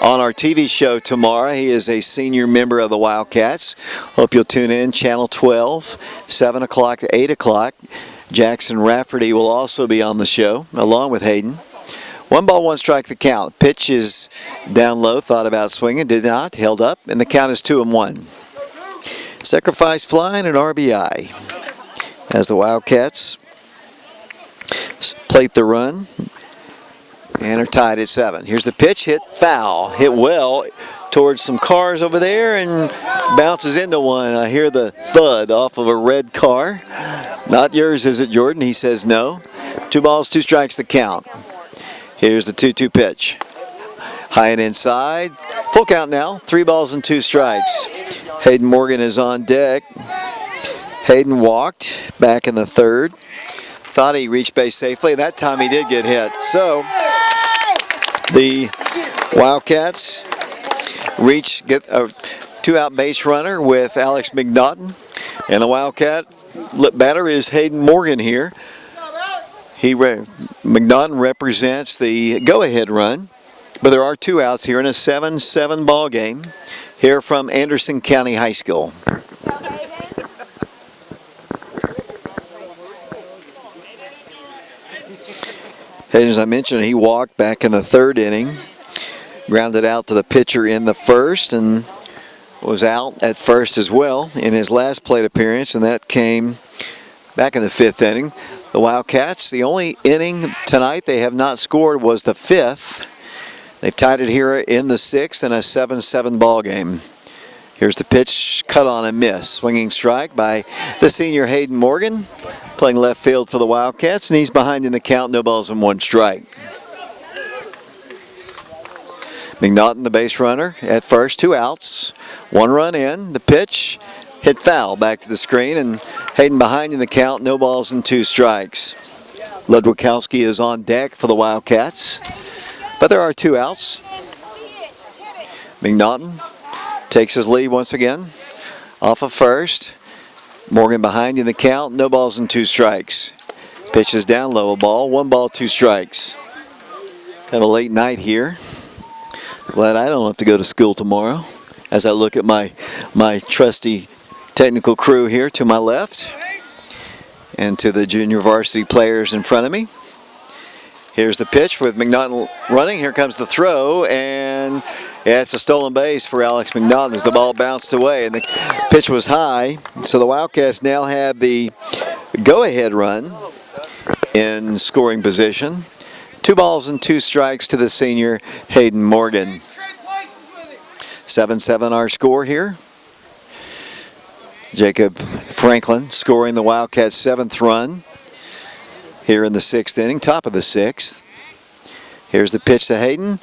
our TV show tomorrow. He is a senior member of the Wildcats. Hope you'll tune in. Channel 12, 7 o'clock to 8 o'clock. Jackson Rafferty will also be on the show, along with Hayden. 1 ball, 1 strike the count. Pitch is down low, thought about swinging, did not, held up, and the count is 2-1. Sacrifice fly and an RBI as the Wildcats plate the run and are tied at 7. Here's the pitch, hit foul, hit well towards some cars over there and bounces into one. I hear the thud off of a red car. Not yours, is it, Jordan? He says no. 2 balls, 2 strikes the count. Here's the 2-2 pitch. High and inside. Full count now. 3 balls and 2 strikes. Hayden Morgan is on deck. Hayden walked back in the 3rd. Thought he reached base safely. That time he did get hit. So the Wildcats get a 2-out base runner with Alex McNaughton. And the Wildcat batter is Hayden Morgan here. McNaughton represents the go-ahead run, but there are 2 outs here in a 7-7 ball game here from Anderson County High School. As I mentioned, he walked back in the 3rd inning, grounded out to the pitcher in the 1st, and was out at 1st as well in his last plate appearance, and that came back in the 5th inning. The Wildcats, the only inning tonight they have not scored was the 5th. They've tied it here in the 6th in a 7-7 ball game. Here's the pitch, cut on and miss. Swinging strike by the senior Hayden Morgan, playing left field for the Wildcats, and he's behind in the count, no balls and 1 strike. McNaughton, the base runner, at first, 2 outs, 1 run in. The pitch hit foul back to the screen, and Hayden behind in the count, no balls and 2 strikes. Ludwikowski is on deck for the Wildcats, but there are 2 outs. McNaughton takes his lead once again off of first. Morgan behind in the count, no balls and 2 strikes. Pitches down low, a ball, 1 ball, 2 strikes. Kind of a late night here. Glad I don't have to go to school tomorrow as I look at my trusty technical crew here to my left and to the junior varsity players in front of me. Here's the pitch with McNaughton running. Here comes the throw, and yeah, it's a stolen base for Alex McNaughton as the ball bounced away, and the pitch was high. So the Wildcats now have the go-ahead run in scoring position. 2 balls and 2 strikes to the senior Hayden Morgan. 7-7 our score here. Jacob Franklin scoring the Wildcats' 7th run here in the 6th inning, top of the 6th. Here's the pitch to Hayden.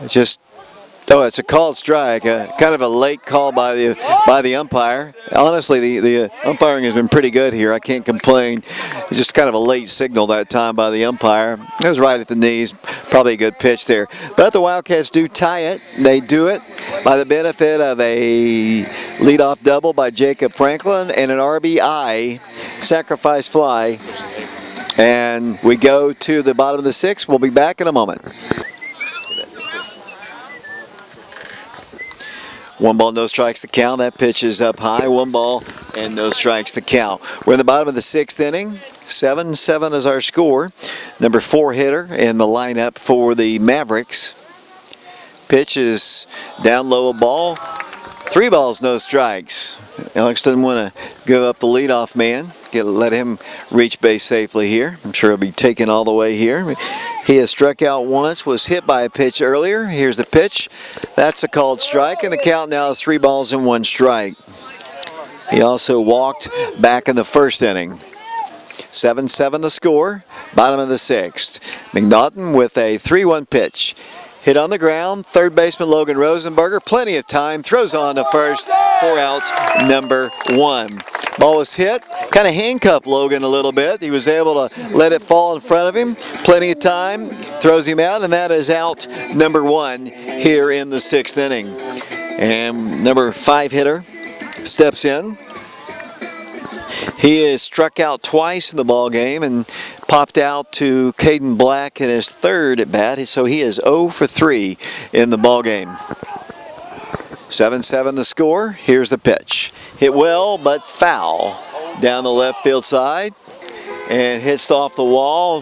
It's a called strike, kind of a late call by the umpire. Honestly, the umpiring has been pretty good here. I can't complain. It's just kind of a late signal that time by the umpire. It was right at the knees. Probably a good pitch there. But the Wildcats do tie it. They do it by the benefit of a leadoff double by Jacob Franklin and an RBI sacrifice fly. And we go to the bottom of the 6th. We'll be back in a moment. 1 ball, no strikes, the count. That pitch is up high. 1 ball and no strikes, the count. We're in the bottom of the 6th inning. 7-7 is our score. Number 4 hitter in the lineup for the Mavericks. Pitch is down low, a ball. 3 balls, no strikes. Alex doesn't want to give up the leadoff man. Let him reach base safely here. I'm sure he'll be taken all the way here. He has struck out once, was hit by a pitch earlier. Here's the pitch. That's a called strike, and the count now is 3 balls and 1 strike. He also walked back in the 1st inning. 7-7 the score, bottom of the 6th. McNaughton with a 3-1 pitch. Hit on the ground, 3rd baseman Logan Rosenberger, plenty of time, throws on to first for out number 1. Ball was hit, kind of handcuffed Logan a little bit. He was able to let it fall in front of him. Plenty of time, throws him out, and that is out number 1 here in the 6th inning. And number 5 hitter steps in. He is struck out twice in the ball game and popped out to Caden Black in his 3rd at bat, so he is 0 for 3 in the ball game. 7-7 the score. Here's the pitch. Hit well, but foul down the left field side and hits off the wall.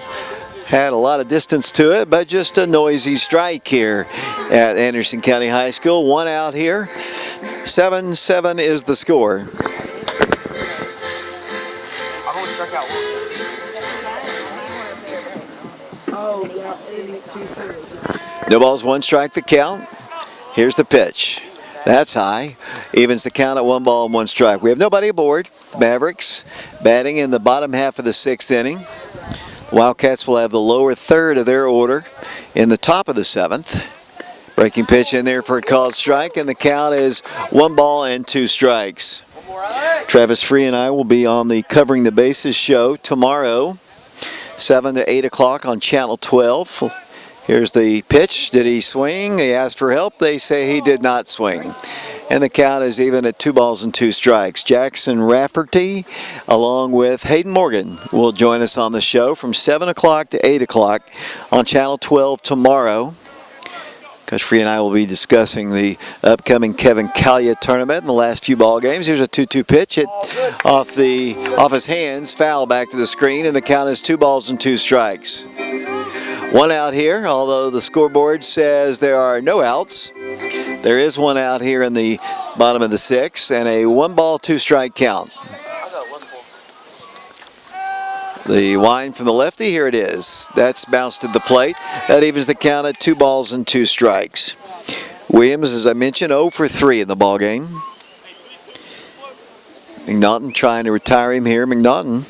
Had a lot of distance to it, but just a noisy strike here at Anderson County High School. 1 out here. 7-7 is the score. No balls, 1 strike, the count. Here's the pitch. That's high. Evens the count at 1 ball and 1 strike. We have nobody aboard. Mavericks batting in the bottom half of the 6th inning. The Wildcats will have the lower 3rd of their order in the top of the 7th. Breaking pitch in there for a called strike, and the count is 1 ball and 2 strikes. Travis Free and I will be on the Covering the Bases show tomorrow, 7 to 8 o'clock on Channel 12. Here's the pitch. Did he swing? He asked for help. They say he did not swing. And the count is even at 2 balls and 2 strikes. Jackson Rafferty, along with Hayden Morgan, will join us on the show from 7 o'clock to 8 o'clock on Channel 12 tomorrow. Coach Free and I will be discussing the upcoming Kevin Callia tournament in the last few ball games. Here's a 2-2 pitch hit off his hands, foul back to the screen, and the count is 2 balls and 2 strikes. 1 out here, although the scoreboard says there are no outs. There is 1 out here in the bottom of the 6th, and a 1 ball, 2 strike count. The wind from the lefty, here it is. That's bounced to the plate. That evens the count at 2 balls and 2 strikes. Williams, as I mentioned, 0 for 3 in the ball game. McNaughton trying to retire him here. McNaughton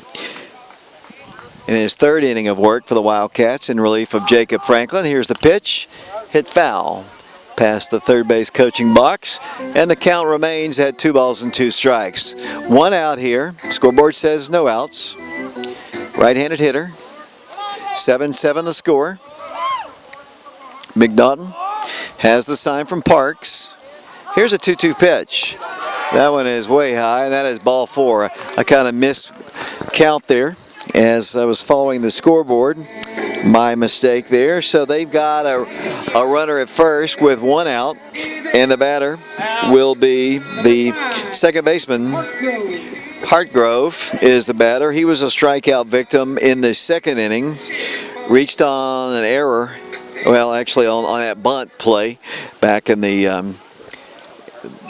in his 3rd inning of work for the Wildcats in relief of Jacob Franklin. Here's the pitch. Hit foul. Past the 3rd base coaching box. And the count remains at 2 balls and 2 strikes. 1 out here. Scoreboard says no outs. Right-handed hitter. 7-7 the score. McNaughton has the sign from Parks. Here's a 2-2 pitch. That one is way high, and that is ball 4. I kind of missed count there as I was following the scoreboard. My mistake there. So they've got a runner at first with 1 out, and the batter will be the second baseman. Hartgrove is the batter. He was a strikeout victim in the 2nd inning. Reached on an error. Well, actually on that bunt play back in the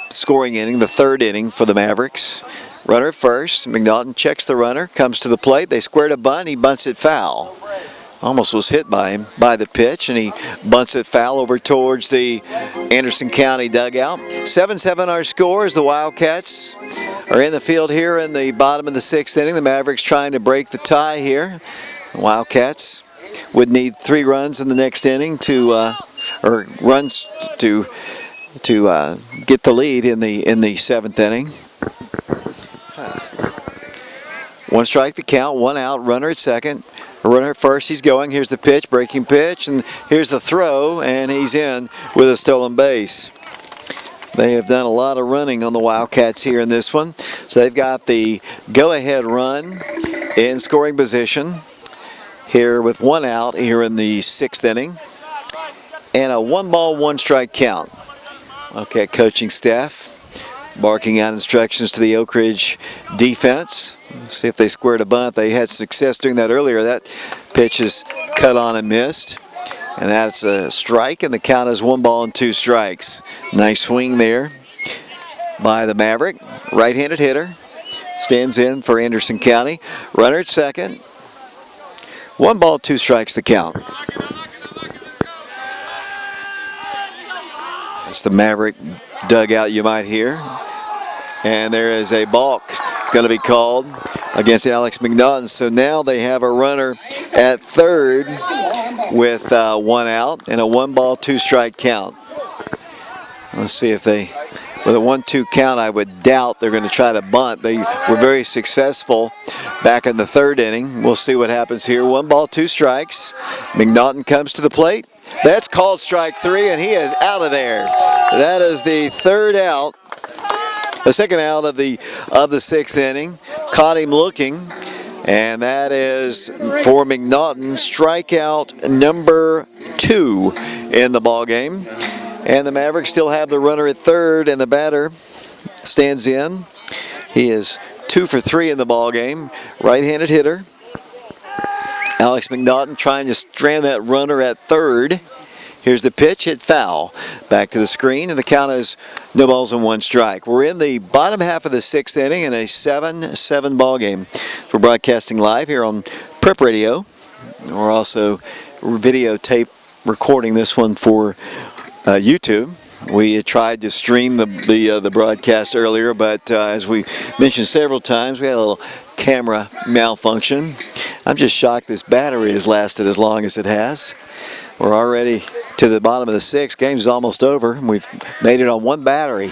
scoring inning, the 3rd inning for the Mavericks. Runner at first. McNaughton checks the runner, comes to the plate. They squared a bunt. He bunts it foul. Almost was hit by him by the pitch, and he bunts it foul over towards the Anderson County dugout. 7-7 our score as the Wildcats are in the field here in the bottom of the 6th inning. The Mavericks trying to break the tie here. The Wildcats would need 3 runs in the next inning to, or runs to get the lead in the 7th inning. 1 strike the count, 1 out, runner at second. Runner at first, he's going. Here's the pitch, breaking pitch, and here's the throw, and he's in with a stolen base. They have done a lot of running on the Wildcats here in this one. So they've got the go-ahead run in scoring position here with 1 out here in the 6th inning. And a 1 ball, 1 strike count. Okay, coaching staff barking out instructions to the Oak Ridge defense. Let's see if they squared a bunt. They had success doing that earlier. That pitch is cut on and missed. And that's a strike, and the count is 1 ball and 2 strikes. Nice swing there by the Maverick. Right-handed hitter. Stands in for Anderson County. Runner at second. 1 ball, 2 strikes the count. That's the Maverick dugout you might hear. And there is a balk. It's going to be called against Alex McNaughton. So now they have a runner at 3rd with 1 out and a 1 ball, 2 strike count. Let's see if they, with a 1-2 count, I would doubt they're going to try to bunt. They were very successful back in the 3rd inning. We'll see what happens here. 1 ball, 2 strikes. McNaughton comes to the plate. That's called strike 3, and he is out of there. That is the 3rd out. The 2nd out of the 6th inning. Caught him looking, and that is for McNaughton, strikeout number 2 in the ball game. And the Mavericks still have the runner at 3rd, and the batter stands in. He is 2 for 3 in the ball game. Right-handed hitter. Alex McNaughton trying to strand that runner at 3rd. Here's the pitch, hit foul. Back to the screen, and the count is no balls and 1 strike. We're in the bottom half of the 6th inning in a 7-7 ball game. We're broadcasting live here on Prep Radio. We're also videotape recording this one for YouTube. We tried to stream the broadcast earlier, but as we mentioned several times, we had a little camera malfunction. I'm just shocked this battery has lasted as long as it has. We're already to the bottom of the 6th. Game's almost over. We've made it on 1 battery.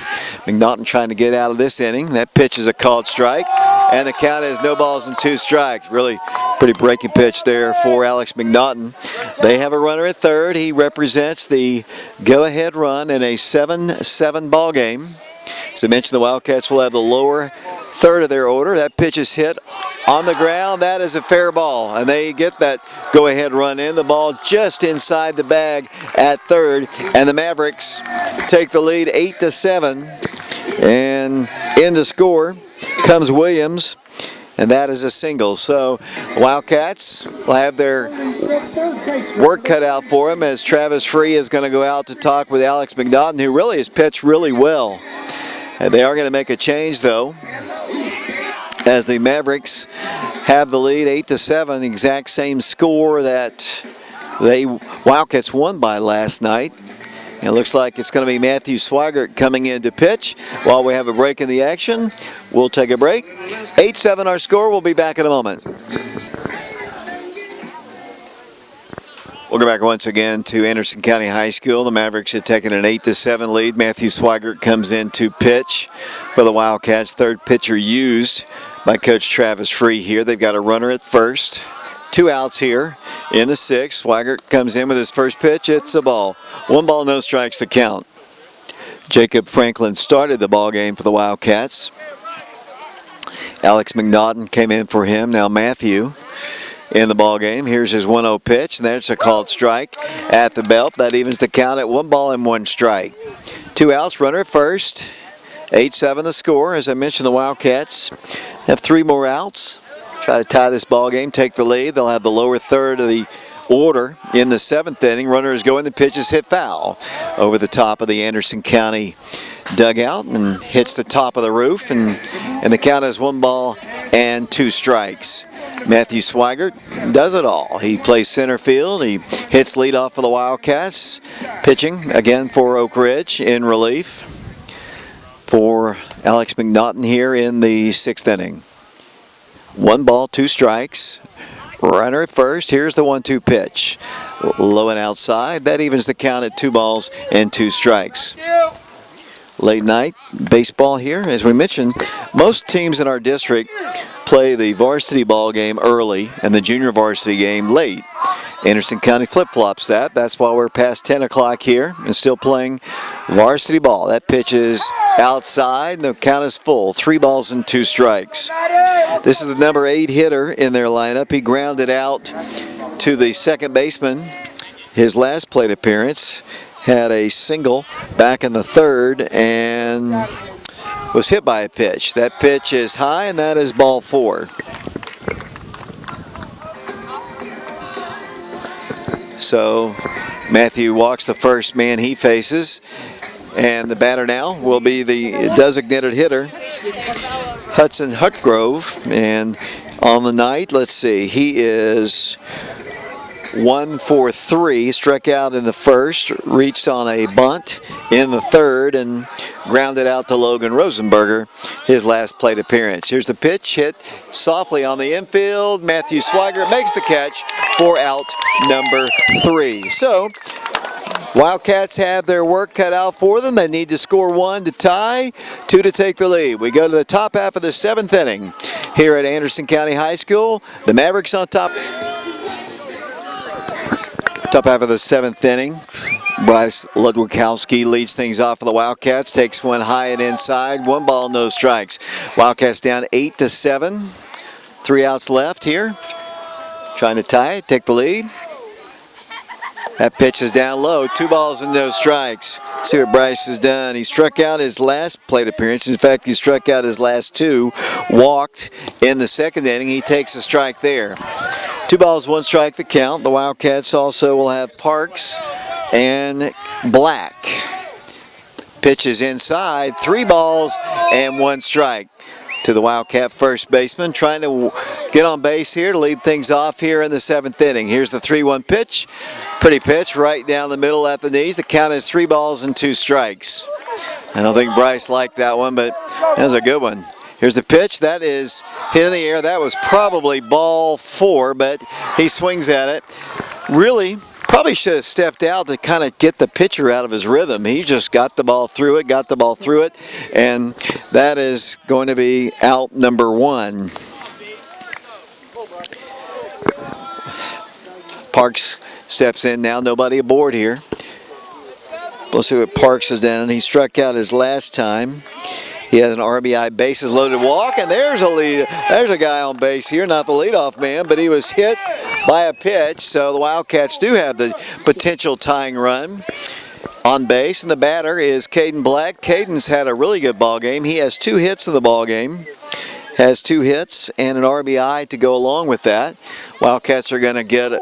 McNaughton trying to get out of this inning. That pitch is a called strike, and the count is no balls and 2 strikes. Really pretty breaking pitch there for Alex McNaughton. They have a runner at 3rd. He represents the go-ahead run in a 7-7 ball game. As I mentioned, the Wildcats will have the lower 3rd of their order. That pitch is hit on the ground. That is a fair ball, and they get that go-ahead run in. The ball just inside the bag at 3rd, and the Mavericks take the lead 8-7. And in the score comes Williams, and that is a single. So Wildcats will have their work cut out for them as Travis Free is going to go out to talk with Alex McNaughton, who really has pitched really well. And they are going to make a change, though, as the Mavericks have the lead 8-7, the exact same score that Wildcats won by last night. It looks like it's going to be Matthew Swigert coming in to pitch while we have a break in the action. We'll take a break. 8-7 our score. We'll be back in a moment. We'll go back once again to Anderson County High School. The Mavericks had taken an 8-7 lead. Matthew Swigert comes in to pitch for the Wildcats. Third pitcher used by Coach Travis Free here. They've got a runner at first. 2 outs here in the 6th. Swigert comes in with his first pitch. It's a ball. 1 ball, no strikes to count. Jacob Franklin started the ball game for the Wildcats. Alex McNaughton came in for him. Now Matthew in the ball game. Here's his 1-0 pitch, and there's a called strike at the belt. That evens the count at 1 ball and 1 strike. 2 outs, runner at first. 8-7 the score. As I mentioned, the Wildcats have 3 more outs. Try to tie this ball game, take the lead. They'll have the lower third of the order in the 7th inning. Runners go in, the pitch is hit foul over the top of the Anderson County dugout and hits the top of the roof, and the count is 1 ball and 2 strikes. Matthew Swigert does it all. He plays center field. He hits leadoff for the Wildcats. Pitching again for Oak Ridge in relief for Alex McNaughton here in the 6th inning. 1 ball, 2 strikes. Runner at first. Here's the 1-2 pitch. Low and outside. That evens the count at 2 balls and 2 strikes. Late night baseball here. As we mentioned, most teams in our district play the varsity ball game early and the junior varsity game late. Anderson County flip-flops that. That's why we're past 10 o'clock here and still playing varsity ball. That pitch is outside and the count is full. 3 balls and 2 strikes. This is the number 8 hitter in their lineup. He grounded out to the second baseman. His last plate appearance had a single back in the 3rd and was hit by a pitch. That pitch is high, and that is ball 4. So Matthew walks the first man he faces, and the batter now will be the designated hitter, Hudson Hutgrove. And on the night, let's see, he is 1 for 3, struck out in the 1st, reached on a bunt in the 3rd, and grounded out to Logan Rosenberger, his last plate appearance. Here's the pitch, hit softly on the infield. Matthew Swigert makes the catch for out number 3. So Wildcats have their work cut out for them. They need to score 1 to tie, 2 to take the lead. We go to the top half of the 7th inning here at Anderson County High School. The Mavericks on top. Top half of the 7th inning. Bryce Ludwikowski leads things off for the Wildcats. Takes one high and inside. 1 ball, no strikes. Wildcats down 8-7. 3 outs left here. Trying to tie it, take the lead. That pitch is down low. 2 balls and no strikes. See what Bryce has done. He struck out his last plate appearance. In fact, he struck out his last 2. Walked in the 2nd inning. He takes a strike there. 2 balls, 1 strike the count. The Wildcats also will have Parks and Black. Pitch is inside. 3 balls and 1 strike to the Wildcat first baseman, trying to get on base here to lead things off here in the 7th inning. Here's the 3-1 pitch. Pretty pitch right down the middle at the knees. The count is 3 balls and 2 strikes. I don't think Bryce liked that one, but that was a good one. Here's the pitch. That is hit in the air. That was probably ball 4, but he swings at it. Really, probably should have stepped out to kind of get the pitcher out of his rhythm. He just got the ball through it, and that is going to be out number 1. Parks steps in now. Nobody aboard here. We'll see what Parks has done. He struck out his last time. He has an RBI bases loaded walk, and there's a lead. There's a guy on base here, not the leadoff man, but he was hit by a pitch. So the Wildcats do have the potential tying run on base, and the batter is Caden Black. Caden's had a really good ball game. He has 2 hits in the ball game. Has 2 hits and an RBI to go along with that. Wildcats are going to get a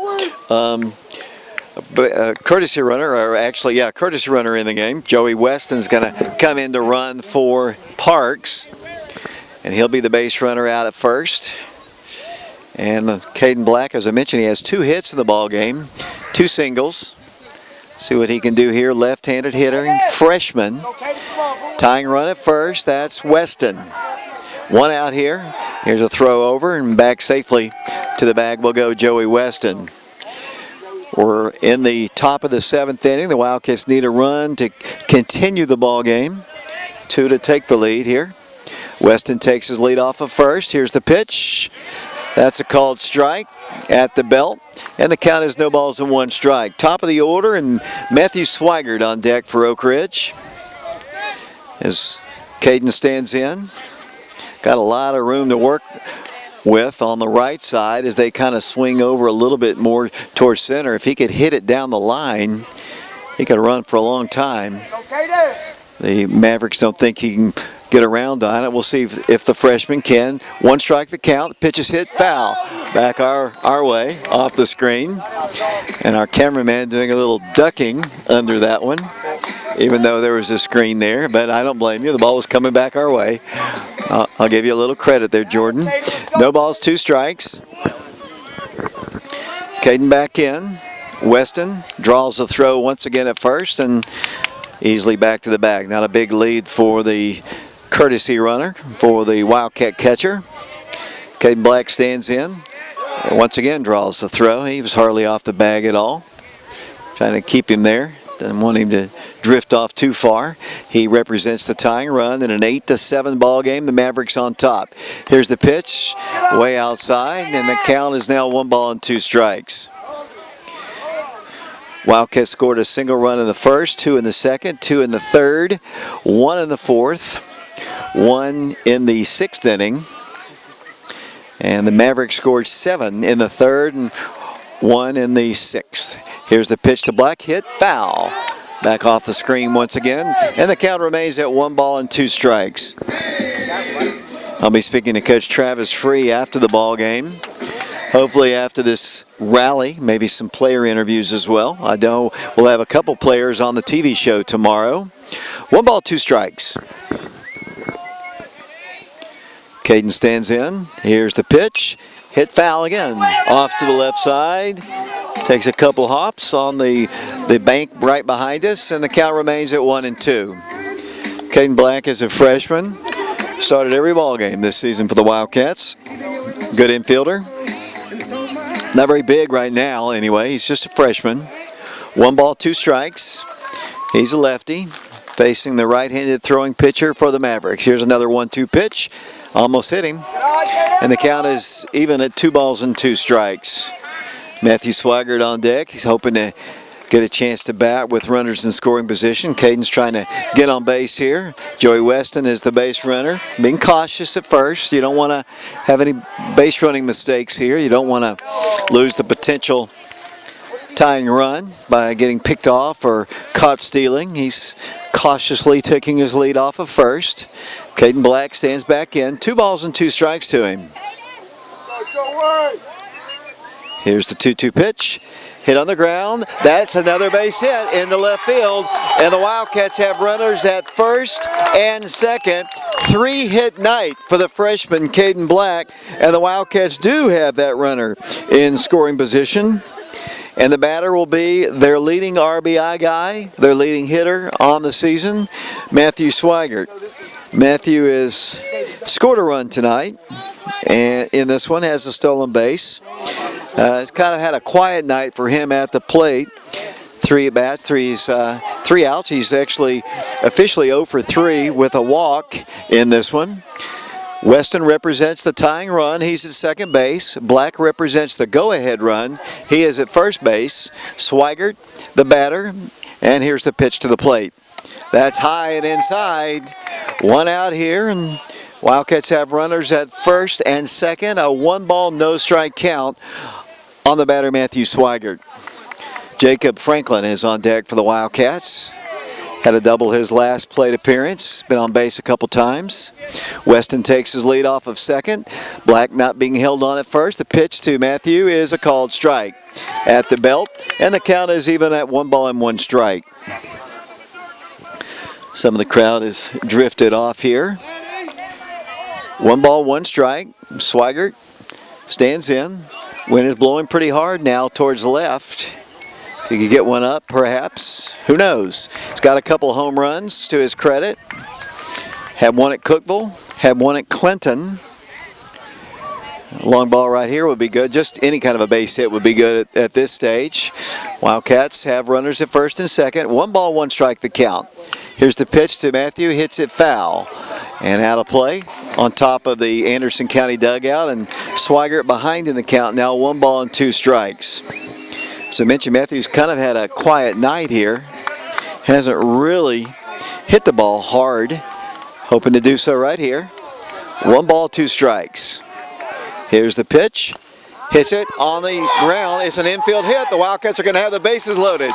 courtesy runner, courtesy runner in the game. Joey Weston's going to come in to run for Parks, and he'll be the base runner out at first. And Caden Black, as I mentioned, he has 2 hits in the ball game, 2 singles. See what he can do here. Left-handed hitter, freshman. Tying run at first, that's Weston. 1 out here. Here's a throw over and back safely to the bag will go Joey Weston. We're in the top of the 7th inning. The Wildcats need a run to continue the ball game. 2 to take the lead here. Weston takes his lead off of first. Here's the pitch. That's a called strike at the belt. And the count is no balls and 1 strike. Top of the order, and Matthew Swigert on deck for Oak Ridge. As Caden stands in. Got a lot of room to work with on the right side as they kind of swing over a little bit more towards center. If he could hit it down the line, he could run for a long time. The Mavericks don't think he can get around on it. We'll see if the freshman can. 1 strike the count. The pitch is hit foul. Back our way off the screen. And our cameraman doing a little ducking under that one, even though there was a screen there. But I don't blame you. The ball was coming back our way. I'll give you a little credit there, Jordan. No balls, 2 strikes. Caden back in. Weston draws the throw once again at first and easily back to the bag. Not a big lead for the courtesy runner for the Wildcat catcher. Caden Black stands in. And once again draws the throw. He was hardly off the bag at all. Trying to keep him there. Didn't want him to drift off too far. He represents the tying run in an 8-7 ball game. The Mavericks on top. Here's the pitch, way outside, and the count is now 1 ball and 2 strikes. Wildcats scored a single run in the first, 2 in the second, 2 in the third, 1 in the fourth, 1 in the 6th inning. And the Mavericks scored 7 in the third and 1 in the 6th. Here's the pitch to Black, hit foul. Back off the screen once again, and the count remains at 1 ball and 2 strikes. I'll be speaking to Coach Travis Free after the ball game. Hopefully after this rally, maybe some player interviews as well. I know we'll have a couple players on the TV show tomorrow. 1 ball, 2 strikes. Caden stands in. Here's the pitch. Hit foul again. Off to the left side. Takes a couple hops on the bank right behind us, and the count remains at 1 and 2. Caden Black is a freshman. Started every ball game this season for the Wildcats. Good infielder. Not very big right now anyway. He's just a freshman. 1 ball, 2 strikes. He's a lefty facing the right-handed throwing pitcher for the Mavericks. Here's another 1-2 pitch. Almost hit him. And the count is even at 2 balls and 2 strikes. Matthew Swigert on deck. He's hoping to get a chance to bat with runners in scoring position. Caden's trying to get on base here. Joey Weston is the base runner. Being cautious at first. You don't want to have any base running mistakes here. You don't want to lose the potential tying run by getting picked off or caught stealing. He's cautiously taking his lead off of first. Caden Black stands back in. 2 balls and 2 strikes to him. Here's the 2-2 pitch. Hit on the ground. That's another base hit in the left field. And the Wildcats have runners at first and second. 3-hit night for the freshman Caden Black. And the Wildcats do have that runner in scoring position. And the batter will be their leading RBI guy, their leading hitter on the season, Matthew Swigert. Matthew has scored a run tonight, and in this one has a stolen base. It's kind of had a quiet night for him at the plate. 3 at-bats, 3 outs. He's actually officially 0 for 3 with a walk in this one. Weston represents the tying run. He's at second base. Black represents the go-ahead run. He is at first base. Swigert, the batter. And here's the pitch to the plate. That's high and inside. 1 out here, and Wildcats have runners at first and second. A 1 ball, no strike count on the batter, Matthew Swigert. Jacob Franklin is on deck for the Wildcats. Had a double his last plate appearance. Been on base a couple times. Weston takes his lead off of second. Black not being held on at first. The pitch to Matthew is a called strike at the belt. And the count is even at 1 ball and 1 strike. Some of the crowd has drifted off here. 1 ball, 1 strike. Swigert stands in. Wind is blowing pretty hard now towards the left. He could get one up, perhaps. Who knows? He's got a couple home runs to his credit. Had one at Cookville, had one at Clinton. Long ball right here would be good. Just any kind of a base hit would be good at this stage. Wildcats have runners at first and second. 1 ball, 1 strike the count. Here's the pitch to Matthew. Hits it foul. And out of play on top of the Anderson County dugout. And Swigert behind in the count now. 1 ball and 2 strikes. So I mentioned Matthew's kind of had a quiet night here. Hasn't really hit the ball hard. Hoping to do so right here. 1 ball, 2 strikes. Here's the pitch. Hits it on the ground. It's an infield hit. The Wildcats are going to have the bases loaded.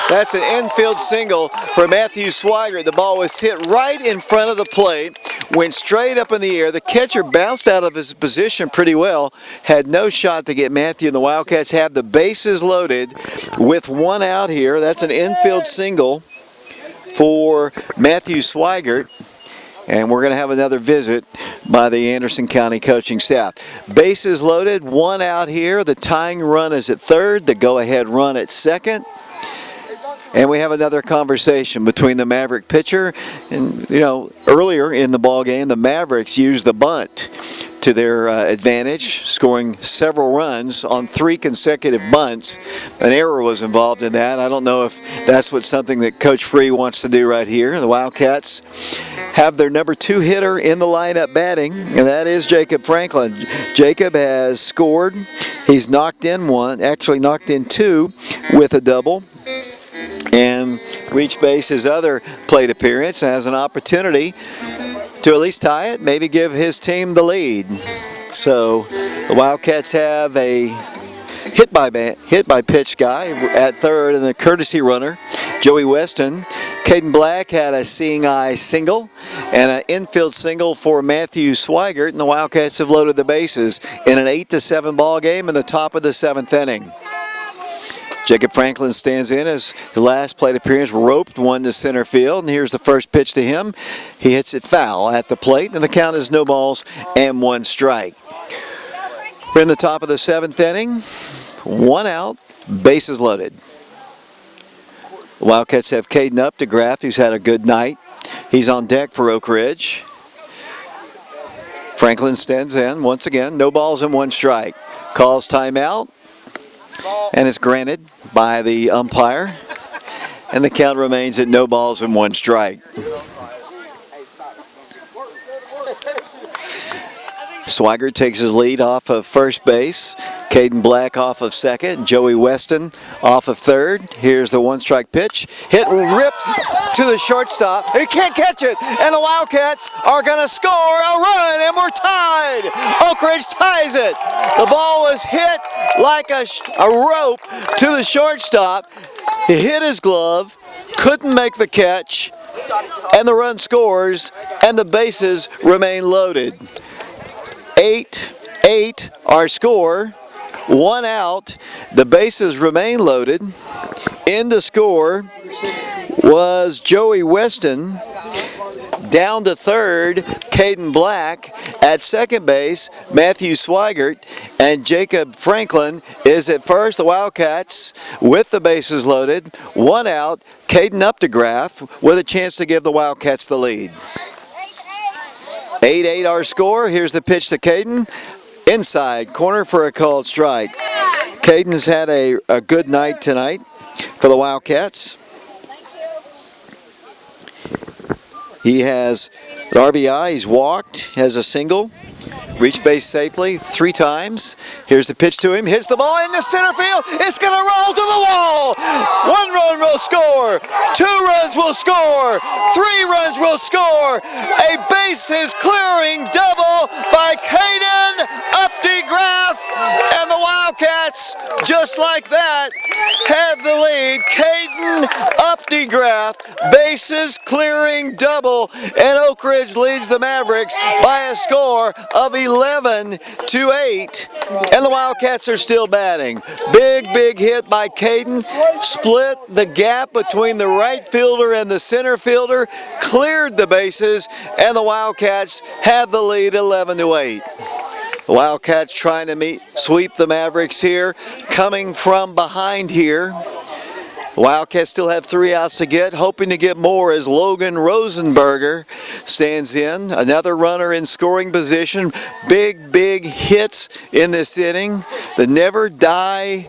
That's an infield single for Matthew Swigert. The ball was hit right in front of the plate. Went straight up in the air. The catcher bounced out of his position pretty well. Had no shot to get Matthew, and the Wildcats have the bases loaded with 1 out here. That's an infield single for Matthew Swigert. And we're going to have another visit by the Anderson County coaching staff. Bases loaded, 1 out here. The tying run is at third. The go-ahead run at second. And we have another conversation between the Maverick pitcher and, earlier in the ball game, the Mavericks used the bunt to their advantage, scoring several runs on 3 consecutive bunts. An error was involved in that. I don't know if that's something that Coach Free wants to do right here. The Wildcats have their number 2 hitter in the lineup batting, and that is Jacob Franklin. Jacob has scored. He's knocked in 1, actually knocked in 2 with a double, and reached base his other plate appearance, and has an opportunity to at least tie it, maybe give his team the lead. So the Wildcats have a hit by pitch guy at third, and the courtesy runner, Joey Weston. Caden Black had a seeing eye single and an infield single for Matthew Swigert, and the Wildcats have loaded the bases in an 8-7 ball game in the top of the 7th inning. Jacob Franklin stands in as his last plate appearance, roped one to center field, and here's the first pitch to him. He hits it foul at the plate, and the count is no balls and 1 strike. We're in the top of the 7th inning, 1 out, bases loaded. The Wildcats have Caden Updegraff, who's had a good night. He's on deck for Oak Ridge. Franklin stands in once again, no balls and 1 strike. Calls timeout, and it's granted by the umpire, and the count remains at no balls and 1 strike. Swigert takes his lead off of first base. Caden Black off of second. Joey Weston off of third. Here's the 1-strike pitch. Hit ripped to the shortstop. He can't catch it, and the Wildcats are going to score a run, and we're tied. Oak Ridge ties it. The ball was hit like a rope to the shortstop. He hit his glove, couldn't make the catch, and the run scores, and the bases remain loaded. 8-8 our score, 1 out, the bases remain loaded. In the score was Joey Weston. Down to third, Caden Black. At second base, Matthew Swigert, and Jacob Franklin is at first. The Wildcats with the bases loaded, 1 out, Caden Updegraff with a chance to give the Wildcats the lead. 8-8 our score. Here's the pitch to Caden. Inside corner for a called strike. Caden has had a good night tonight for the Wildcats. He has an RBI. He's walked, has a single, reached base safely 3 times. Here's the pitch to him. Hits the ball in the center field. It's going to roll to the wall. 1 run will score. 2 runs will score. 3 runs will score. A bases clearing double by Caden Updegraff. And the Wildcats, just like that, have the lead. Caden Updegraff, bases clearing double. And Oak Ridge leads the Mavericks by a score of 11-8. And the Wildcats are still batting. Big hit by Caden. Split the gap between the right fielder and the center fielder. Cleared the bases. And the Wildcats have the lead 11-8. The Wildcats trying to sweep the Mavericks here. Coming from behind here. The Wildcats still have 3 outs to get, hoping to get more as Logan Rosenberger stands in. Another runner in scoring position. Big hits in this inning. The Never Die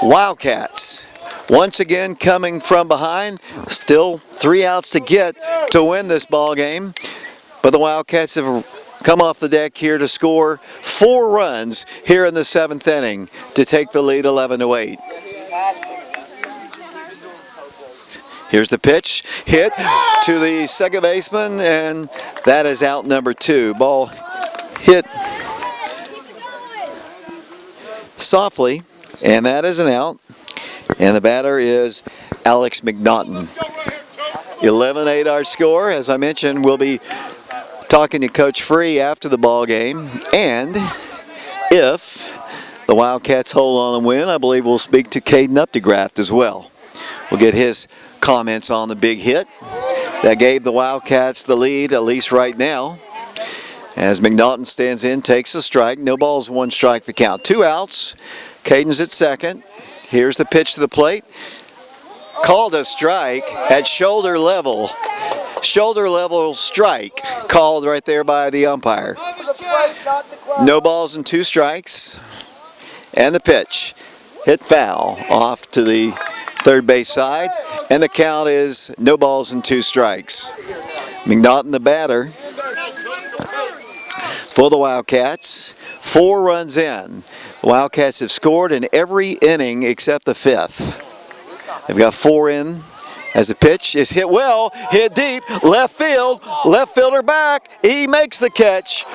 Wildcats. Once again coming from behind. Still 3 outs to get to win this ball game. But the Wildcats have come off the deck here to score 4 runs here in the 7th inning to take the lead 11-8. Here's the pitch, hit to the second baseman, and that is out number 2. Ball hit softly, and that is an out. And the batter is Alex McNaughton. 11-8 our score. As I mentioned, we'll be talking to Coach Free after the ball game, and if the Wildcats hold on and win, I believe we'll speak to Caden Updegraft as well. We'll get his comments on the big hit that gave the Wildcats the lead, at least right now. As McNaughton stands in, takes a strike. No balls, 1 strike the count. 2 outs. Caden's at second. Here's the pitch to the plate. Called a strike at shoulder level. Shoulder level strike called right there by the umpire. No balls and 2 strikes. And the pitch hit foul off to the third base side, and the count is no balls and 2 strikes. McNaughton, the batter for the Wildcats. 4 runs in. The Wildcats have scored in every inning except the 5th. They've got 4 in. As the pitch is hit well, hit deep, left field, left fielder back. He makes the catch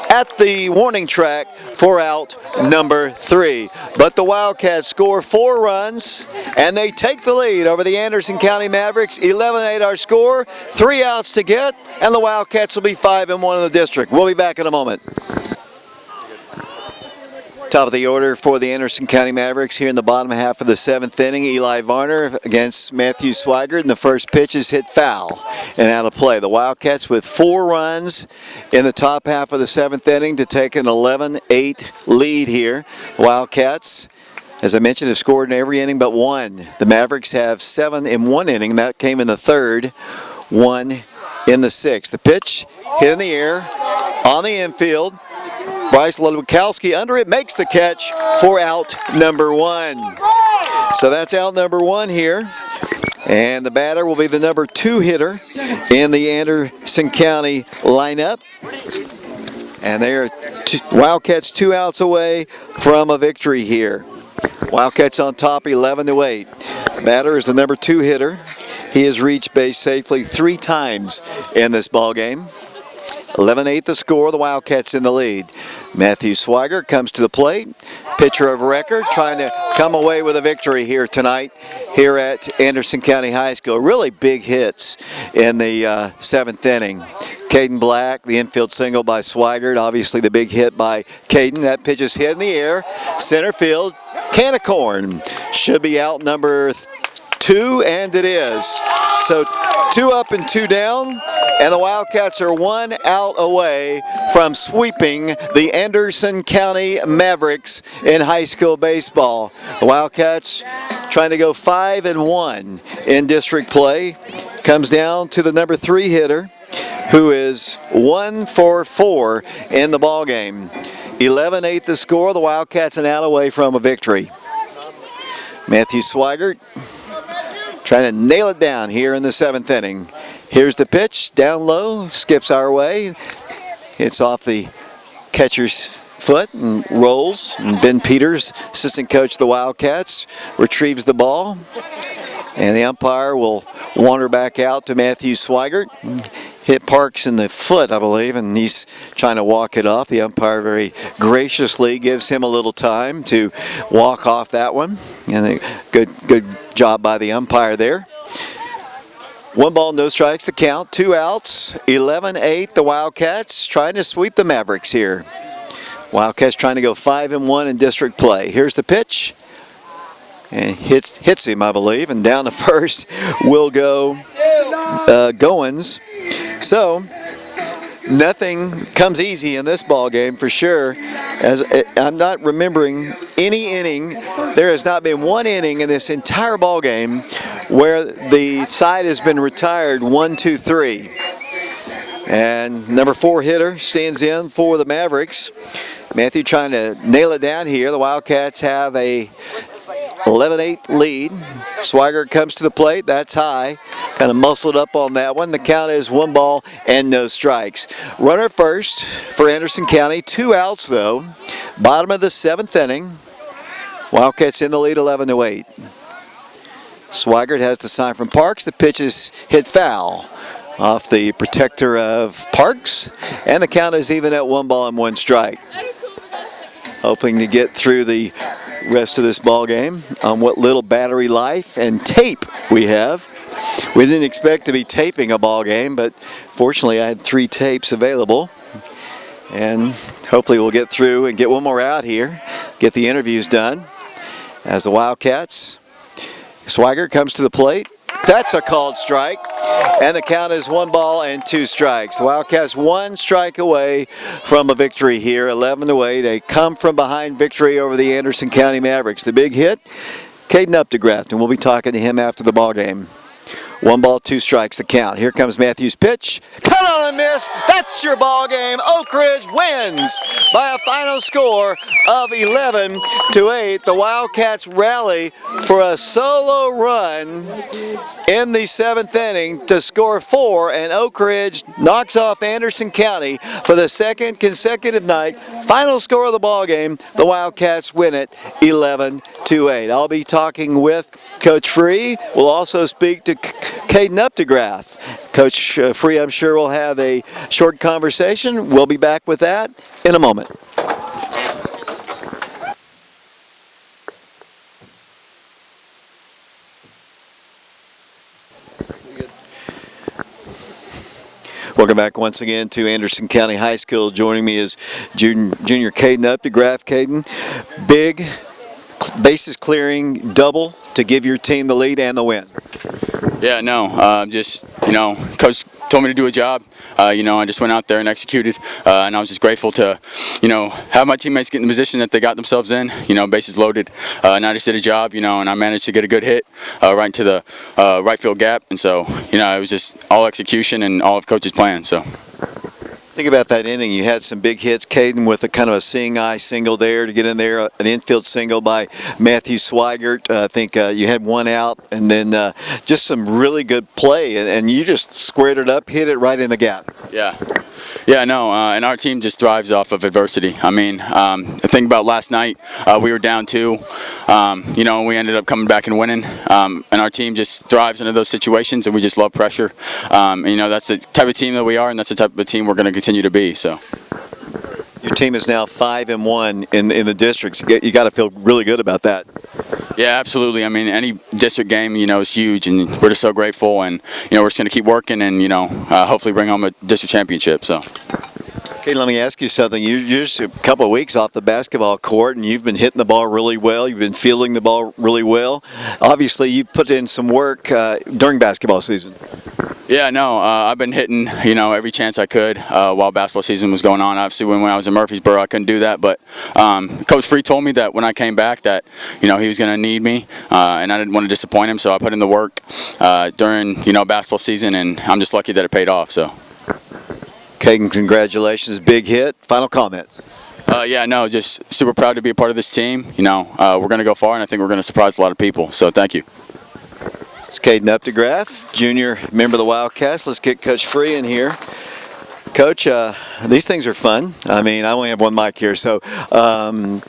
at the warning track for out number 3. But the Wildcats score 4 runs, and they take the lead over the Anderson County Mavericks. 11-8 our score, 3 outs to get, and the Wildcats will be 5-1 in the district. We'll be back in a moment. Top of the order for the Anderson County Mavericks here in the bottom half of the 7th inning. Eli Varner against Matthew Swigert, and the first pitch is hit foul and out of play. The Wildcats with 4 runs in the top half of the 7th inning to take an 11-8 lead here. The Wildcats, as I mentioned, have scored in every inning but 1. The Mavericks have 7 in 1 inning. That came in the 3rd, 1 in the 6th. The pitch hit in the air on the infield. Bryce Ludwikowski under it, makes the catch for out number 1. So that's out number 1 here. And the batter will be the number 2 hitter in the Anderson County lineup. And they are Wildcats 2 outs away from a victory here. Wildcats on top 11-8. Batter is the number 2 hitter. He has reached base safely 3 times in this ball game. 11-8 the score, the Wildcats in the lead. Matthew Swigert comes to the plate. Pitcher of record, trying to come away with a victory here tonight here at Anderson County High School. Really big hits in the 7th inning. Caden Black, the infield single by Swigert. Obviously the big hit by Caden. That pitch is hit in the air. Center field, can of corn. Should be out number 2, and it is. So 2 up and 2 down, and the Wildcats are 1 out away from sweeping the Anderson County Mavericks in high school baseball. The Wildcats trying to go 5-1 in district play. Comes down to the number 3 hitter, who is 1 for 4 in the ball game. 11-8 the score. The Wildcats an out away from a victory. Matthew Swigert trying to nail it down here in the 7th inning. Here's the pitch, down low, skips our way. Hits off the catcher's foot and rolls. And Ben Peters, assistant coach of the Wildcats, retrieves the ball. And the umpire will wander back out to Matthew Swigert. Hit Parks in the foot, I believe, and he's trying to walk it off. The umpire very graciously gives him a little time to walk off that one. And a good job by the umpire there. 1 ball, no strikes, the count. 2 outs, 11-8. The Wildcats trying to sweep the Mavericks here. Wildcats trying to go 5-1 in district play. Here's the pitch. And hits him, I believe, and down to first will go Goins. So nothing comes easy in this ball game for sure. As I'm not remembering any inning, there has not been one inning in this entire ball game where the side has been retired 1-2-3. And number 4 hitter stands in for the Mavericks. Matthew trying to nail it down here. The Wildcats have a 11-8 lead. Swigert comes to the plate. That's high. Kind of muscled up on that one. The count is 1 ball and no strikes. Runner first for Anderson County. 2 outs though. Bottom of the 7th inning. Wildcats in the lead 11-8. Swigert has the sign from Parks. The pitch is hit foul off the protector of Parks. And the count is even at 1 ball and 1 strike. Hoping to get through the rest of this ball game on what little battery life and tape we have. We didn't expect to be taping a ball game, but fortunately I had 3 tapes available, and hopefully we'll get through and get one more out here, get the interviews done. As the Wildcats, Swigert comes to the plate. That's a called strike, and the count is 1 ball and 2 strikes. The Wildcats 1 strike away from a victory here, 11-8. A come from behind victory over the Anderson County Mavericks. The big hit, Caden Updegraft, and we'll be talking to him after the ball game. 1 ball, 2 strikes the count. Here comes Matthew's pitch. Cut on and miss. That's your ball game. Oak Ridge wins by a final score of 11-8. The Wildcats rally for a solo run in the 7th inning to score 4, and Oak Ridge knocks off Anderson County for the 2nd consecutive night. Final score of the ball game, the Wildcats win it 11-8. I'll be talking with Coach Free. We'll also speak to Caden Updegraft. Coach Free, I'm sure, will have a short conversation. We'll be back with that in a moment. Welcome back once again to Anderson County High School. Joining me is junior Caden Updegraft. Caden, big bases clearing double to give your team the lead and the win. Yeah, no, just, Coach told me to do a job. I just went out there and executed, and I was just grateful to, have my teammates get in the position that they got themselves in, bases loaded, and I just did a job, and I managed to get a good hit right into the right field gap, and so, it was just all execution and all of Coach's plan, so. Think about that inning. You had some big hits. Caden with a kind of a seeing eye single there to get in there. An infield single by Matthew Swigert. I think you had 1 out, and then just some really good play. And you just squared it up, hit it right in the gap. Yeah. Yeah, no, and our team just thrives off of adversity. I mean, the thing about last night, we were down 2, we ended up coming back and winning, and our team just thrives under those situations, and we just love pressure. That's the type of team that we are, and that's the type of team we're going to continue to be. So. Your team is now 5-1 in the districts. You got to feel really good about that. Yeah, absolutely. I mean, any district game, is huge, and we're just so grateful, and we're just going to keep working, and hopefully bring home a district championship. So. Okay, let me ask you something. You're just a couple of weeks off the basketball court, and you've been hitting the ball really well. You've been fielding the ball really well. Obviously, you put in some work during basketball season. Yeah, no, I've been hitting, every chance I could while basketball season was going on. Obviously, when I was in Murfreesboro, I couldn't do that. But Coach Free told me that when I came back that, he was going to need me, and I didn't want to disappoint him. So I put in the work during, basketball season, and I'm just lucky that it paid off. So. Caden, congratulations. Big hit. Final comments. Yeah, no, just super proud to be a part of this team. We're going to go far, and I think we're going to surprise a lot of people. So thank you. It's Caden Updegraft, junior member of the Wildcats. Let's get Coach Free in here. Coach, these things are fun. I mean, I only have one mic here, so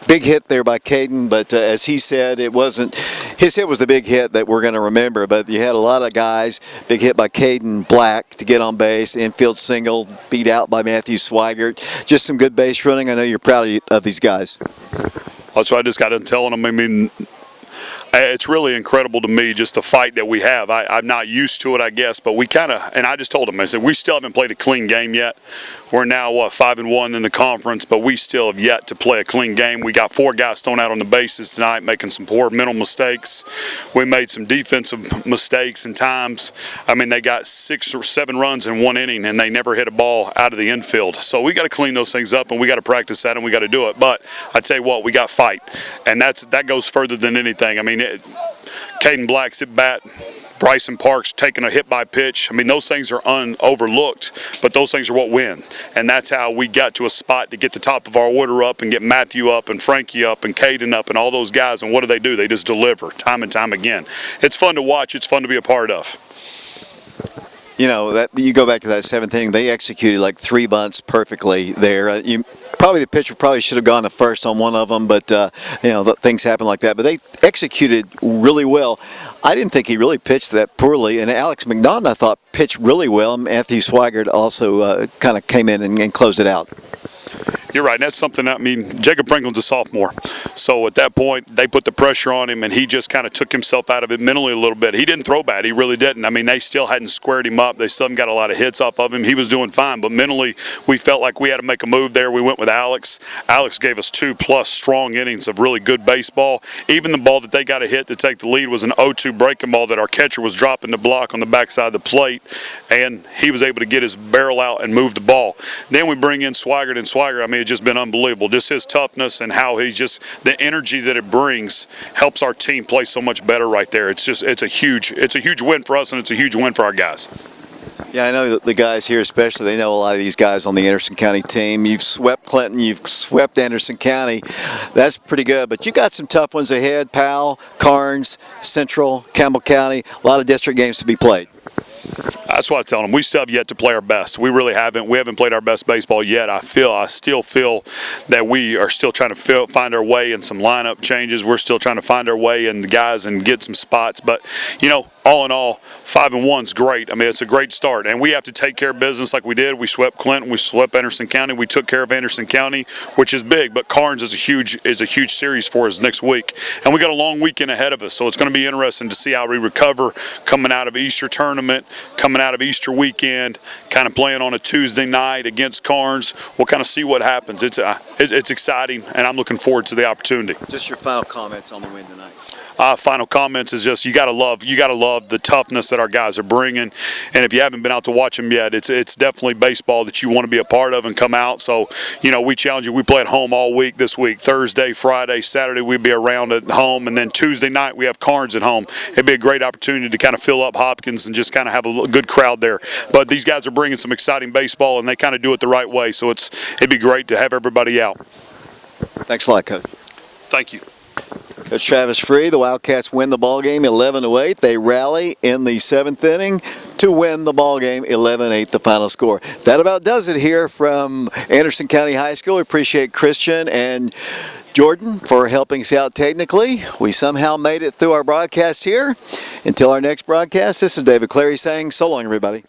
big hit there by Caden, but as he said, his hit was the big hit that we're going to remember, but you had a lot of guys. Big hit by Caden Black to get on base, infield single, beat out by Matthew Swigert. Just some good base running. I know you're proud of these guys. That's what I just got done telling them. I mean, It's really incredible to me, just the fight that we have. I'm not used to it, I guess, but we kind of, and I just told him, I said, we still haven't played a clean game yet. We're now, 5-1 in the conference, but we still have yet to play a clean game. We got 4 guys thrown out on the bases tonight, making some poor mental mistakes. We made some defensive mistakes and times. I mean, they got 6 or 7 runs in 1 inning, and they never hit a ball out of the infield. So we got to clean those things up, and we got to practice that, and we got to do it. But I tell you what, we got fight, and that goes further than anything. I mean, Caden Black's at bat. Bryson Parks taking a hit by pitch. I mean, those things are overlooked, but those things are what win. And that's how we got to a spot to get the top of our order up and get Matthew up and Frankie up and Caden up and all those guys. And what do? They just deliver time and time again. It's fun to watch. It's fun to be a part of. You know, that you go back to that 7th inning, they executed like 3 bunts perfectly there. The pitcher probably should have gone to first on one of them, but things happen like that. But they executed really well. I didn't think he really pitched that poorly, and Alex McDonough, I thought, pitched really well. Matthew Swigert also kind of came in and closed it out. You're right. That's something, I mean, Jacob Franklin's a sophomore. So at that point, they put the pressure on him, and he just kind of took himself out of it mentally a little bit. He didn't throw bad. He really didn't. I mean, they still hadn't squared him up. They still haven't got a lot of hits off of him. He was doing fine. But mentally, we felt like we had to make a move there. We went with Alex. Alex gave us 2+ strong innings of really good baseball. Even the ball that they got a hit to take the lead was an 0-2 breaking ball that our catcher was dropping the block on the backside of the plate, and he was able to get his barrel out and move the ball. Then we bring in Swigert, and Swigert, I mean, it's just been unbelievable. Just his toughness and how he just, the energy that it brings helps our team play so much better right there. It's a huge win for us, and it's a huge win for our guys. Yeah, I know the guys here especially, they know a lot of these guys on the Anderson County team. You've swept Clinton, you've swept Anderson County. That's pretty good, but you got some tough ones ahead. Powell, Carnes, Central, Campbell County, a lot of district games to be played. That's what I tell them. We still have yet to play our best. We really haven't. We haven't played our best baseball yet. I still feel that we are still trying to find our way in some lineup changes. We're still trying to find our way in the guys and get some spots. But, all in all, 5-1 is great. I mean, it's a great start. And we have to take care of business like we did. We swept Clinton. We swept Anderson County. We took care of Anderson County, which is big. But Carnes is a huge series for us next week. And we got a long weekend ahead of us. So it's going to be interesting to see how we recover coming out of Easter tournament, coming out of Easter weekend, kind of playing on a Tuesday night against Carnes. We'll kind of see what happens. It's exciting, and I'm looking forward to the opportunity. Just your final comments on the win tonight. Final comments is just you got to love the toughness that our guys are bringing, and if you haven't been out to watch them yet, it's definitely baseball that you want to be a part of and come out. So we challenge you. We play at home all week this week. Thursday, Friday, Saturday we'll be around at home, and then Tuesday night we have Carnes at home. It'd be a great opportunity to kind of fill up Hopkins and just kind of have a good crowd there. But these guys are bringing some exciting baseball, and they kind of do it the right way. So it'd be great to have everybody out. Thanks a lot, Coach. Thank you. Coach Travis Free, the Wildcats win the ball game 11-8. They rally in the 7th inning to win the ball game 11-8, the final score. That about does it here from Anderson County High School. We appreciate Christian and Jordan for helping us out technically. We somehow made it through our broadcast here. Until our next broadcast, this is David Clary saying so long, everybody.